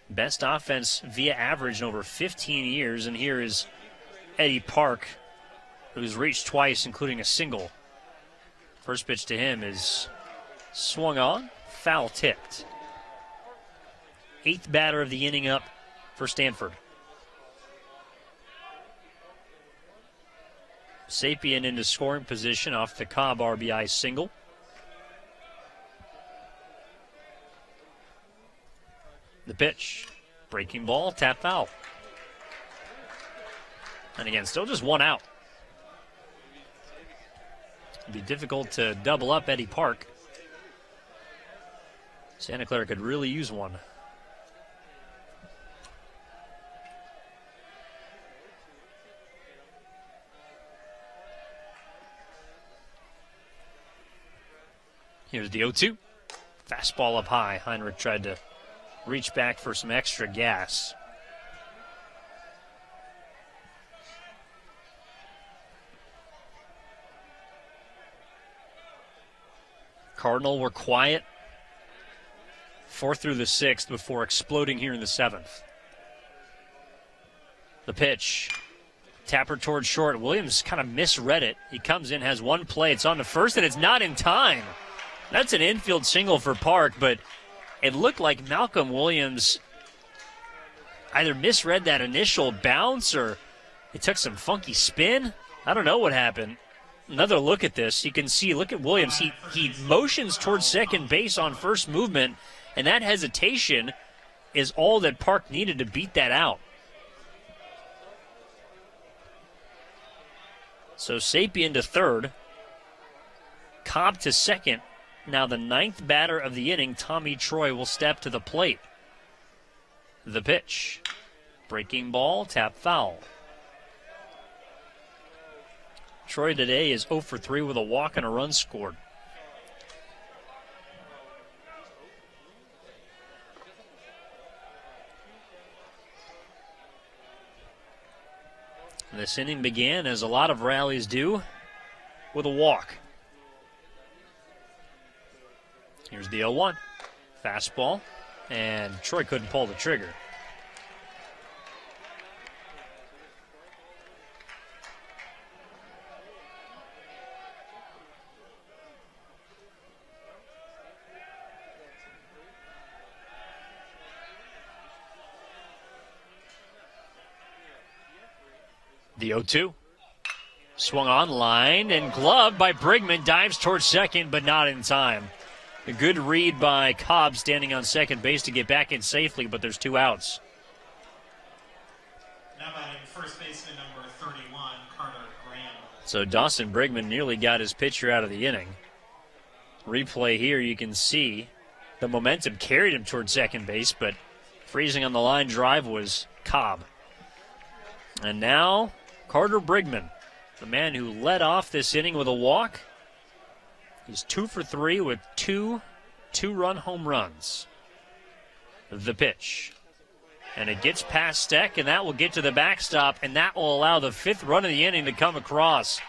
Best offense via average in over 15 years. And here is Eddie Park, who's reached twice, including a single. First pitch to him is swung on, foul tipped. 8th batter of the inning up for Stanford. Sapien into scoring position off the Cobb RBI single. The pitch, breaking ball, tap foul. And again, still just 1 out. It'd be difficult to double up Eddie Park. Santa Clara could really use one. Here's the 0-2. Fastball up high. Heinrich tried to reach back for some extra gas. Cardinal were quiet 4th through the 6th before exploding here in the 7th. The pitch. Tapper towards short. Williams kind of misread it. He comes in, has one play. It's on the first, and it's not in time. That's an infield single for Park, but it looked like Malcolm Williams either misread that initial bounce or it took some funky spin. I don't know what happened. Another look at this. You can see, look at Williams. He motions towards second base on first movement, and that hesitation is all that Park needed to beat that out. So Sapien to third. Cobb to second. Now the 9th batter of the inning, Tommy Troy, will step to the plate. The pitch. Breaking ball, tap foul. Troy today is 0 for 3 with a walk and a run scored. This inning began, as a lot of rallies do, with a walk. Here's the 0-1. Fastball, and Troy couldn't pull the trigger. The 0-2. Swung on line and gloved by Brigman. Dives towards second, but not in time. A good read by Cobb standing on second base to get back in safely, but there's 2 outs. Now batting first baseman number 31, Carter Graham. So Dawson Brigman nearly got his pitcher out of the inning. Replay here, you can see the momentum carried him towards second base, but freezing on the line drive was Cobb. And now Carter Brigman, the man who led off this inning with a walk. He's 2 for 3 with 2 two-run home runs. The pitch. And it gets past Steck, and that will get to the backstop, and that will allow the 5th run of the inning to come across.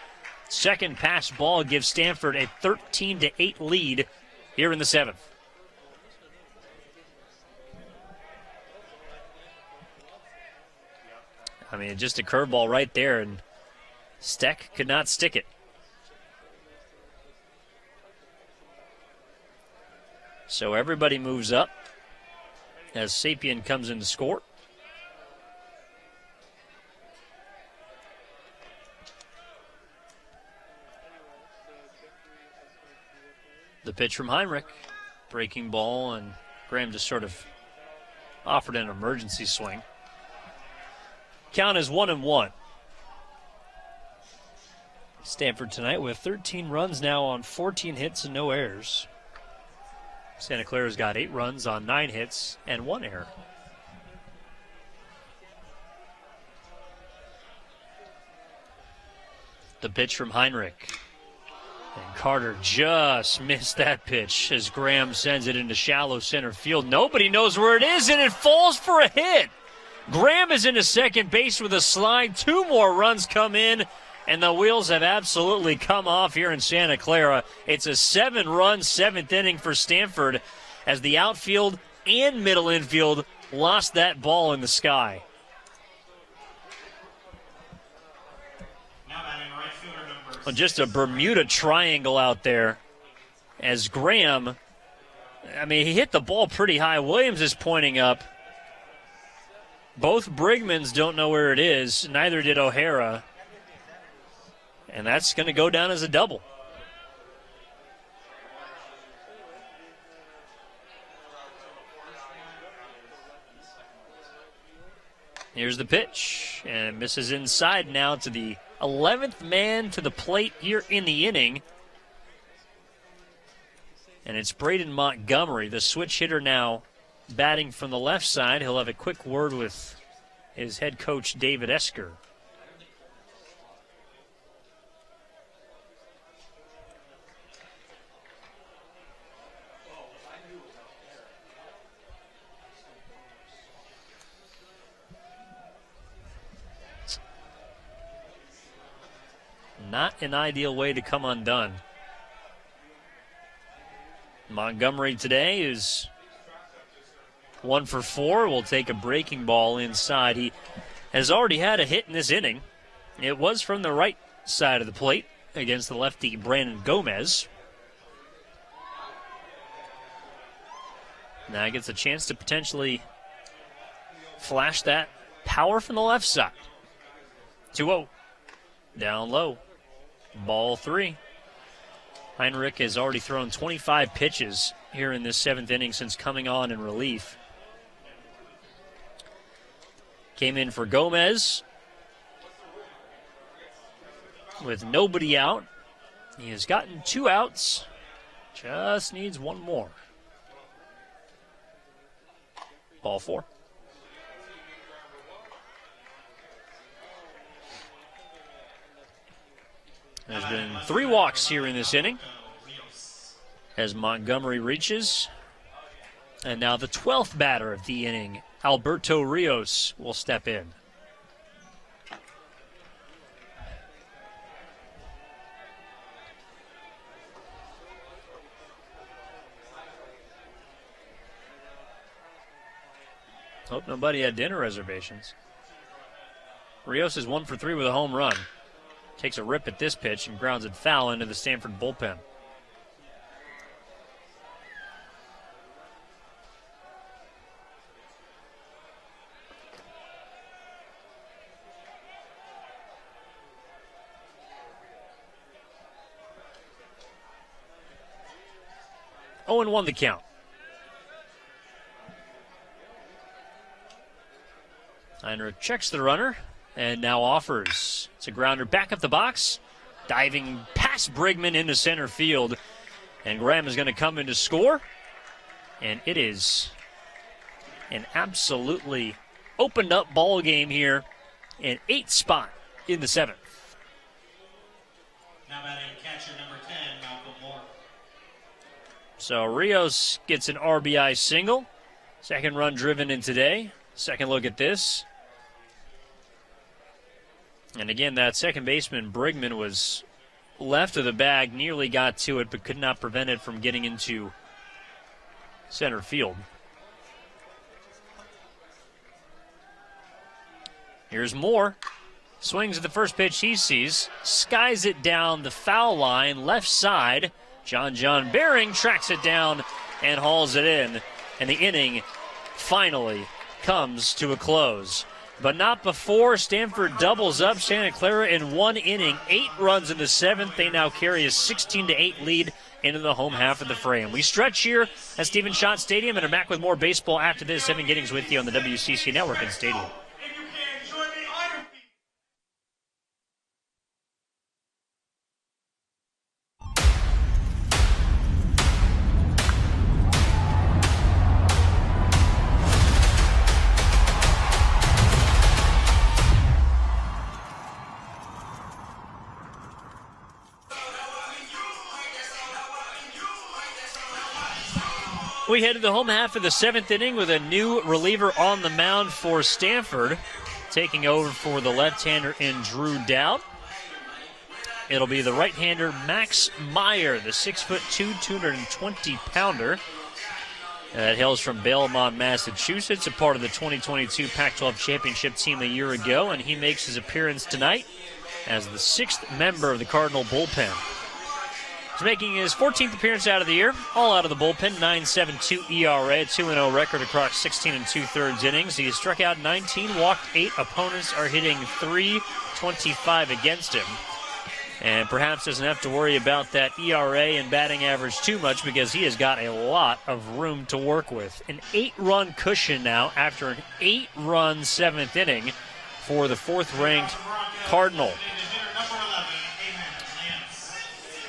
Second pass ball gives Stanford a 13-8 lead here in the 7th. I mean, just a curveball right there, and Steck could not stick it. So everybody moves up as Sapien comes in to score. The pitch from Heinrich. Breaking ball, and Graham just sort of offered an emergency swing. Count is 1-1. Stanford tonight with 13 runs now on 14 hits and no errors. Santa Clara's got 8 runs on 9 hits and 1 error. The pitch from Heinrich. And Carter just missed that pitch as Graham sends it into shallow center field. Nobody knows where it is, and it falls for a hit. Graham is into second base with a slide. 2 more runs come in, and the wheels have absolutely come off here in Santa Clara. It's a 7-run 7th inning for Stanford as the outfield and middle infield lost that ball in the sky. Now batting right fielder number Well, just a Bermuda triangle out there as Graham, I mean, he hit the ball pretty high. Williams is pointing up. Both Brigmans don't know where it is. Neither did O'Hara. And that's going to go down as a double. Here's the pitch. And it misses inside now to the 11th man to the plate here in the inning. And it's Braden Montgomery, the switch hitter now, batting from the left side. He'll have a quick word with his head coach, David Esker. Not an ideal way to come undone. Montgomery today is 1 for 4. Will take a breaking ball inside. He has already had a hit in this inning. It was from the right side of the plate against the lefty Brandon Gomez. Now he gets a chance to potentially flash that power from the left side. 2-0. Down low. Ball 3. Heinrich has already thrown 25 pitches here in this 7th inning since coming on in relief. Came in for Gomez with nobody out. He has gotten 2 outs. Just needs 1 more. Ball 4. There's been 3 walks here in this inning as Montgomery reaches. And now the 12th batter of the inning, Alberto Rios, will step in. Hope nobody had dinner reservations. Rios is 1 for 3 with a home run. Takes a rip at this pitch and grounds it foul into the Stanford bullpen. Oh, and 1 the count. Heinrich checks the runner and now offers. It's a grounder back up the box. Diving past Brigman into center field. And Graham is going to come in to score. And it is an absolutely opened up ball game here. An 8th spot in the 7th. Now batting catcher number 10, Malcolm Moore. So Rios gets an RBI single. Second run driven in today. Second look at this. And again, that second baseman, Brigman, was left of the bag, nearly got to it, but could not prevent it from getting into center field. Here's Moore. Swings at the first pitch he sees. Skies it down the foul line, left side. John Bering tracks it down and hauls it in. And the inning finally comes to a close. But not before Stanford doubles up Santa Clara in 1 inning. 8 runs in the 7th. They now carry a 16-8 lead into the home half of the frame. We stretch here at Stephen Schott Stadium and are back with more baseball after this. Evan Giddings with you on the WCC Network and Stadium. We head to the home half of the 7th inning with a new reliever on the mound for Stanford. Taking over for the left-hander in Drew Dowd. It'll be the right-hander Max Meyer, the 6'2", 220-pounder. That hails from Belmont, Massachusetts, a part of the 2022 Pac-12 championship team a year ago, and he makes his appearance tonight as the 6th member of the Cardinal bullpen. He's making his 14th appearance out of the year, all out of the bullpen, 9.72 ERA, 2-0 record across 16 2/3 innings. He has struck out 19, walked 8. Opponents are hitting .325 against him. And perhaps doesn't have to worry about that ERA and batting average too much because he has got a lot of room to work with. An 8-run cushion now after an 8-run 7th inning for the 4th-ranked Cardinal.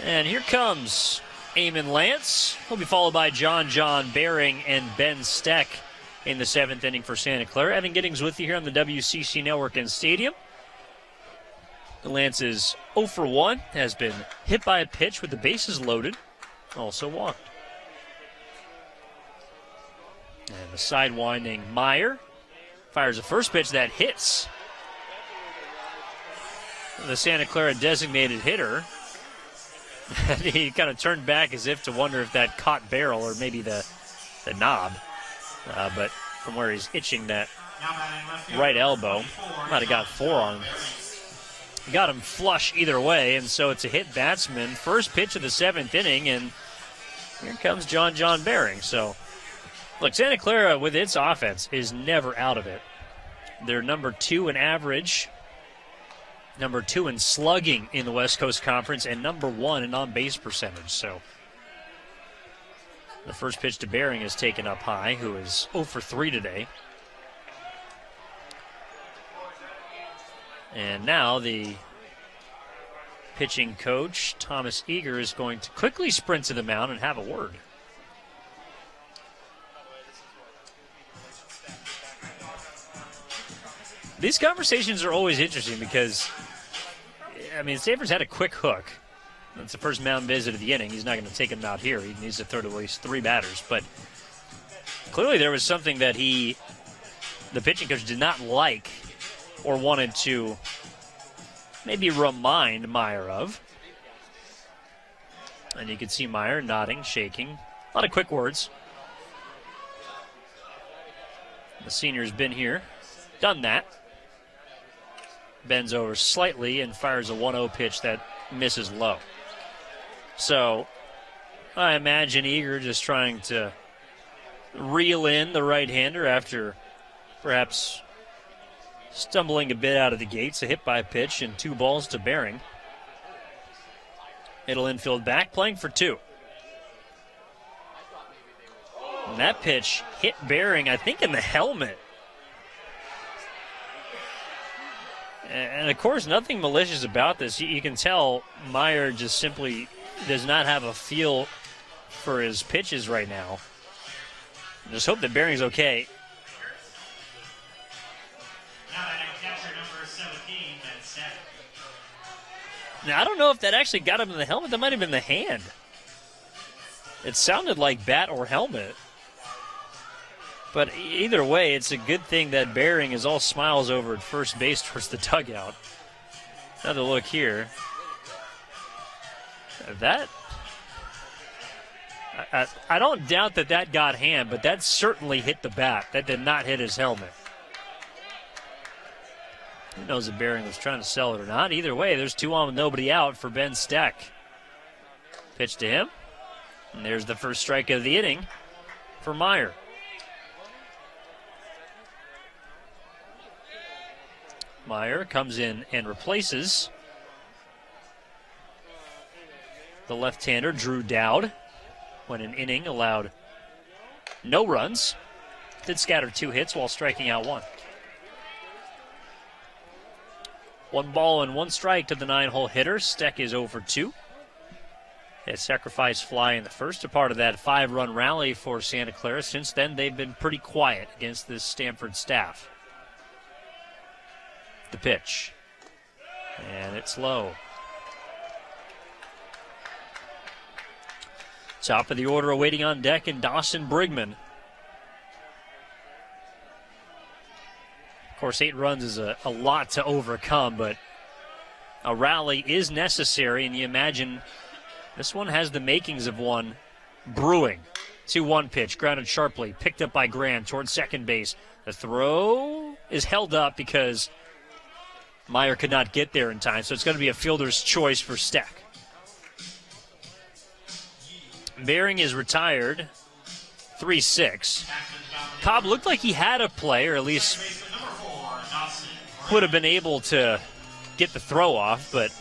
And here comes Eamon Lance. He'll be followed by John Bering and Ben Steck in the 7th inning for Santa Clara. Evan Giddings with you here on the WCC Network and Stadium. Lance is 0 for 1, has been hit by a pitch with the bases loaded, also walked. And the sidewinding Meyer fires a first pitch that hits the Santa Clara designated hitter. He kind of turned back as if to wonder if that caught barrel or maybe the knob. But from where he's itching that right elbow, might have got forearm. Got him flush either way, and so it's a hit batsman. First pitch of the 7th inning, and here comes John Bering. So, look, Santa Clara with its offense is never out of it. They're number 2 in average, number 2 in slugging in the West Coast Conference, and number 1 in on-base percentage. So the first pitch to Bering is taken up high, who is 0 for 3 today. And now the pitching coach, Thomas Eager, is going to quickly sprint to the mound and have a word. These conversations are always interesting because, I mean, Stanford's had a quick hook. That's the first mound visit of the inning. He's not going to take him out here. He needs to throw to at least 3 batters. But clearly there was something that the pitching coach did not like or wanted to maybe remind Meyer of. And you can see Meyer nodding, shaking. A lot of quick words. The senior's been here, done that. Bends over slightly and fires a 1-0 pitch that misses low. So I imagine Eager just trying to reel in the right-hander after perhaps stumbling a bit out of the gates. A hit by pitch and 2 balls to Bering. Middle infield back, playing for 2. And that pitch hit Bering, I think, in the helmet. And, of course, nothing malicious about this. You can tell Meyer just simply does not have a feel for his pitches right now. Just hope that Bering's okay. Now that catcher number 17, Ben Steck. Now, I don't know if that actually got him in the helmet. That might have been the hand. It sounded like bat or helmet. But either way, it's a good thing that Bering is all smiles over at first base towards the dugout. Another look here. That, I don't doubt that got hand, but that certainly hit the bat. That did not hit his helmet. Who knows if Bering was trying to sell it or not. Either way, there's 2 on with nobody out for Ben Steck. Pitch to him. And there's the first strike of the inning for Meyer. Meyer comes in and replaces the left-hander, Drew Dowd, when an inning allowed no runs. Did scatter 2 hits while striking out 1. 1 ball and 1 strike to the 9-hole hitter. Steck is 0 for 2. Had sacrifice fly in the first, a part of that 5-run rally for Santa Clara. Since then, they've been pretty quiet against this Stanford staff. The pitch. And it's low. Top of the order awaiting on deck, and Dawson Brigman. Of course, 8 runs is a lot to overcome, but a rally is necessary, and you imagine this one has the makings of one brewing. 2-1 pitch, grounded sharply, picked up by Graham towards second base. The throw is held up because Meyer could not get there in time, so it's going to be a fielder's choice for Steck. Bering is retired, 3-6. Cobb looked like he had a play, or at least would have been able to get the throw off, but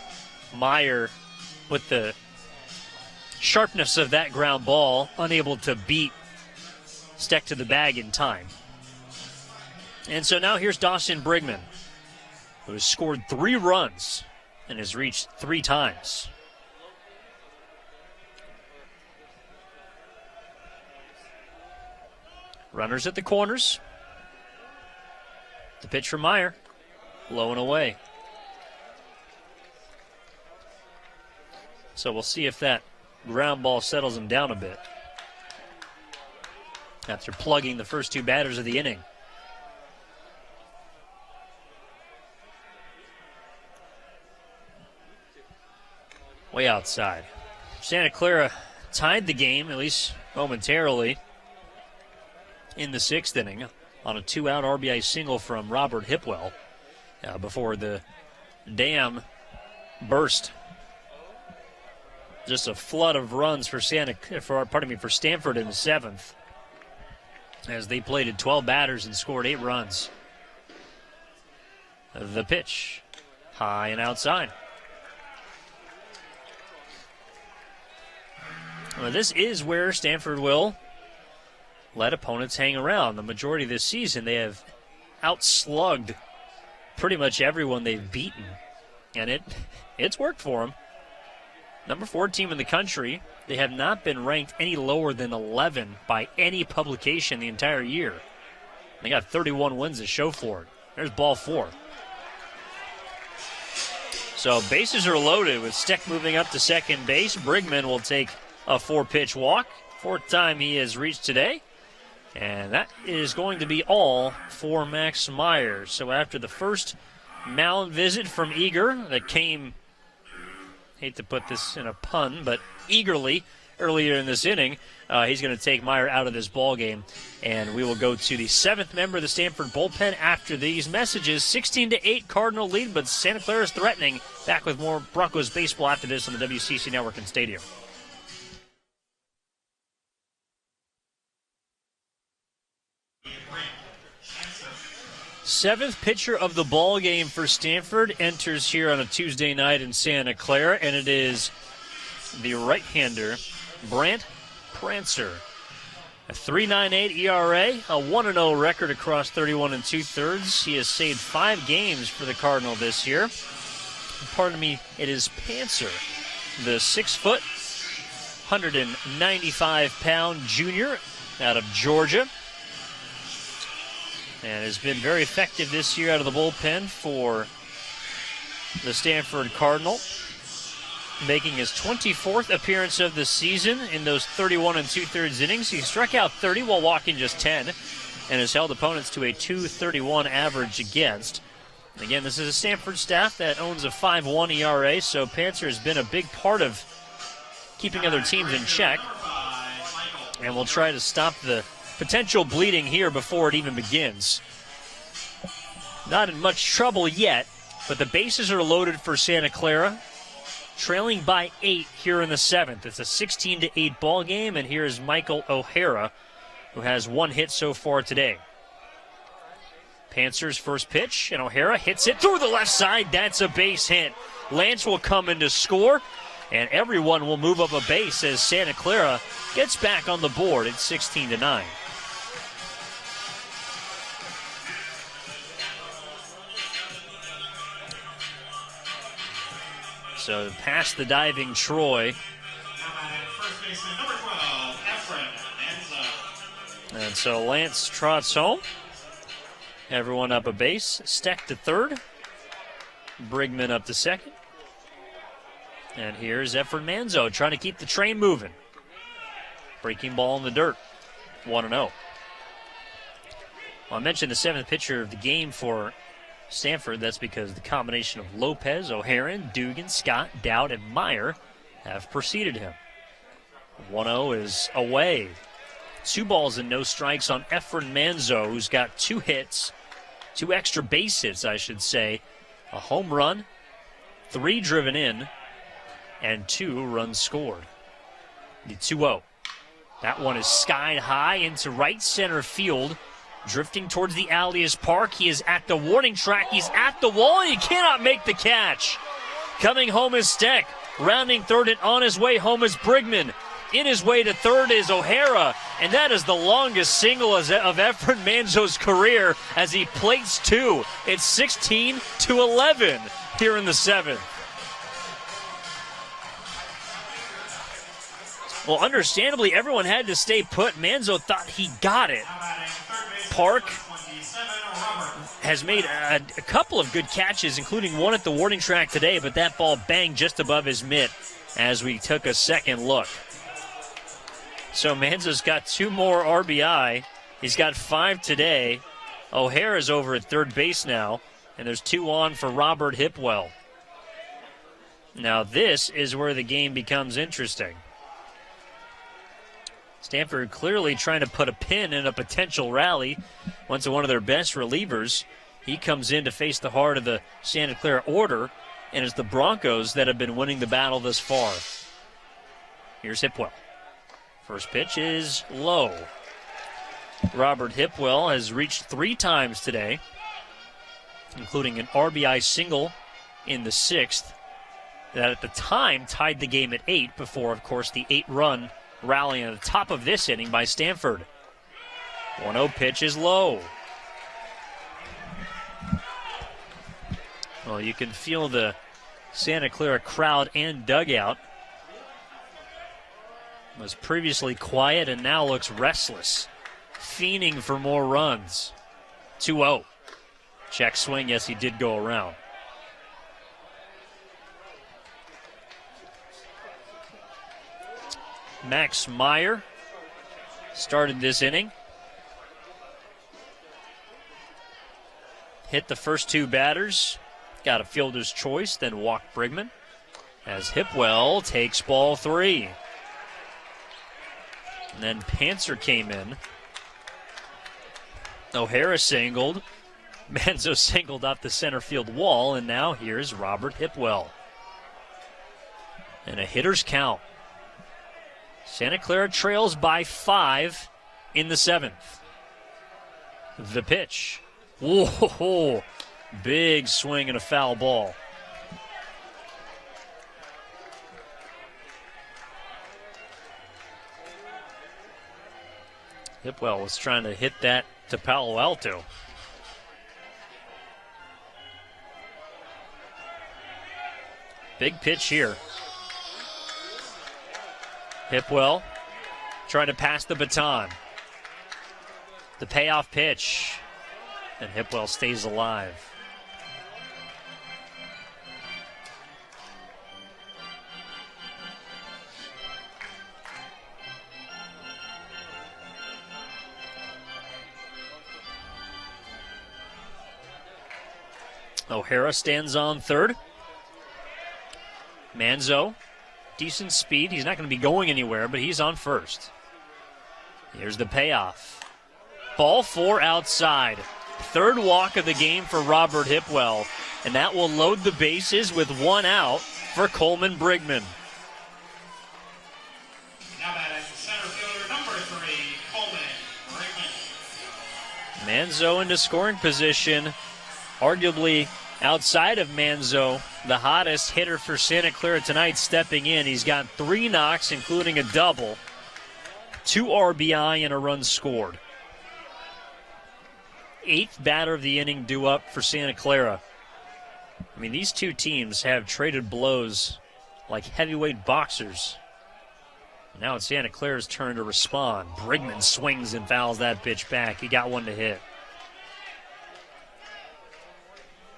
Meyer, with the sharpness of that ground ball, unable to beat Steck to the bag in time. And so now here's Dawson Brigman, who has scored 3 runs and has reached 3 times. Runners at the corners. The pitch from Meyer, low and away. So we'll see if that ground ball settles him down a bit after plugging the first 2 batters of the inning. Way outside. Santa Clara tied the game, at least momentarily, in the 6th inning on a 2-out RBI single from Robert Hipwell before the dam burst. Just a flood of runs for Stanford in the 7th, as they plated 12 batters and scored 8 runs. The pitch, high and outside. Well, this is where Stanford will let opponents hang around. The majority of this season, they have outslugged pretty much everyone they've beaten, and it's worked for them. Number 4 team in the country. They have not been ranked any lower than 11 by any publication the entire year. They got 31 wins to show for it. There's ball 4. So bases are loaded with Steck moving up to second base. Brigman will take a 4-pitch walk. 4th time he has reached today. And that is going to be all for Max Meyer. So after the first mound visit from Eager that came, hate to put this in a pun, but eagerly earlier in this inning. He's going to take Meyer out of this ball game, and we will go to the 7th member of the Stanford bullpen after these messages. 16-8 Cardinal lead, but Santa Clara is threatening. Back with more Broncos baseball after this on the WCC Network and Stadium. Seventh pitcher of the ball game for Stanford enters here on a Tuesday night in Santa Clara, and it is the right-hander, Brant Prancer. A 3.98 ERA, a 1-0 record across 31 2/3. He has saved 5 games for the Cardinal this year. Pardon me, it is Prancer, the 6-foot, 195-pound junior out of Georgia. And has been very effective this year out of the bullpen for the Stanford Cardinal, making his 24th appearance of the season in those 31 2/3 innings. He struck out 30 while walking just 10 and has held opponents to a 2.31 average against. Again, this is a Stanford staff that owns a 5.1 ERA, so Prancer has been a big part of keeping other teams in check. And we'll try to stop the potential bleeding here before it even begins. Not in much trouble yet, but the bases are loaded for Santa Clara, trailing by 8 here in the 7th. It's a 16-8 ball game, and here is Michael O'Hara, who has 1 hit so far today. Prancer's first pitch, and O'Hara hits it through the left side. That's a base hit. Lance will come in to score, and everyone will move up a base as Santa Clara gets back on the board. It's 16-9. So past the diving Troy. And so Lance trots home. Everyone up a base. Steck to third. Brigman up to second. And here's Efren Manzo trying to keep the train moving. Breaking ball in the dirt. 1-0. Well, I mentioned the 7th pitcher of the game for Stanford. That's because the combination of Lopez, O'Haran, Dugan, Scott, Dowd, and Meyer have preceded him. 1-0 is away. 2 balls and no strikes on Efren Manzo, who's got 2 hits, 2 extra base hits, I should say. A home run, 3 driven in, and 2 runs scored. The 2-0. That one is skied high into right center field. Drifting towards the Alias Park. He is at the warning track. He's at the wall, and he cannot make the catch. Coming home is Steck. Rounding third and on his way home is Brigman. In his way to third is O'Hara, and that is the longest single of Efren Manzo's career as he plates 2. It's 16-11 here in the 7th. Well, understandably, everyone had to stay put. Manzo thought he got it. Park has made a couple of good catches, including one at the warning track today, but that ball banged just above his mitt as we took a second look. So Manzo's got 2 more RBI. He's got 5 today. O'Hara's over at third base now, and there's 2 on for Robert Hipwell. Now this is where the game becomes interesting. Stanford clearly trying to put a pin in a potential rally. Went to one of their best relievers. He comes in to face the heart of the Santa Clara order, and it's the Broncos that have been winning the battle thus far. Here's Hipwell. First pitch is low. Robert Hipwell has reached 3 times today, including an RBI single in the 6th. That at the time tied the game at 8 before, of course, the 8-run rally at the top of this inning by Stanford. 1-0 pitch is low. Well, you can feel the Santa Clara crowd and dugout. Was previously quiet and now looks restless, fiending for more runs. 2-0. Check swing, yes, he did go around. Max Meyer started this inning. Hit the first 2 batters. Got a fielder's choice, then walked Brigman as Hipwell takes ball 3. And then Panzer came in. O'Hara singled. Manzo singled off the center field wall, and now here's Robert Hipwell. And a hitter's count. Santa Clara trails by 5 in the 7th. The pitch. Whoa, big swing and a foul ball. Hipwell was trying to hit that to Palo Alto. Big pitch here. Hipwell trying to pass the baton. The payoff pitch. And Hipwell stays alive. O'Hara stands on third. Manzo, decent speed. He's not going to be going anywhere, but he's on first. Here's the payoff. Ball 4 outside. Third walk of the game for Robert Hipwell, and that will load the bases with 1 out for Coleman Brigman. Now batting center fielder number 3, Coleman Brigman. Manzo into scoring position. Arguably, outside of Manzo, the hottest hitter for Santa Clara tonight stepping in. He's got 3 knocks, including a double, 2 RBI, and a run scored. 8th batter of the inning due up for Santa Clara. I mean, these two teams have traded blows like heavyweight boxers. Now it's Santa Clara's turn to respond. Brigman swings and fouls that pitch back. He got 1 to hit.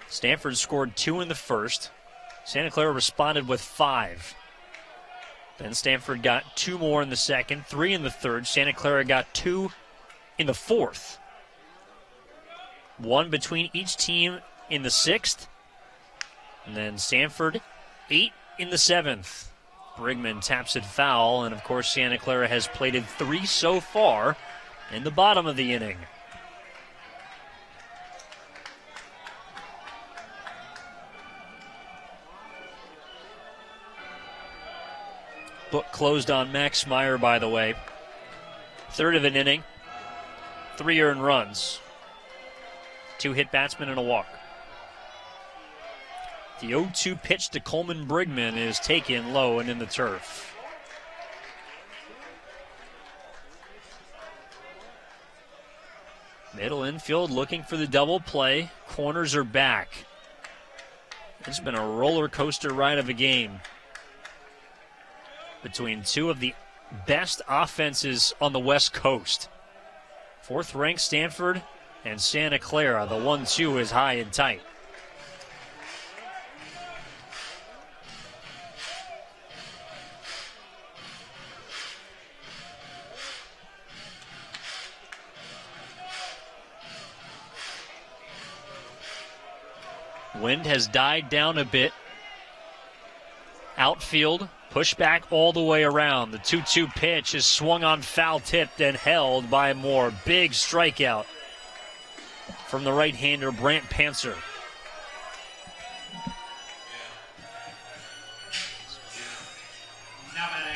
Stanford scored 2 in the first. Santa Clara responded with 5. Then Stanford got 2 more in the second, 3 in the third. Santa Clara got 2 in the fourth. 1 between each team in the 6th. And then Stanford, 8 in the 7th. Brigman taps it foul, and of course Santa Clara has plated 3 so far in the bottom of the inning. Book closed on Max Meyer, by the way. 3rd of an inning, 3 earned runs. 2 hit batsmen and a walk. The 0-2 pitch to Coleman Brigman is taken low and in the turf. Middle infield looking for the double play. Corners are back. It's been a roller coaster ride of a game between 2 of the best offenses on the West Coast. 4th-ranked Stanford and Santa Clara. The 1-2 is high and tight. Wind has died down a bit. Outfield, push back all the way around. The 2-2 pitch is swung on, foul tipped and held by Moore. Big strikeout from the right-hander, Brant Panzer.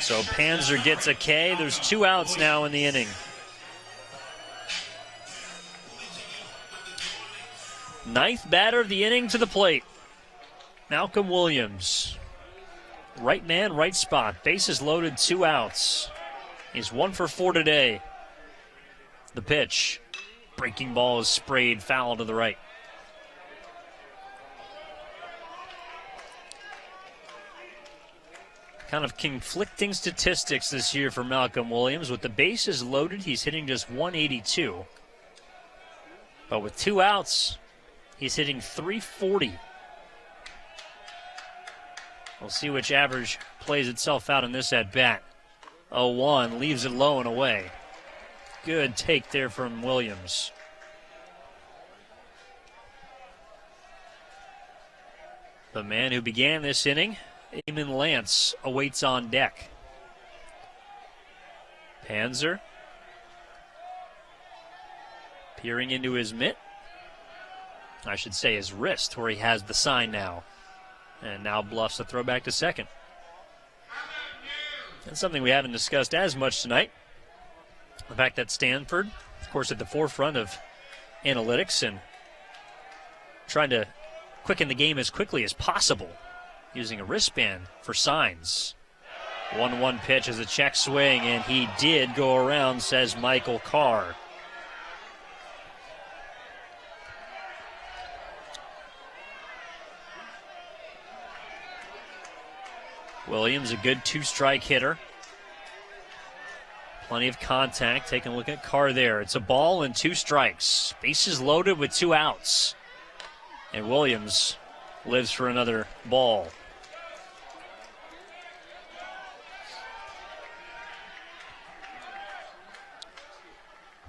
So Panzer gets a K. There's 2 outs now in the inning. 9th batter of the inning to the plate. Malcolm Williams. Right man, right spot. Bases loaded, 2 outs. He's 1 for 4 today. The pitch. Breaking ball is sprayed foul to the right. Kind of conflicting statistics this year for Malcolm Williams. With the bases loaded, he's hitting just 182. But with 2 outs, he's hitting 340. We'll see which average plays itself out in this at-bat. 0-1, leaves it low and away. Good take there from Williams. The man who began this inning, Eamon Lance, awaits on deck. Panzer peering into his mitt. I should say his wrist, where he has the sign now. And now bluffs a throw back to second. That's something we haven't discussed as much tonight. The fact that Stanford, of course, at the forefront of analytics and trying to quicken the game as quickly as possible, using a wristband for signs. 1-1 pitch as a check swing, and he did go around, says Michael Carr. Williams, a good two-strike hitter. Plenty of contact. Taking a look at Carr there. It's a ball and 2 strikes. Bases loaded with 2 outs. And Williams lives for another ball.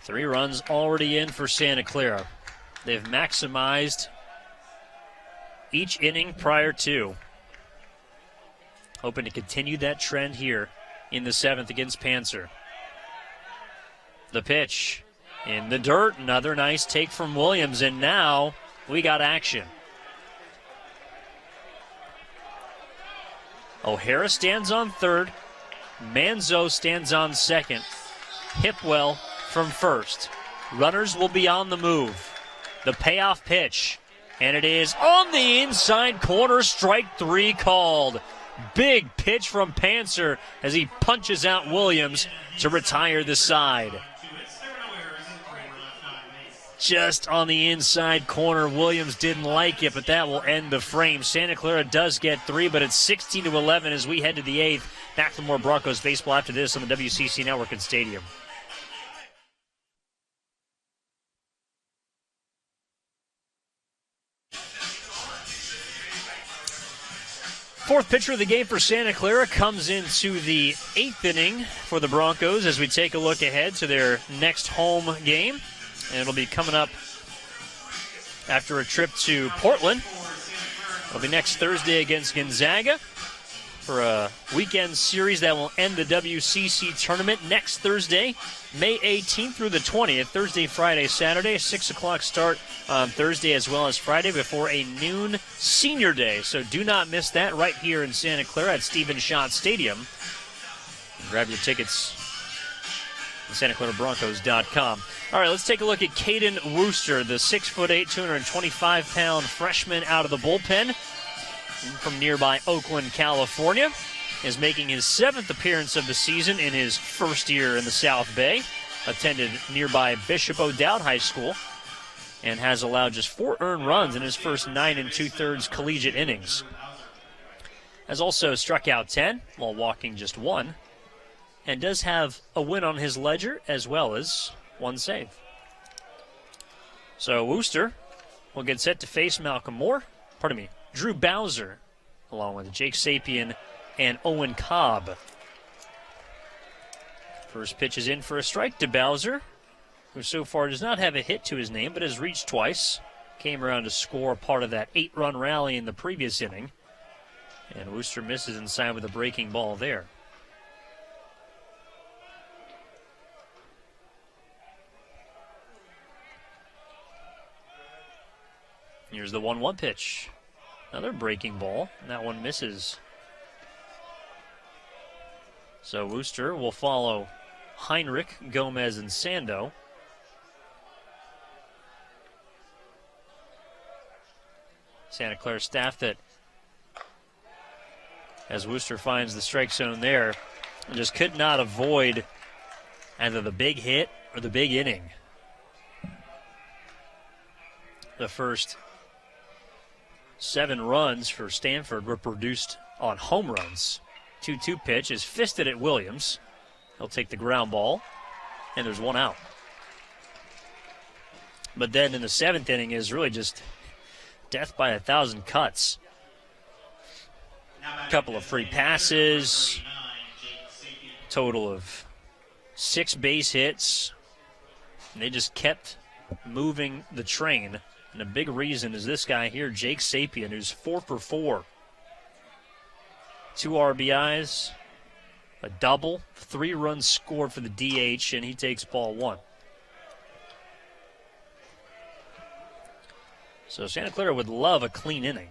Three runs already in for Santa Clara. They've maximized each inning prior to. Hoping to continue that trend here in the 7th against Panzer. The pitch in the dirt. Another nice take from Williams, and now we got action. O'Hara stands on third. Manzo stands on second. Hipwell from first. Runners will be on the move. The payoff pitch, and it is on the inside corner. Strike 3 called. Big pitch from Panzer as he punches out Williams to retire the side. Just on the inside corner. Williams didn't like it, but that will end the frame. Santa Clara does get 3, but it's 16-11 as we head to the 8th. Back for more Broncos baseball after this on the WCC Network and Stadium. Fourth pitcher of the game for Santa Clara comes into the 8th inning for the Broncos as we take a look ahead to their next home game. And it'll be coming up after a trip to Portland. It'll be next Thursday against Gonzaga for a weekend series that will end the WCC tournament next Thursday, May 18th through the 20th. Thursday, Friday, Saturday, 6 o'clock start on Thursday as well as Friday before a noon senior day. So do not miss that right here in Santa Clara at Stephen Schott Stadium. Grab your tickets at SantaClaraBroncos.com. All right, let's take a look at Caden Wooster, the 6'8", 225-pound freshman out of the bullpen from nearby Oakland, California, is making his 7th appearance of the season in his first year in the South Bay. Attended nearby Bishop O'Dowd High School and has allowed just 4 earned runs in his first 9 2/3 collegiate innings. Has also struck out 10 while walking just 1, and does have a win on his ledger as well as 1 save. So Wooster will get set to face Drew Bowser, along with Jake Sapien and Owen Cobb. First pitch is in for a strike to Bowser, who so far does not have a hit to his name, but has reached twice. Came around to score part of that 8-run rally in the previous inning. And Wooster misses inside with a breaking ball there. Here's the 1-1 pitch. Another breaking ball, and that one misses. So Wooster will follow Heinrich, Gomez, and Sando. Santa Clara staff that, as Wooster finds the strike zone there, just could not avoid either the big hit or the big inning. The first 7 runs for Stanford were produced on home runs. 2-2 pitch is fisted at Williams. He'll take the ground ball, and there's 1 out. But then in the 7th inning is really just death by 1,000 cuts. A couple of free passes, total of 6 base hits. And they just kept moving the train. And a big reason is this guy here, Jake Sapien, who's 4 for 4. 2 RBIs A double, 3 runs scored for the DH, and he takes ball 1. So Santa Clara would love a clean inning.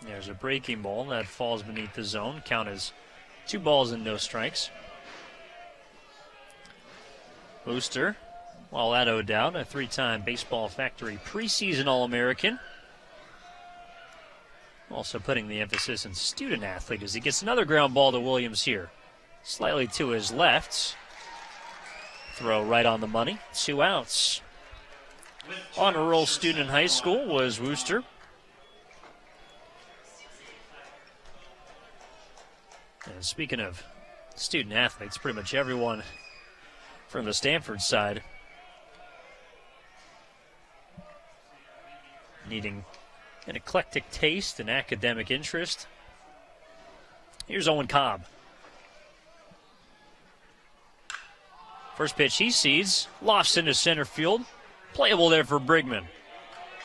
There's a breaking ball that falls beneath the zone. Count is 2 balls and no strikes. Booster, while that owed down, a 3-time Baseball Factory preseason All-American. Also putting the emphasis in student athlete as he gets another ground ball to Williams here. Slightly to his left. Throw right on the money. 2 outs. Honor roll student in high school was Wooster. And speaking of student athletes, pretty much everyone from the Stanford side needing an eclectic taste and academic interest. Here's Owen Cobb. First pitch he sees, lofts into center field. Playable there for Brigman.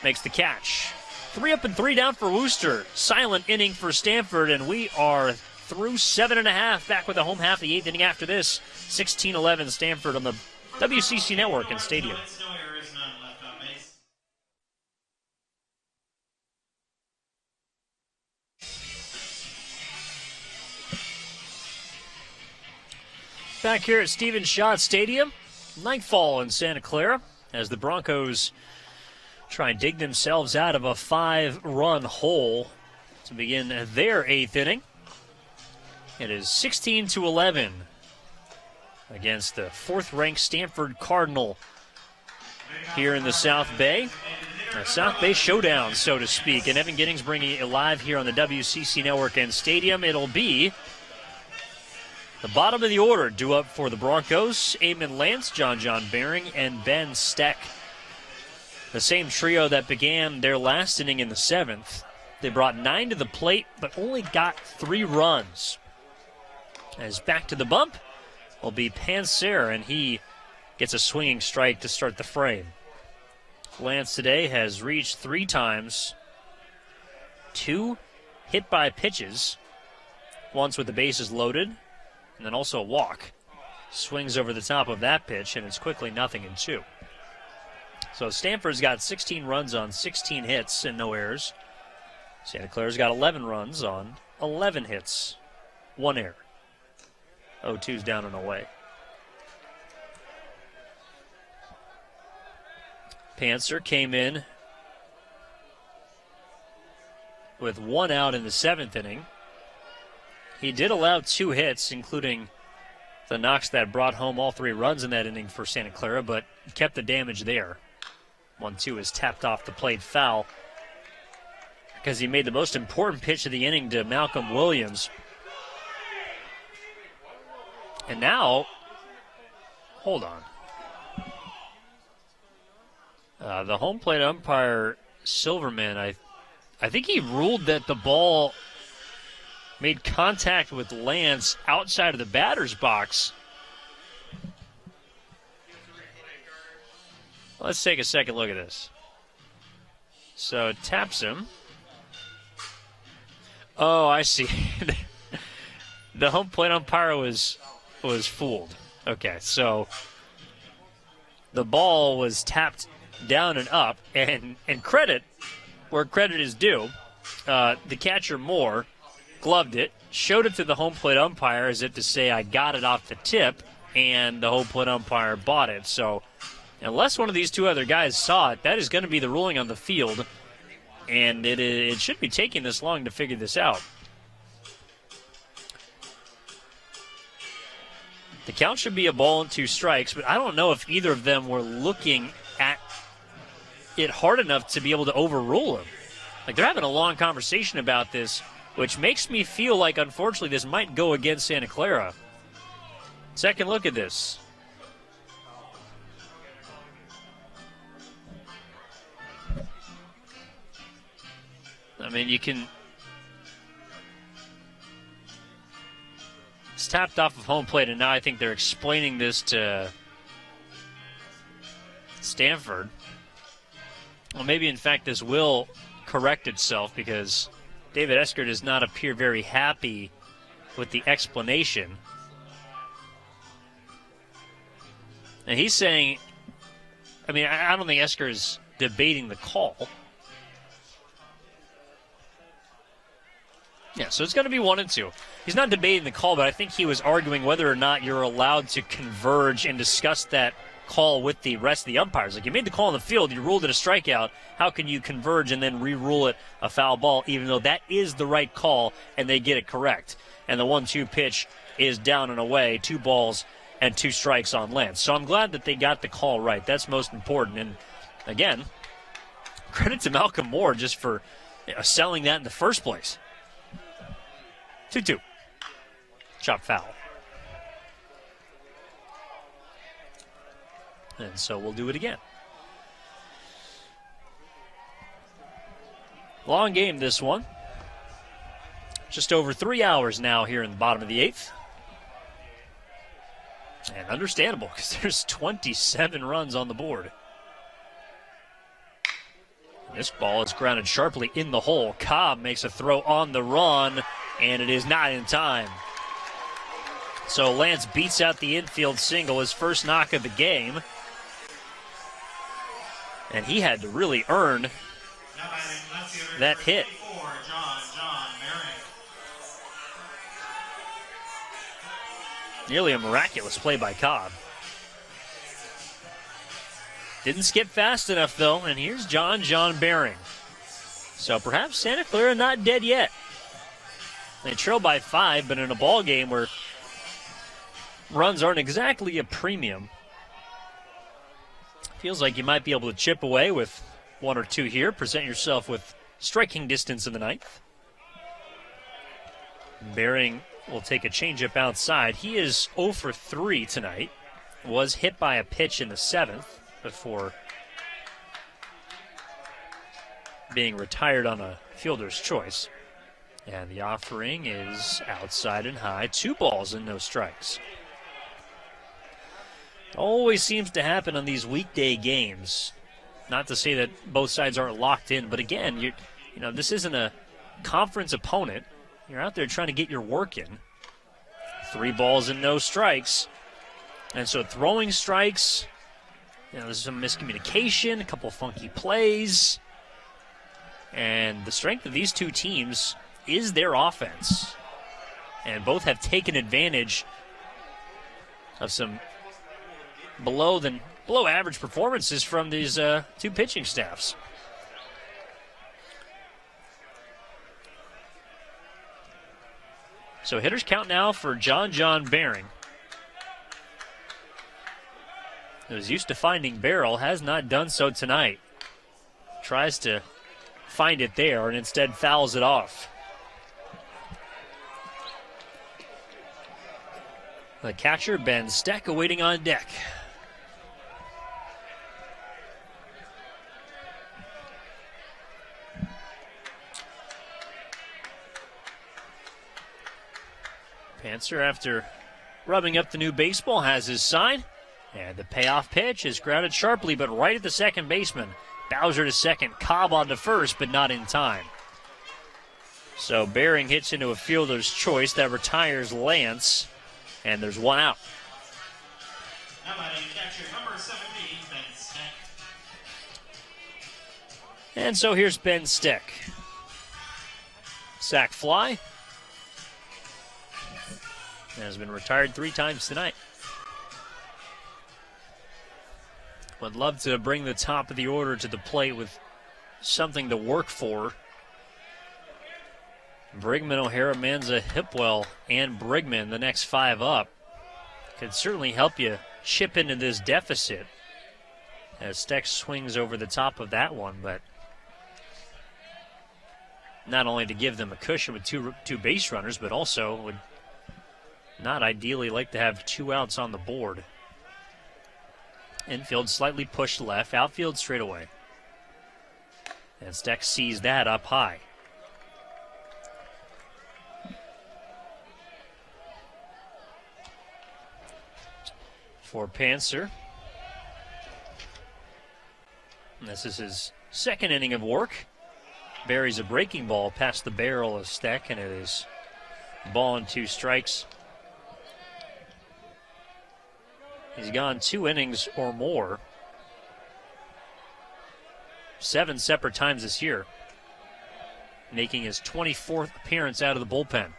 Makes the catch. 3 up and 3 down for Wooster. Silent inning for Stanford, and we are through 7.5. Back with the home half of the 8th inning after this. 16-11 Stanford on the WCC Network and Stadium. Back here at Stephen Schott Stadium, nightfall in Santa Clara as the Broncos try and dig themselves out of a 5-run hole to begin their 8th inning. It is 16-11 against the 4th-ranked Stanford Cardinal here in the South Bay. A South Bay showdown, so to speak, and Evan Giddings bringing it live here on the WCC Network and Stadium. It'll be the bottom of the order due up for the Broncos: Eamon Lance, John Bering, and Ben Steck. The same trio that began their last inning in the 7th. They brought 9 to the plate, but only got 3 runs. As back to the bump will be Panser, and he gets a swinging strike to start the frame. Lance today has reached 3 times, 2 hit by pitches, once with the bases loaded, and then also a walk. Swings over the top of that pitch, and it's quickly 0-2. So Stanford's got 16 runs on 16 hits and no errors. Santa Clara's got 11 runs on 11 hits, 1 error. 0-2's down and away. Panser came in with 1 out in the 7th inning. He did allow 2 hits, including the knocks that brought home all 3 runs in that inning for Santa Clara, but kept the damage there. 1-2 is tapped off the plate foul because he made the most important pitch of the inning to Malcolm Williams. And now, hold on. The home plate umpire, Silverman, I think he ruled that the ball made contact with Lance outside of the batter's box. Let's take a second look at this. So it taps him. Oh, I see. The home plate umpire was fooled. Okay, so the ball was tapped down and up, and credit where credit is due. The catcher, Moore, gloved it, showed it to the home plate umpire as if to say, I got it off the tip, and the home plate umpire bought it. So unless one of these 2 other guys saw it, that is going to be the ruling on the field, and it should be taking this long to figure this out. The count should be a ball and 2 strikes, but I don't know if either of them were looking at it hard enough to be able to overrule him. Like, they're having a long conversation about this, which makes me feel like, unfortunately, this might go against Santa Clara. Second look at this. I mean, you can... It's tapped off of home plate, and now I think they're explaining this to Stanford. Well, maybe, in fact, this will correct itself because David Esker does not appear very happy with the explanation. And he's saying, I mean, I don't think Esker is debating the call. Yeah, so it's going to be 1-2. He's not debating the call, but I think he was arguing whether or not you're allowed to converge and discuss that call with the rest of the umpires. Like, you made the call on the field, you ruled it a strikeout. How can you converge and then re-rule it a foul ball, even though that is the right call and they get it correct? And the 1-2 pitch is down and away, 2 balls and 2 strikes on Lance. So I'm glad that they got the call right. That's most important. And again, credit to Malcolm Moore just for selling that in the first place. 2-2. Chop foul. And so we'll do it again. Long game, this one. Just over 3 hours now here in the bottom of the 8th. And understandable because there's 27 runs on the board. This ball is grounded sharply in the hole. Cobb makes a throw on the run, and it is not in time. So Lance beats out the infield single, his first knock of the game. And he had to really earn that hit. Nearly a miraculous play by Cobb. Didn't skip fast enough, though, and here's John Baring. So perhaps Santa Clara not dead yet. They trail by 5, but in a ball game where runs aren't exactly a premium, feels like you might be able to chip away with 1 or 2 here, present yourself with striking distance in the 9th. Baring will take a changeup outside. He is 0 for 3 tonight. Was hit by a pitch in the 7th before being retired on a fielder's choice. And the offering is outside and high. 2 balls and no strikes. Always seems to happen on these weekday games. Not to say that both sides aren't locked in, but again, this isn't a conference opponent. You're out there trying to get your work in. 3 balls and no strikes. And so throwing strikes, there's some miscommunication, a couple funky plays. And the strength of these 2 teams is their offense. And both have taken advantage of some below average performances from these 2 pitching staffs. So hitters count now for John Baring, who is used to finding barrel, has not done so tonight. Tries to find it there and instead fouls it off. The catcher, Ben Steck, awaiting on deck. Panther, after rubbing up the new baseball, has his sign. And the payoff pitch is grounded sharply, but right at the second baseman. Bowser to second, Cobb on to first, but not in time. So Baring hits into a fielder's choice that retires Lance, and there's 1 out. Now batting catcher number 17, Ben Steck. And so here's Ben Steck. Sac fly. Has been retired 3 times tonight. Would love to bring the top of the order to the plate with something to work for. Brigman, O'Hara, Manza, Hipwell, and Brigman, the next 5 up, could certainly help you chip into this deficit as Steck swings over the top of that one, but not only to give them a cushion with two base runners, but also would not ideally like to have 2 outs on the board. Infield slightly pushed left, outfield straight away. And Steck sees that up high. For Panther. This is his second inning of work. Buries a breaking ball past the barrel of Steck, and it is ball and 2 strikes. He's gone 2 innings or more 7 separate times this year, making his 24th appearance out of the bullpen.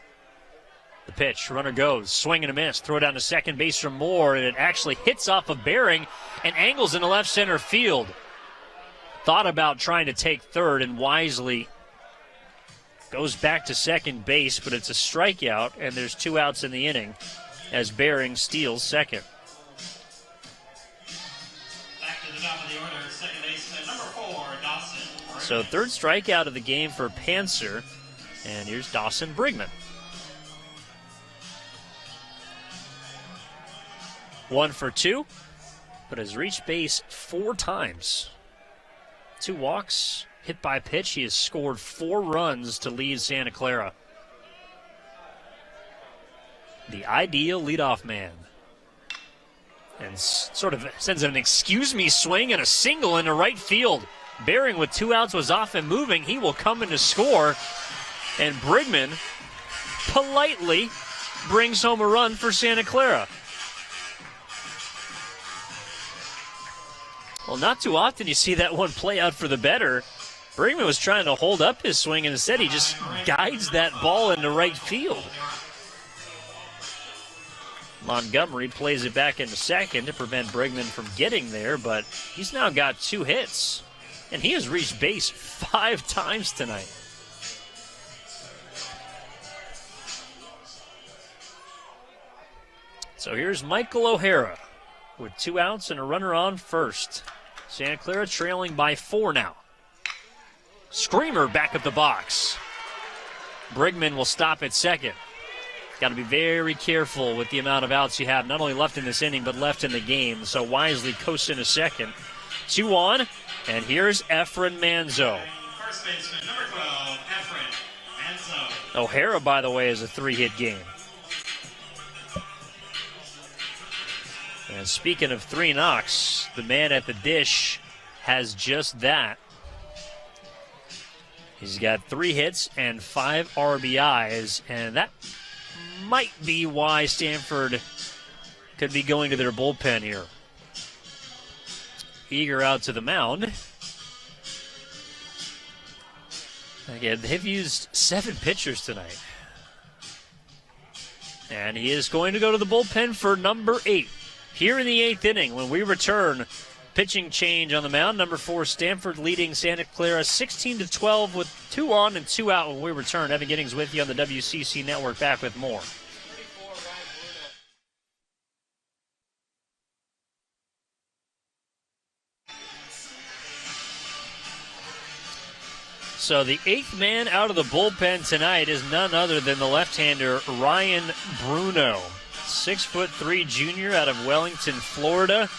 The pitch, runner goes, swing and a miss, throw down to second base for Moore, and it actually hits off of Behring and angles into left center field. Thought about trying to take third and wisely goes back to second base, but it's a strikeout, and there's 2 outs in the inning as Behring steals second. Back to the top of the order, second baseman number 4, Dawson. So 3rd strikeout of the game for Panzer, and here's Dawson Brigman. 1 for 2, but has reached base 4 times. 2 walks, hit by pitch. He has scored 4 runs to lead Santa Clara. The ideal leadoff man. And sort of sends an excuse me swing and a single into right field. Behring with 2 outs was off and moving. He will come in to score. And Brigman politely brings home a run for Santa Clara. Well, not too often you see that one play out for the better. Brigman was trying to hold up his swing, and instead he just guides that ball into right field. Montgomery plays it back into second to prevent Brigman from getting there, but he's now got 2 hits, and he has reached base 5 times tonight. So here's Michael O'Hara with 2 outs and a runner on first. Santa Clara trailing by 4 now. Screamer back up the box. Brigman will stop at second. Got to be very careful with the amount of outs you have, not only left in this inning, but left in the game. So wisely coasts into second. 2 on, and here's Efren Manzo. First baseman number 12, Efren Manzo. O'Hara, by the way, is a 3-hit game. And speaking of 3 knocks, the man at the dish has just that. He's got 3 hits and 5 RBIs, and that might be why Stanford could be going to their bullpen here. Eager out to the mound. Again, they've used 7 pitchers tonight. And he is going to go to the bullpen for number 8. Here in the 8th inning, when we return, pitching change on the mound. Number 4, Stanford leading Santa Clara 16-12 with 2 on and 2 out when we return. Evan Giddings with you on the WCC Network. Back with more. So the 8th man out of the bullpen tonight is none other than the left-hander Ryan Bruno. 6'3" junior out of Wellington, Florida.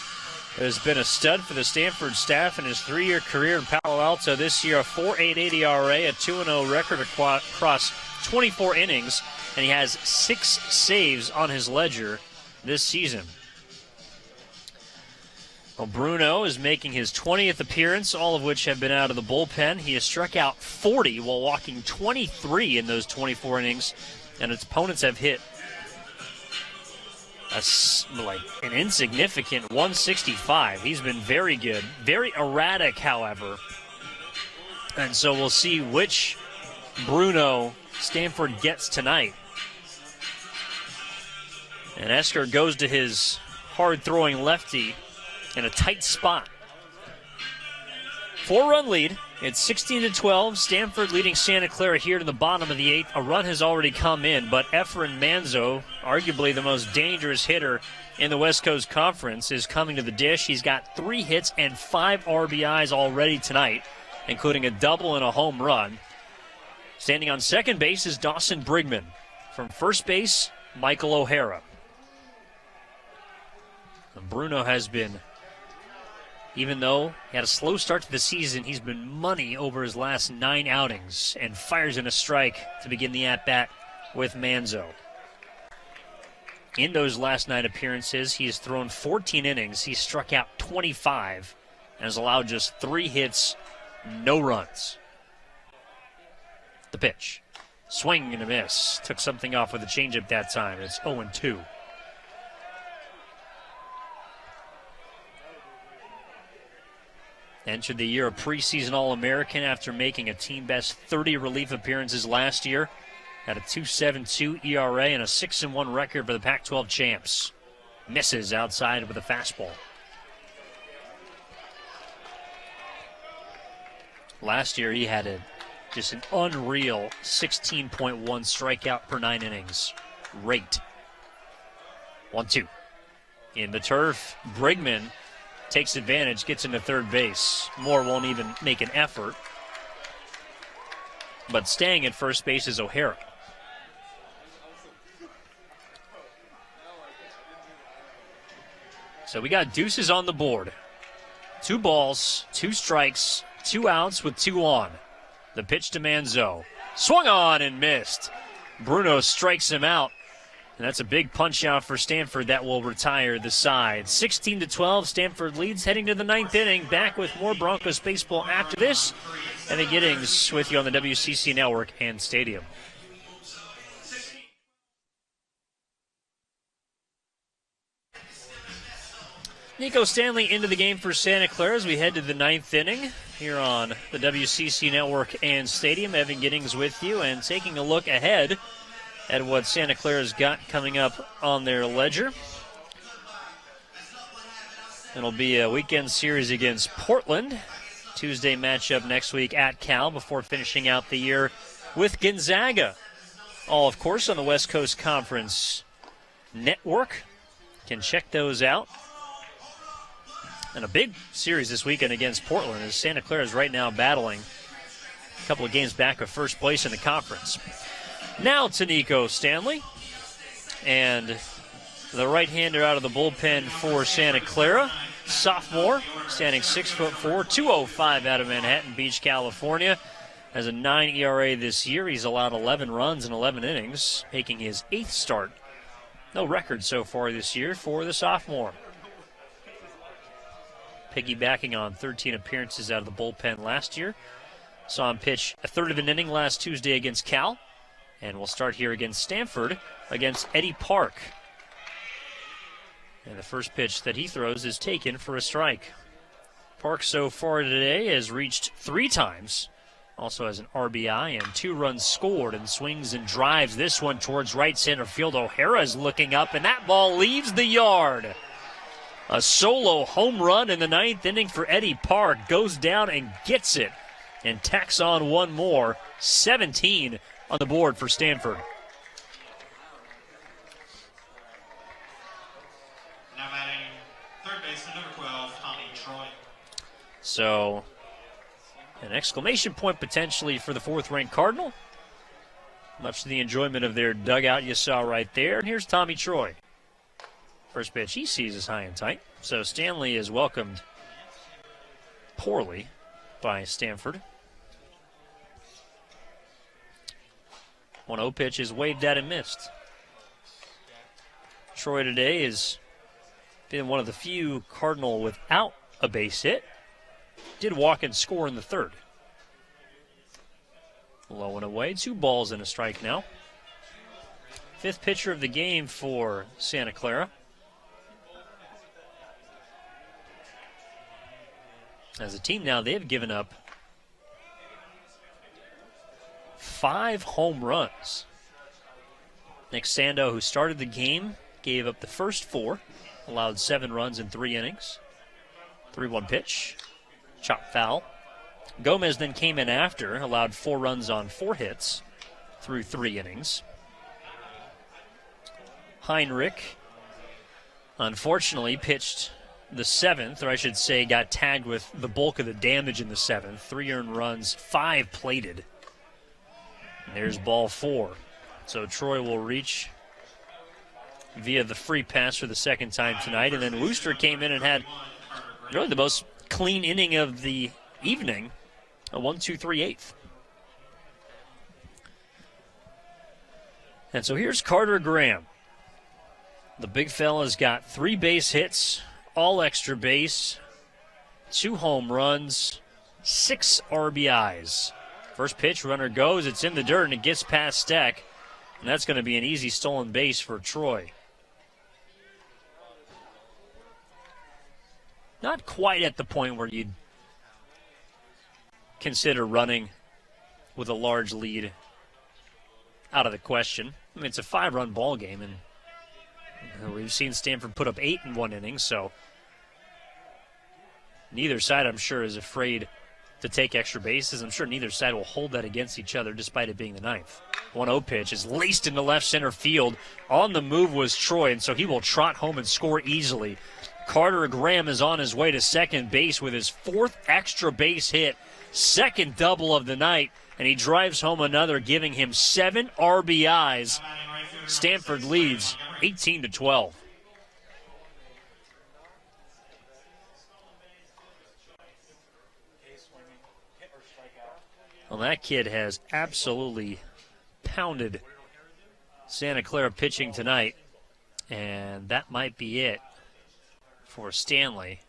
Has been a stud for the Stanford staff in his 3-year career in Palo Alto. This year, a 4.88 ERA, a 2-0 record across 24 innings, and he has 6 saves on his ledger this season. Well, Bruno is making his 20th appearance, all of which have been out of the bullpen. He has struck out 40 while walking 23 in those 24 innings, and its opponents have hit an insignificant 165. He's been very good. Very erratic, however. And so we'll see which Bruno Stanford gets tonight. And Esker goes to his hard-throwing lefty in a tight spot. 4-run lead. It's 16-12. Stanford leading Santa Clara here to the bottom of the 8th. A run has already come in, but Efren Manzo, arguably the most dangerous hitter in the West Coast Conference, is coming to the dish. He's got 3 hits and 5 RBIs already tonight, including a double and a home run. Standing on second base is Dawson Brigman. From first base, Michael O'Hara. And Bruno has been, even though he had a slow start to the season, he's been money over his last 9 outings and fires in a strike to begin the at-bat with Manzo. In those last 9 appearances, he has thrown 14 innings. He struck out 25 and has allowed just 3 hits no runs. The pitch. Swing and a miss. Took something off with a changeup that time. It's 0-2. Entered the year a preseason All-American after making a team-best 30 relief appearances last year. Had a 2.72 ERA and a 6-1 record for the Pac-12 champs. Misses outside with a fastball. Last year he had just an unreal 16.1 strikeout per 9 innings rate. 1-2. In the turf, Brigman takes advantage, gets into third base. Moore won't even make an effort. But staying at first base is O'Hara. So we got deuces on the board. 2 balls, 2 strikes, 2 outs with 2 on. The pitch to Manzo. Swung on and missed. Bruno strikes him out. And that's a big punch out for Stanford that will retire the side. 16-12, Stanford leads heading to the 9th inning. Back with more Broncos baseball after this. And the Giddings with you on the WCC Network and Stadium. Nico Stanley into the game for Santa Clara as we head to the 9th inning here on the WCC Network and Stadium. Evan Giddings with you and taking a look ahead at what Santa Clara's got coming up on their ledger. It'll be a weekend series against Portland. Tuesday matchup next week at Cal before finishing out the year with Gonzaga. All, of course, on the West Coast Conference Network. Can check those out. And a big series this weekend against Portland as Santa Clara is right now battling a couple of games back of first place in the conference. Now to Nico Stanley. And the right-hander out of the bullpen for Santa Clara. Sophomore, standing 6'4", 205 out of Manhattan Beach, California. Has a 9 ERA this year. He's allowed 11 runs in 11 innings, making his 8th start. No record so far this year for the sophomore. Piggybacking on 13 appearances out of the bullpen last year. Saw him pitch a third of an inning last Tuesday against Cal. And we'll start here against Stanford against Eddie Park. And the first pitch that he throws is taken for a strike. Park so far today has reached 3 times. Also has an RBI and 2 runs scored and swings and drives this one towards right center field. O'Hara is looking up and that ball leaves the yard. A solo home run in the 9th inning for Eddie Park. Goes down and gets it. And tacks on one more. 17 on the board for Stanford. Now batting third baseman number 12, Tommy Troy. So, an exclamation point potentially for the 4th-ranked Cardinal. Much to the enjoyment of their dugout you saw right there. And here's Tommy Troy. First pitch he sees is high and tight. So Stanley is welcomed poorly by Stanford. 1-0 pitch is waved at and missed. Troy today has been one of the few Cardinal without a base hit. Did walk and score in the 3rd. Low and away, 2 balls and a strike now. 5th pitcher of the game for Santa Clara. As a team now, they've given up 5 home runs. Nick Sando, who started the game, gave up the first 4, allowed 7 runs in 3 innings. 3-1 pitch, chop foul. Gomez then came in after, allowed 4 runs on 4 hits through 3 innings. Heinrich, unfortunately, pitched the 7th, or I should say got tagged with the bulk of the damage in the 7th. 3 earned runs, 5 plated. And there's ball 4. So Troy will reach via the free pass for the 2nd time tonight. And then Wooster came in and had really the most clean inning of the evening. A 1-2-3-8. And so here's Carter Graham. The big fella's got 3 base hits, all extra base, 2 home runs, 6 RBIs. First pitch, runner goes, it's in the dirt, and it gets past Steck. And that's going to be an easy stolen base for Troy. Not quite at the point where you'd consider running with a large lead out of the question. I mean, it's a 5-run ball game, and we've seen Stanford put up 8 in one inning, so neither side, I'm sure, is afraid to take extra bases. I'm sure neither side will hold that against each other, despite it being the ninth. 1-0 pitch is laced into left center field. On the move was Troy, and so he will trot home and score easily. Carter Graham is on his way to second base with his 4th extra base hit, 2nd double of the night, and he drives home another, giving him 7 RBIs. Stanford leads 18-12. Well, that kid has absolutely pounded Santa Clara pitching tonight, and that might be it for Stanley.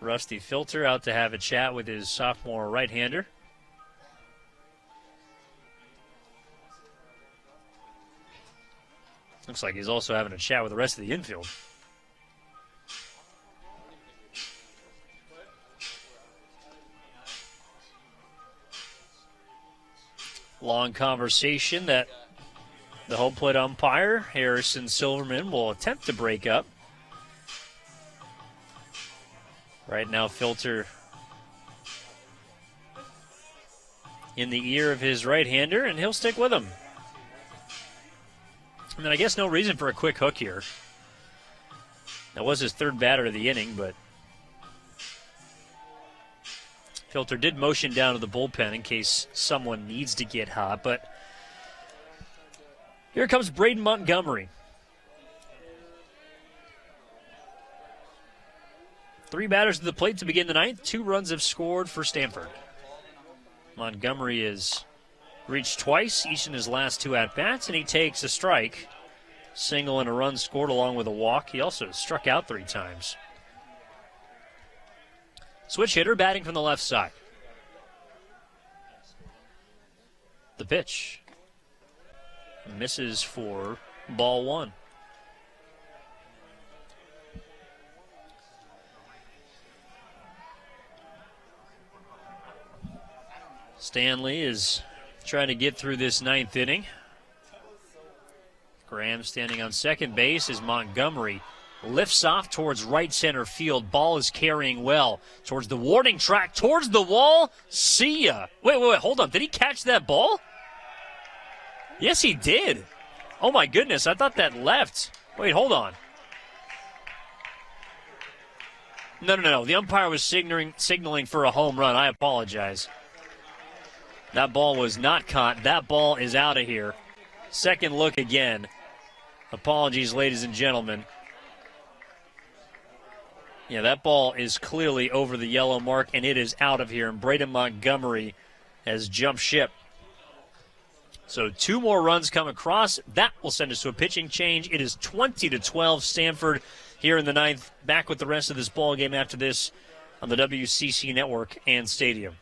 Rusty Filter out to have a chat with his sophomore right-hander. Looks like he's also having a chat with the rest of the infield. Long conversation that the home plate umpire, Harrison Silverman, will attempt to break up. Right now, Filter in the ear of his right-hander, and he'll stick with him. And then I guess no reason for a quick hook here. That was his 3rd batter of the inning, but Filter did motion down to the bullpen in case someone needs to get hot. But here comes Braden Montgomery. 3 batters to the plate to begin the ninth. 2 runs have scored for Stanford. Montgomery has reached twice, each in his last 2 at-bats, and he takes a strike. Single and a run scored along with a walk. He also struck out 3 times. Switch hitter batting from the left side. The pitch misses for ball 1. Stanley is trying to get through this 9th inning. Graham standing on second base as Montgomery lifts off towards right center field. Ball is carrying well towards the warning track, towards the wall. See ya. Wait, hold on. Did he catch that ball? Yes, he did. Oh, my goodness. I thought that left. Wait, hold on. No. The umpire was signaling for a home run. I apologize. That ball was not caught. That ball is out of here. Second look again. Apologies, ladies and gentlemen. Yeah, that ball is clearly over the yellow mark, and it is out of here. And Braden Montgomery has jumped ship. So 2 more runs come across. That will send us to a pitching change. It is 20-12 Stanford here in the 9th. Back with the rest of this ball game after this on the WCC Network and Stadium.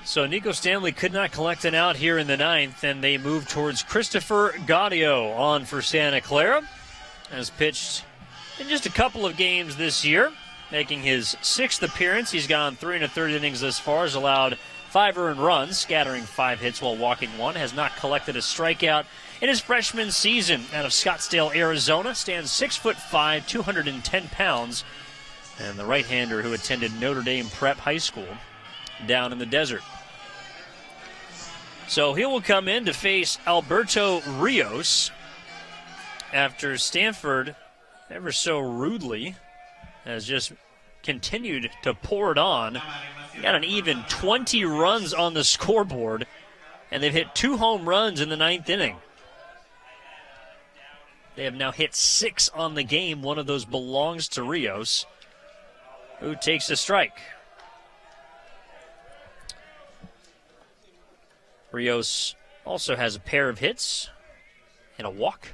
So Nico Stanley could not collect an out here in the 9th, and they move towards Christopher Gaudio on for Santa Clara. Has pitched in just a couple of games this year, making his 6th appearance. He's gone 3 1/3 innings thus far, has allowed 5 earned runs, scattering 5 hits while walking 1. Has not collected a strikeout in his freshman season. Out of Scottsdale, Arizona, stands 6'5", 210 pounds, and the right-hander who attended Notre Dame Prep High School down in the desert. So he will come in to face Alberto Rios after Stanford, ever so rudely, has just continued to pour it on. Got an even 20 runs on the scoreboard, and they've hit 2 home runs in the 9th inning. They have now hit 6 on the game. One of those belongs to Rios. who takes a strike. Rios also has a pair of hits and a walk.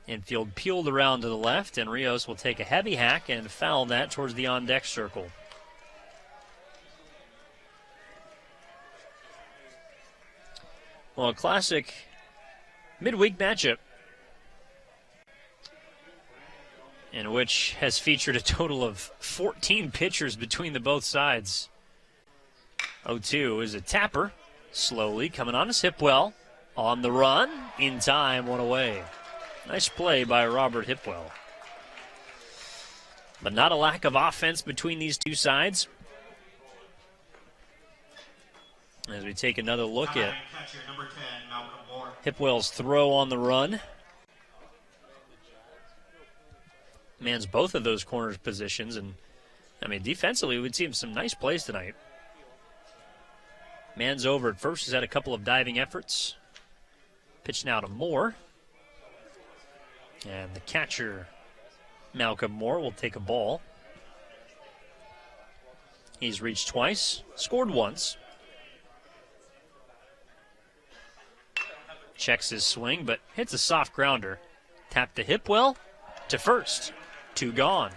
Infield peeled around to the left, and Rios will take a heavy hack and foul that towards the on-deck circle. Well, a classic midweek matchup in which has featured a total of 14 pitchers between the both sides. 0-2 is a tapper, slowly coming on his Hipwell. On the run, in time, one away. Nice play by Robert Hipwell. But not a lack of offense between these two sides. As we take another look at Hipwell's throw on the run. Mans both of those corners positions, and I mean defensively we'd see him some nice plays tonight. Mans over at first, has had a couple of diving efforts. Pitch now to Moore. And the catcher, Malcolm Moore, will take a ball. He's reached twice, scored once. Checks his swing, but hits a soft grounder. Tap to Hipwell, to first. 2 gone.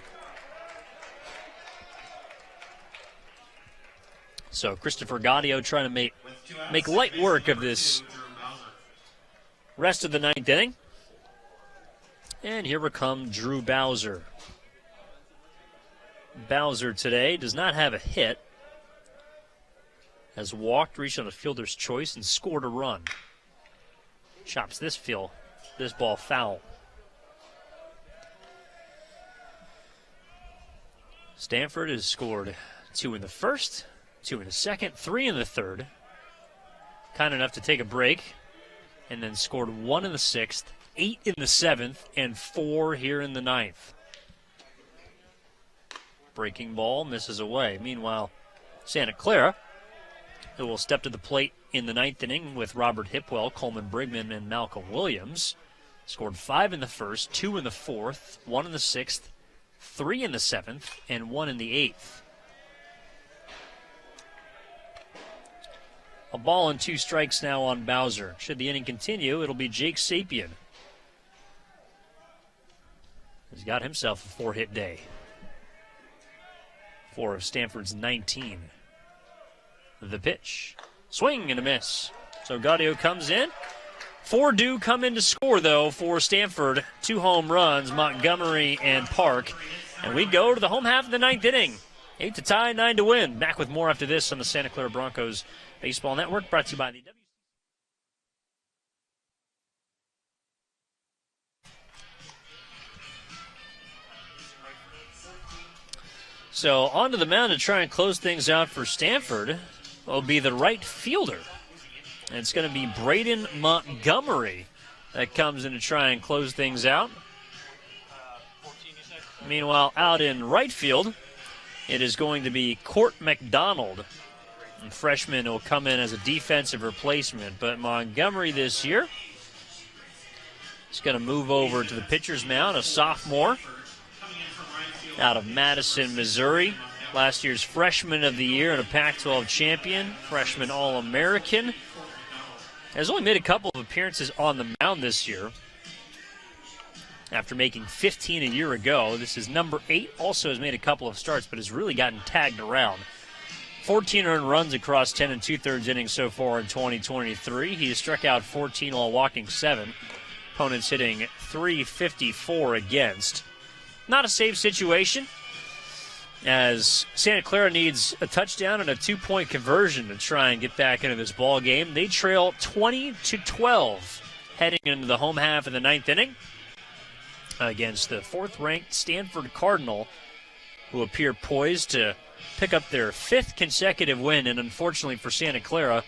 So Christopher Gaudio trying to make light work of this rest of the ninth inning. And here will come Drew Bowser. Bowser today does not have a hit. Has walked, reached on a fielder's choice, and scored a run. Chops this ball foul. Stanford has scored 2 in the first, 2 in the second, 3 in the third. Kind enough to take a break, and then scored 1 in the sixth, 8 in the seventh, and 4 here in the ninth. Breaking ball misses away. Meanwhile, Santa Clara, who will step to the plate in the ninth inning with Robert Hipwell, Coleman Brigman, and Malcolm Williams, scored 5 in the first, 2 in the fourth, 1 in the sixth, 3 in the seventh, and 1 in the eighth. A ball and 2 strikes now on Bowser. Should the inning continue, it'll be Jake Sapien. He's got himself a 4-hit day. 4 of Stanford's 19. The pitch. Swing and a miss. So Gaudio comes in. 4 do come in to score, though, for Stanford. 2 home runs, Montgomery and Park. And we go to the home half of the ninth inning. 8 to tie, 9 to win. Back with more after this on the Santa Clara Broncos Baseball Network, brought to you by the So onto the mound to try and close things out for Stanford will be the right fielder. And it's going to be Braden Montgomery that comes in to try and close things out. Meanwhile, out in right field, it is going to be Court McDonald. A freshman will come in as a defensive replacement. But Montgomery this year is going to move over to the pitcher's mound, a sophomore out of Madison, Missouri. Last year's freshman of the year and a Pac-12 champion, freshman All-American. Has only made a couple of appearances on the mound this year after making 15 a year ago. This is number 8. Also has made a couple of starts, but has really gotten tagged around. 14 earned runs across 10 2/3 innings so far in 2023. He has struck out 14 while walking 7. Opponents hitting .354 against. Not a safe situation, as Santa Clara needs a touchdown and a 2-point conversion to try and get back into this ball game. They trail 20-12 heading into the home half of the ninth inning against the 4th-ranked Stanford Cardinal, who appear poised to pick up their 5th consecutive win. And unfortunately for Santa Clara,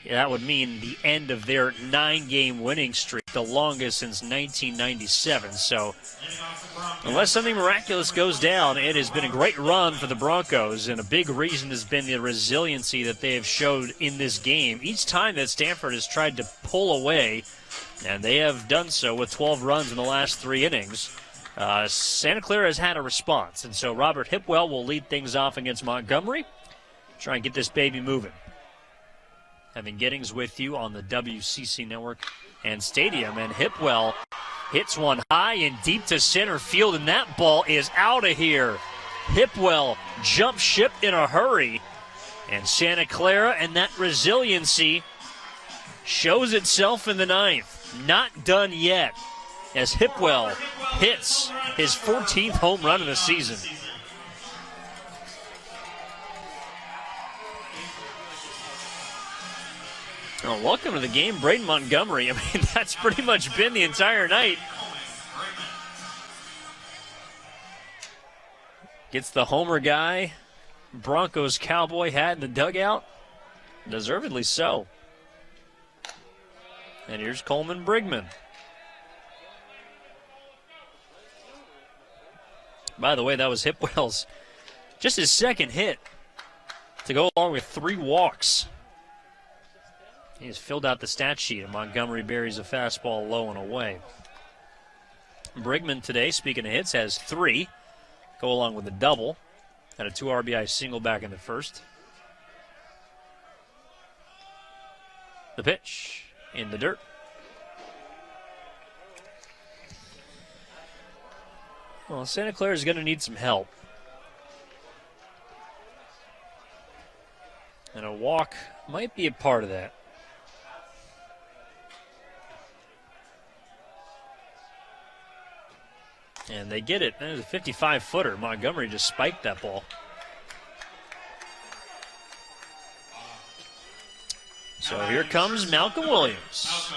that would mean the end of their 9-game winning streak, the longest since 1997. So unless something miraculous goes down, it has been a great run for the Broncos, and a big reason has been the resiliency that they have showed in this game. Each time that Stanford has tried to pull away, and they have done so with 12 runs in the last 3 innings, Santa Clara has had a response, and so Robert Hipwell will lead things off against Montgomery. Try and get this baby moving. Evan Giddings with you on the WCC Network and Stadium, and Hipwell hits one high and deep to center field, and that ball is out of here. Hipwell jumped ship in a hurry, and Santa Clara and that resiliency shows itself in the ninth. Not done yet, as Hipwell hits his 14th home run of the season. Oh, welcome to the game, Braden Montgomery. I mean, that's pretty much been the entire night. Gets the homer guy, Broncos cowboy hat in the dugout. Deservedly so. And here's Coleman Brigman. By the way, that was Hipwell's just his second hit to go along with 3 walks. He's filled out the stat sheet, and Montgomery buries a fastball low and away. Brigman today, speaking of hits, has 3. Go along with a double. Had a 2 RBI single back in the first. The pitch in the dirt. Well, Santa Clara is going to need some help. And a walk might be a part of that. And they get it. There's a 55-footer. Montgomery just spiked that ball. So here comes Malcolm Williams.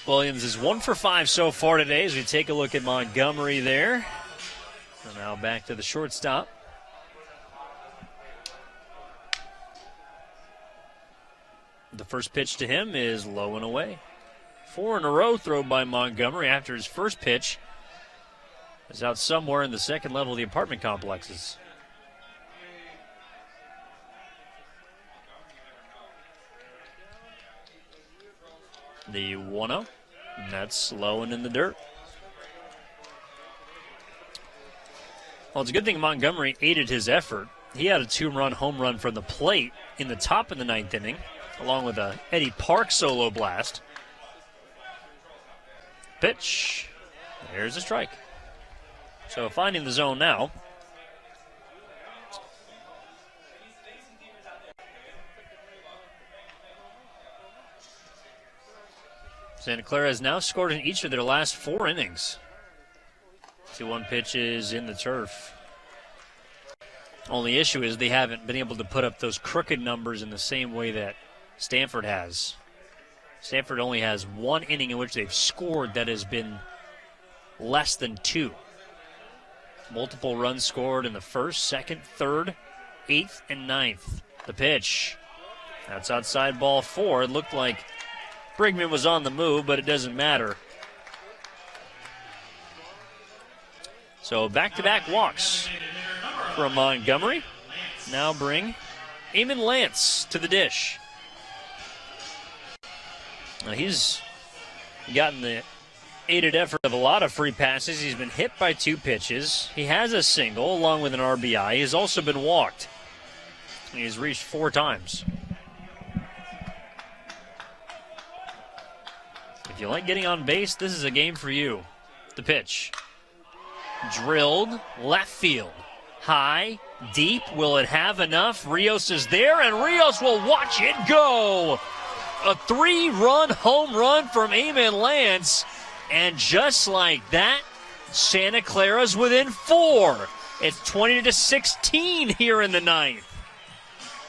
Williams is 1 for 5 so far today as we take a look at Montgomery there. And now back to the shortstop. The first pitch to him is low and away. 4 in a row thrown by Montgomery after his first pitch is out somewhere in the second level of the apartment complexes. The 1-0, that's low and in the dirt. Well, it's a good thing Montgomery aided his effort. He had a 2-run home run from the plate in the top of the 9th inning, along with a Eddie Park solo blast. Pitch. There's a strike. So finding the zone now. Santa Clara has now scored in each of their last 4 innings. 2-1 pitches in the turf. Only issue is they haven't been able to put up those crooked numbers in the same way that Stanford has. Stanford only has 1 inning in which they've scored that has been less than 2. Multiple runs scored in the 1st, 2nd, 3rd, 8th, and 9th. The pitch. That's outside ball 4. It looked like Brigman was on the move, but it doesn't matter. So back-to-back walks from Montgomery. Now bring Eamon Lance to the dish. Now he's gotten the aided effort of a lot of free passes. He's been hit by 2 pitches. He has a single along with an RBI. He's also been walked. He's reached 4 times. If you like getting on base, this is a game for you. The pitch. Drilled left field. High, deep. Will it have enough? Rios is there, and Rios will watch it go. A 3-run home run from Eamon Lance. And just like that, Santa Clara's within 4. It's 20-16 here in the 9th.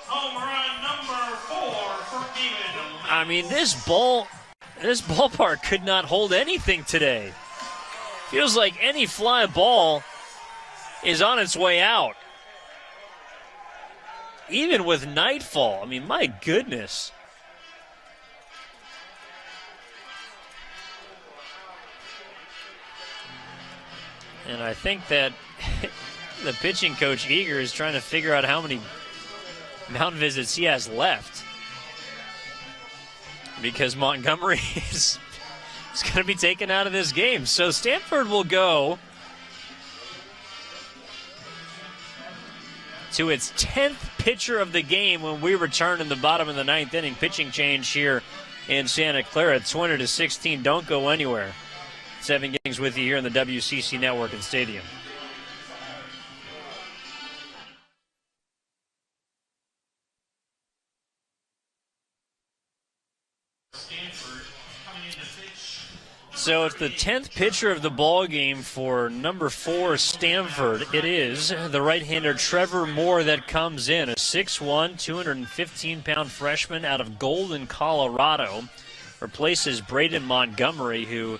Home run number 4 for Eamon. I mean, this ballpark could not hold anything today. Feels like any fly ball is on its way out. Even with nightfall. I mean, my goodness. And I think that the pitching coach, Eager, is trying to figure out how many mound visits he has left, because Montgomery is going to be taken out of this game. So Stanford will go to its 10th pitcher of the game when we return in the bottom of the 9th inning. Pitching change here in Santa Clara. 20-16. Don't go anywhere. 7 games with you here in the WCC Network and Stadium. So it's the 10th pitcher of the ball game for number 4 Stanford. It is the right-hander Trevor Moore that comes in, a 6'1", 215-pound freshman out of Golden, Colorado. Replaces Braden Montgomery, who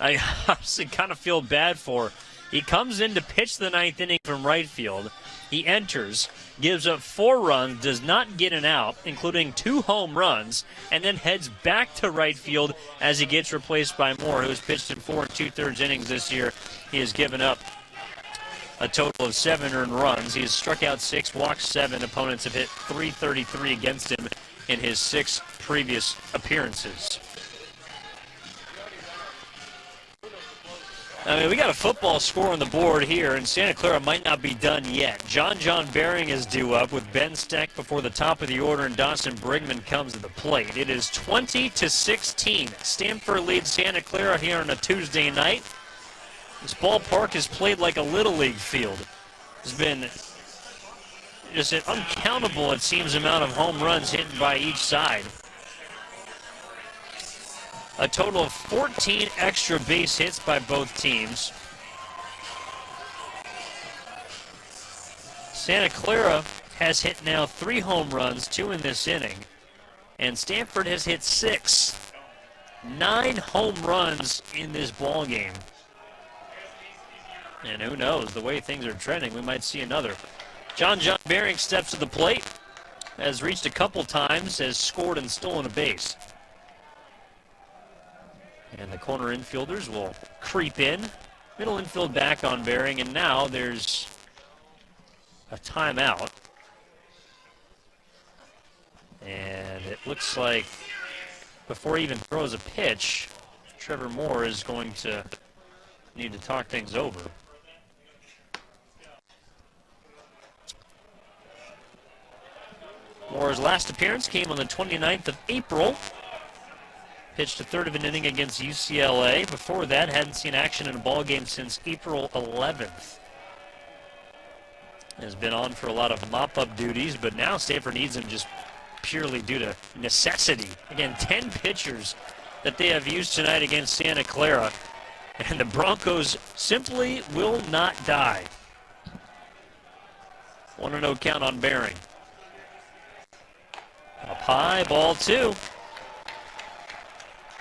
I honestly kind of feel bad for. He comes in to pitch the 9th inning from right field. He enters, gives up 4 runs, does not get an out, including 2 home runs, and then heads back to right field as he gets replaced by Moore, who's pitched in 4 2/3 innings this year. He has given up a total of 7 earned runs. He has struck out 6, walked 7. Opponents have hit .333 against him in his 6 previous appearances. I mean, we got a football score on the board here, and Santa Clara might not be done yet. John Baring is due up with Ben Steck before the top of the order, and Dawson Brigman comes to the plate. It is 20-16. Stanford leads Santa Clara here on a Tuesday night. This ballpark is played like a Little League field. There's been just an uncountable, it seems, amount of home runs hit by each side. A total of 14 extra base hits by both teams. Santa Clara has hit now 3 home runs, 2 in this inning. And Stanford has hit 6. 9 home runs in this ball game. And who knows, the way things are trending, we might see another. John Baring steps to the plate, has reached a couple times, has scored and stolen a base. And the corner infielders will creep in. Middle infield back on Baring, and now there's a timeout. And it looks like before he even throws a pitch, Trevor Moore is going to need to talk things over. Moore's last appearance came on the 29th of April. Pitched a third of an inning against UCLA. Before that, hadn't seen action in a ball game since April 11th. Has been on for a lot of mop-up duties, but now Stanford needs him just purely due to necessity. Again, 10 pitchers that they have used tonight against Santa Clara, and the Broncos simply will not die. 1-0 count on Baring. Up high, ball 2.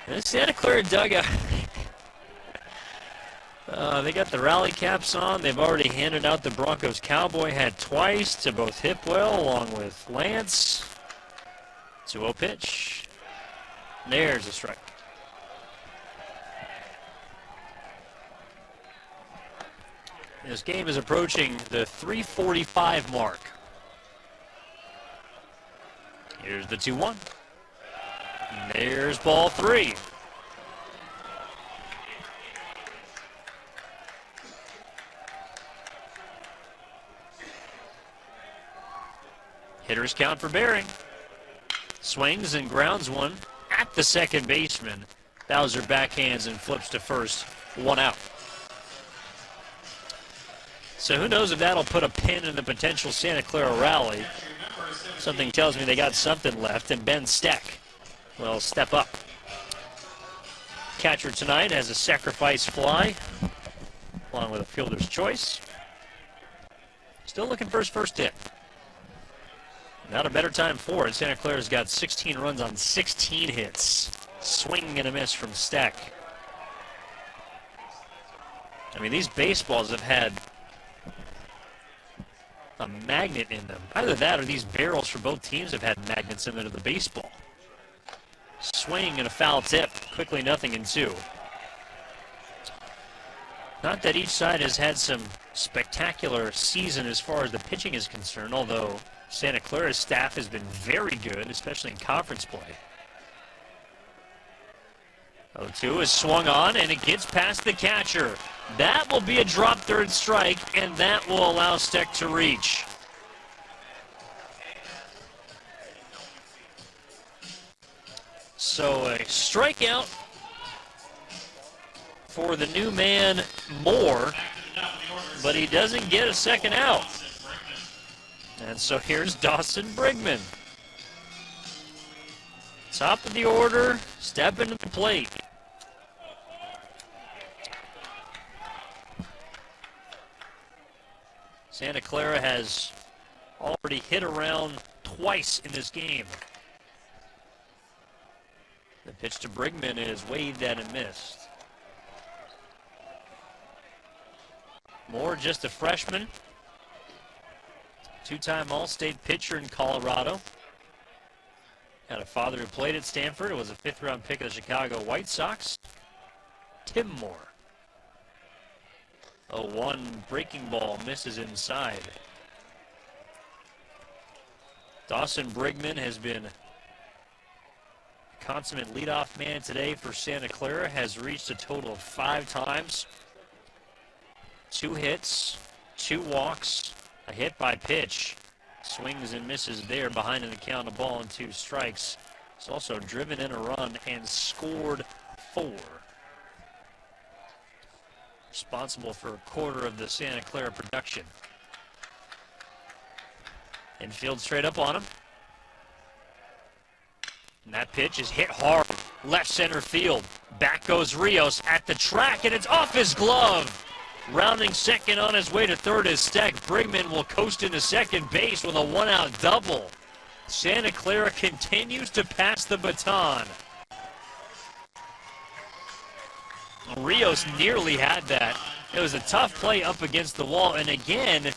The Santa Clara dugout, they got the rally caps on. They've already handed out the Broncos cowboy hat twice to both Hipwell along with Lance. 2-0 pitch. There's a strike. This game is approaching the 3:45 mark. Here's the 2-1. There's ball 3. Hitters count for Baring. Swings and grounds one at the second baseman. Bowser backhands and flips to first. 1 out. So who knows if that'll put a pin in the potential Santa Clara rally. Something tells me they got something left, and Ben Steck will step up. Catcher tonight has a sacrifice fly, along with a fielder's choice. Still looking for his first hit. Not a better time for it. Santa Clara's got 16 runs on 16 hits. Swing and a miss from Steck. I mean, these baseballs have had a magnet in them. Either that or these barrels for both teams have had magnets in them to the baseball. Swing and a foul tip. Quickly 0-2. Not that each side has had some spectacular season as far as the pitching is concerned, although Santa Clara's staff has been very good, especially in conference play. 0-2 is swung on, and it gets past the catcher. That will be a drop third strike, and that will allow Steck to reach. So a strikeout for the new man, Moore, but he doesn't get a second out. And so here's Dawson Brigman. Top of the order, stepping to the plate. Santa Clara has already hit around twice in this game. The pitch to Brigman is waved at and missed. Moore, just a freshman. Two-time All-State pitcher in Colorado. Had a father who played at Stanford. It was a fifth-round pick of the Chicago White Sox. Tim Moore. 0-1 breaking ball misses inside. Dawson Brigman has been consummate leadoff man today for Santa Clara. Has reached a total of 5 times. 2 hits, 2 walks, a hit by pitch. Swings and misses there behind in the count, a ball and 2 strikes. He's also driven in a run and scored 4. Responsible for a quarter of the Santa Clara production. Infield straight up on him. And that pitch is hit hard, left center field. Back goes Rios at the track, and it's off his glove. Rounding second on his way to third is Steck. Brigman will coast into second base with a 1-out double. Santa Clara continues to pass the baton. Rios nearly had that. It was a tough play up against the wall, and again,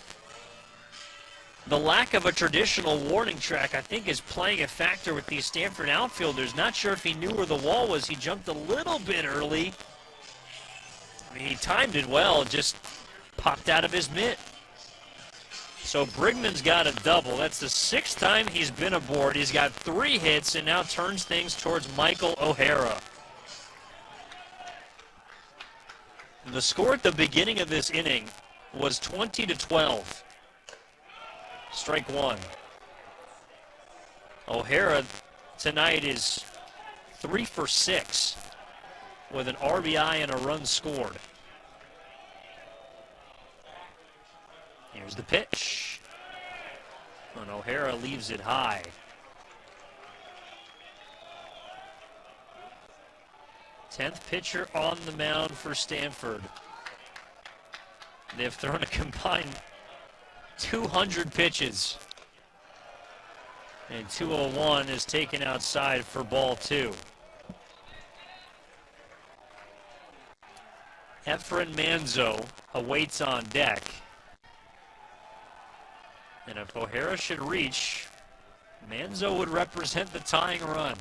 the lack of a traditional warning track, I think, is playing a factor with these Stanford outfielders. Not sure if he knew where the wall was. He jumped a little bit early. He timed it well, just popped out of his mitt. So Brigman's got a double. That's the 6th time he's been aboard. He's got 3 hits and now turns things towards Michael O'Hara. The score at the beginning of this inning was 20-12. Strike 1. O'Hara tonight is 3 for 6 with an RBI and a run scored. Here's the pitch. And O'Hara leaves it high. Tenth pitcher on the mound for Stanford. They've thrown a combined 200 pitches. And 201 is taken outside for ball 2. Efren Manzo awaits on deck. And if O'Hara should reach, Manzo would represent the tying run.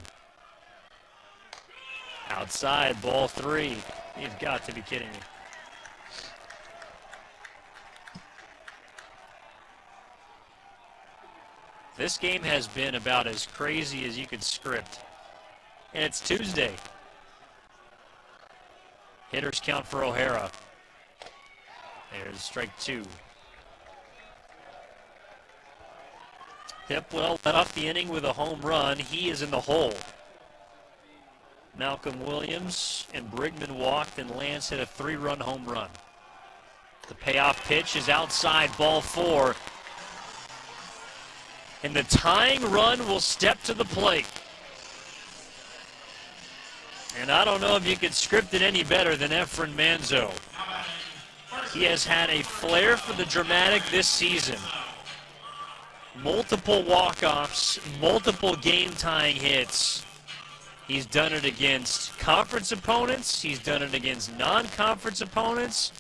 Outside, ball 3. You've got to be kidding me. This game has been about as crazy as you could script. And it's Tuesday. Hitters count for O'Hara. There's strike 2. Hipwell led off the inning with a home run. He is in the hole. Malcolm Williams and Brigman walked, and Lance hit a 3-run home run. The payoff pitch is outside, ball 4. And the tying run will step to the plate. And I don't know if you could script it any better than Efren Manzo. He has had a flair for the dramatic this season. Multiple walk-offs, multiple game-tying hits. He's done it against conference opponents. He's done it against non-conference opponents.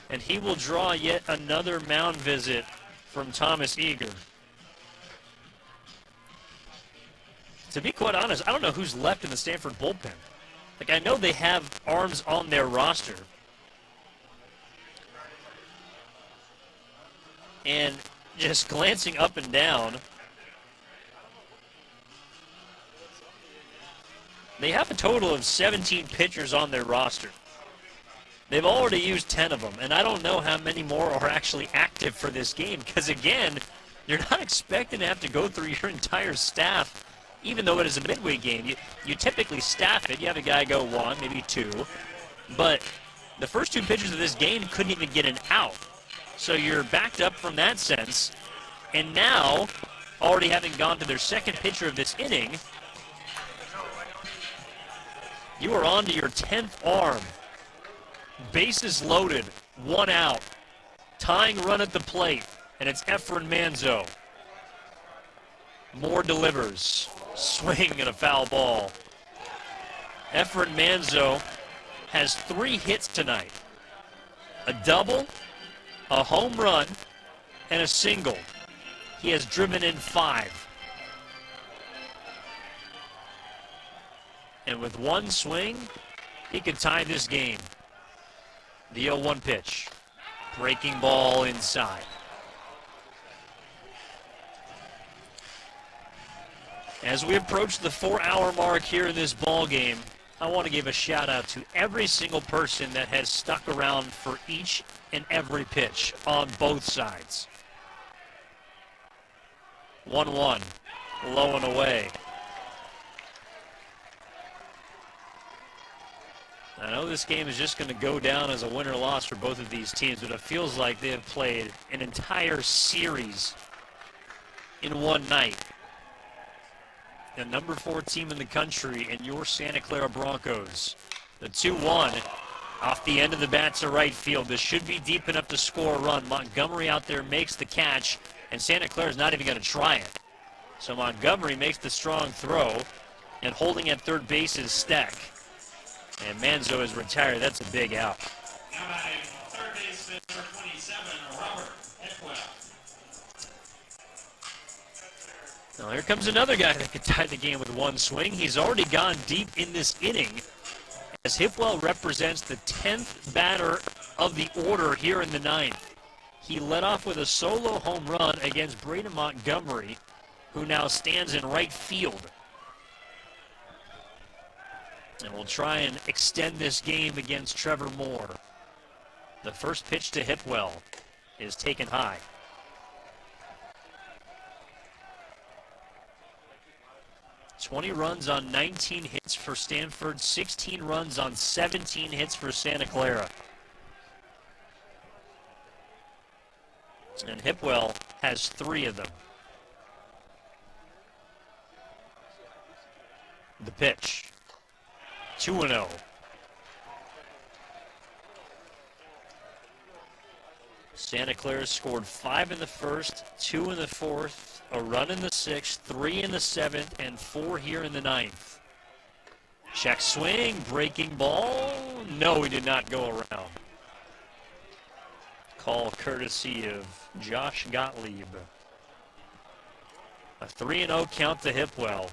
And he will draw yet another mound visit from Thomas Eager. To be quite honest, I don't know who's left in the Stanford bullpen. Like, I know they have arms on their roster. And just glancing up and down, They have a total of 17 pitchers on their roster. They've already used 10 of them, and I don't know how many more are actually active for this game because, again, you're not expecting to have to go through your entire staff, even though it is a midway game. You typically staff it. You have a guy go 1, maybe 2, but the first 2 pitchers of this game couldn't even get an out. So you're backed up from that sense, and now, already having gone to their second pitcher of this inning, you are on to your 10th arm. Bases loaded, 1 out. Tying run at the plate, and it's Efren Manzo. Moore delivers. Swing and a foul ball. Efren Manzo has 3 hits tonight. A double, a home run, and a single. He has driven in 5. And with 1 swing, he could tie this game. The 0-1 pitch. Breaking ball inside. As we approach the 4-hour mark here in this ball game, I want to give a shout out to every single person that has stuck around for each and every pitch on both sides. 1-1, low and away. I know this game is just going to go down as a win or loss for both of these teams, but it feels like they have played an entire series in one night. The number 4 team in the country and your Santa Clara Broncos. The 2-1 off the end of the bat to right field. This should be deep enough to score a run. Montgomery out there makes the catch, and Santa Clara is not even going to try it. So Montgomery makes the strong throw, and holding at third base is Steck. And Manzo is retired. That's a big out. Now batting third baseman number 27, Robert Hipwell. Now here comes another guy that could tie the game with 1 swing. He's already gone deep in this inning, as Hipwell represents the 10th batter of the order here in the 9th. He led off with a solo home run against Braden Montgomery, who now stands in right field. And we'll try and extend this game against Trevor Moore. The first pitch to Hipwell is taken high. $20 runs on 19 hits for Stanford, 16 runs on 17 hits for Santa Clara. And Hipwell has 3 of them. The pitch. 2-0. Santa Clara scored 5 in the first, 2 in the fourth, a run in the 6th, 3 in the 7th, and 4 here in the 9th. Check swing, breaking ball. No, he did not go around. Call courtesy of Josh Gottlieb. A 3-0 count to Hipwell.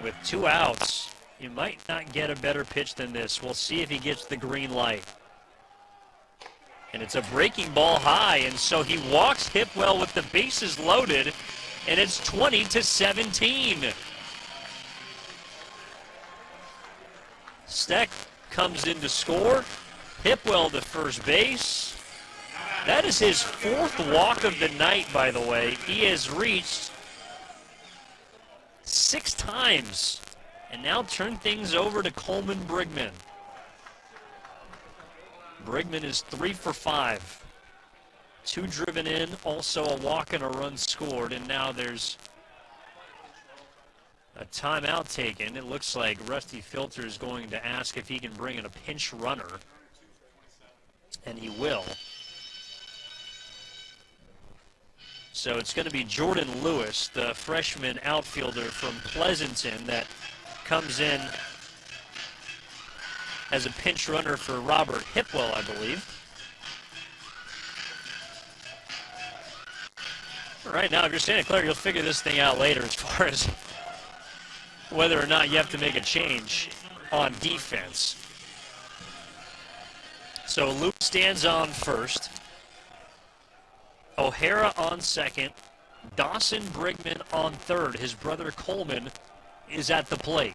With 2 outs, you might not get a better pitch than this. We'll see if he gets the green light. And it's a breaking ball high, and so he walks Hipwell with the bases loaded, and it's 20-17. Steck comes in to score. Hipwell to first base. That is his 4th walk of the night, by the way. He has reached 6 times. And now turn things over to Coleman Brigman. Brigman is 3 for 5. 2 driven in, also a walk and a run scored, and now there's a timeout taken. It looks like Rusty Filter is going to ask if he can bring in a pinch runner, and he will. So it's going to be Jordan Lewis, the freshman outfielder from Pleasanton, that comes in as a pinch runner for Robert Hipwell, I believe. Right now, if you're Santa Clara, you'll figure this thing out later as far as whether or not you have to make a change on defense. So Luke stands on first. O'Hara on second. Dawson Brigman on third. His brother Coleman is at the plate.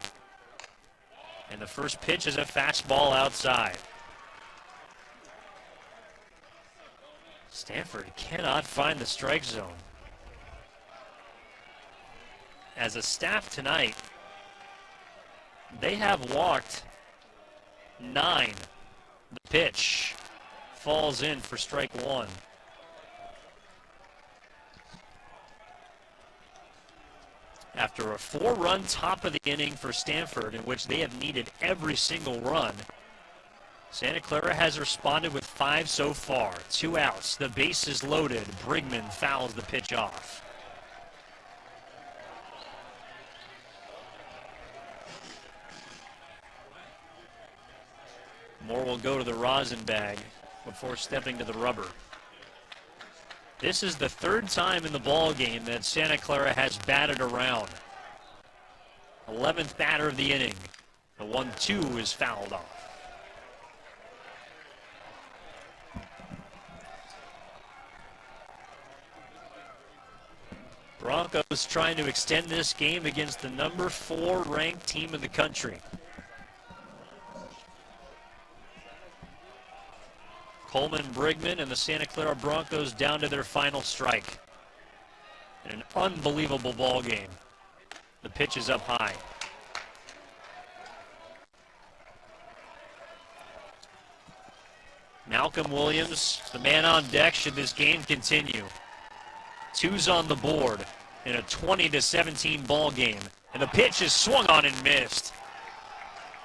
And the first pitch is a fastball outside. Stanford cannot find the strike zone. As a staff tonight, they have walked 9. The pitch falls in for strike 1. After a 4-run top of the inning for Stanford, in which they have needed every single run, Santa Clara has responded with 5 so far. 2 outs. The base is loaded. Brigman fouls the pitch off. Moore will go to the rosin bag before stepping to the rubber. This is the 3rd time in the ball game that Santa Clara has batted around. 11th batter of the inning. The 1-2 is fouled off. Broncos trying to extend this game against the number 4 ranked team in the country. Coleman, Brigman, and the Santa Clara Broncos down to their final strike. In an unbelievable ball game. The pitch is up high. Malcolm Williams, the man on deck should this game continue. 2's on the board in a 20-17 ball game. And the pitch is swung on and missed.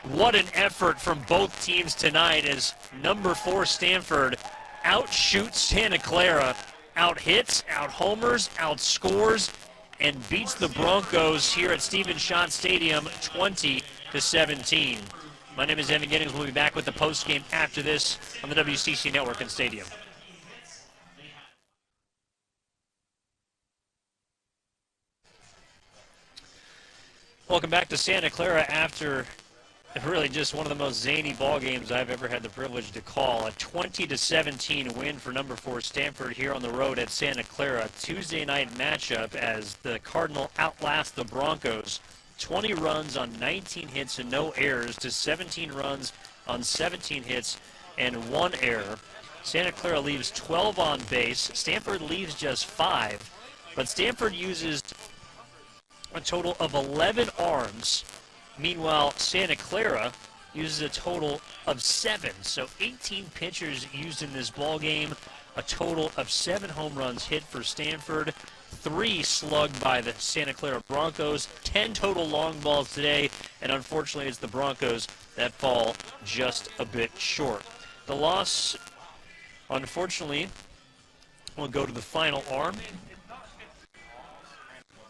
What an effort from both teams tonight as number 4 Stanford outshoots Santa Clara, out-hits, out-homers, outscores, and beats the Broncos here at Stephen Schott Stadium 20-17. My name is Evan Giddings. We'll be back with the postgame after this on the WCC Network and Stadium. Welcome back to Santa Clara after really just one of the most zany ball games I've ever had the privilege to call. A 20-17 win for number 4 Stanford here on the road at Santa Clara. Tuesday night matchup as the Cardinal outlast the Broncos. 20 runs on 19 hits and no errors to 17 runs on 17 hits and 1 error. Santa Clara leaves 12 on base. Stanford leaves just 5. But Stanford uses a total of 11 arms. Meanwhile, Santa Clara uses a total of 7. So 18 pitchers used in this ball game. A total of 7 home runs hit for Stanford. 3 slugged by the Santa Clara Broncos. 10 total long balls today. And unfortunately, it's the Broncos that fall just a bit short. The loss, unfortunately, will go to the final arm.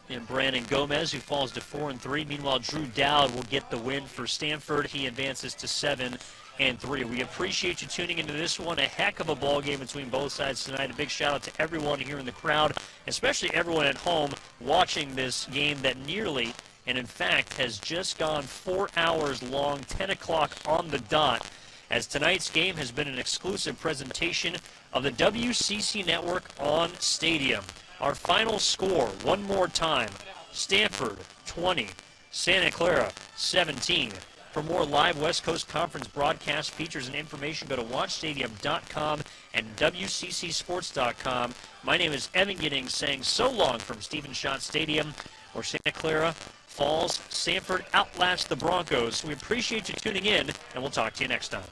And Brandon Gomez, who falls to 4-3. Meanwhile, Drew Dowd will get the win for Stanford. He advances to 7-3. We appreciate you tuning into this one. A heck of a ball game between both sides tonight. A big shout out to everyone here in the crowd, especially everyone at home watching this game that nearly, and in fact, has just gone 4 hours long, 10 o'clock on the dot, as tonight's game has been an exclusive presentation of the WCC Network on Stadium. Our final score, one more time, Stanford 20, Santa Clara 17. For more live West Coast Conference broadcast features and information, go to watchstadium.com and WCCSports.com. My name is Evan Giddings saying so long from Stephen Schott Stadium, where Santa Clara falls. Stanford outlasts the Broncos. We appreciate you tuning in, and we'll talk to you next time.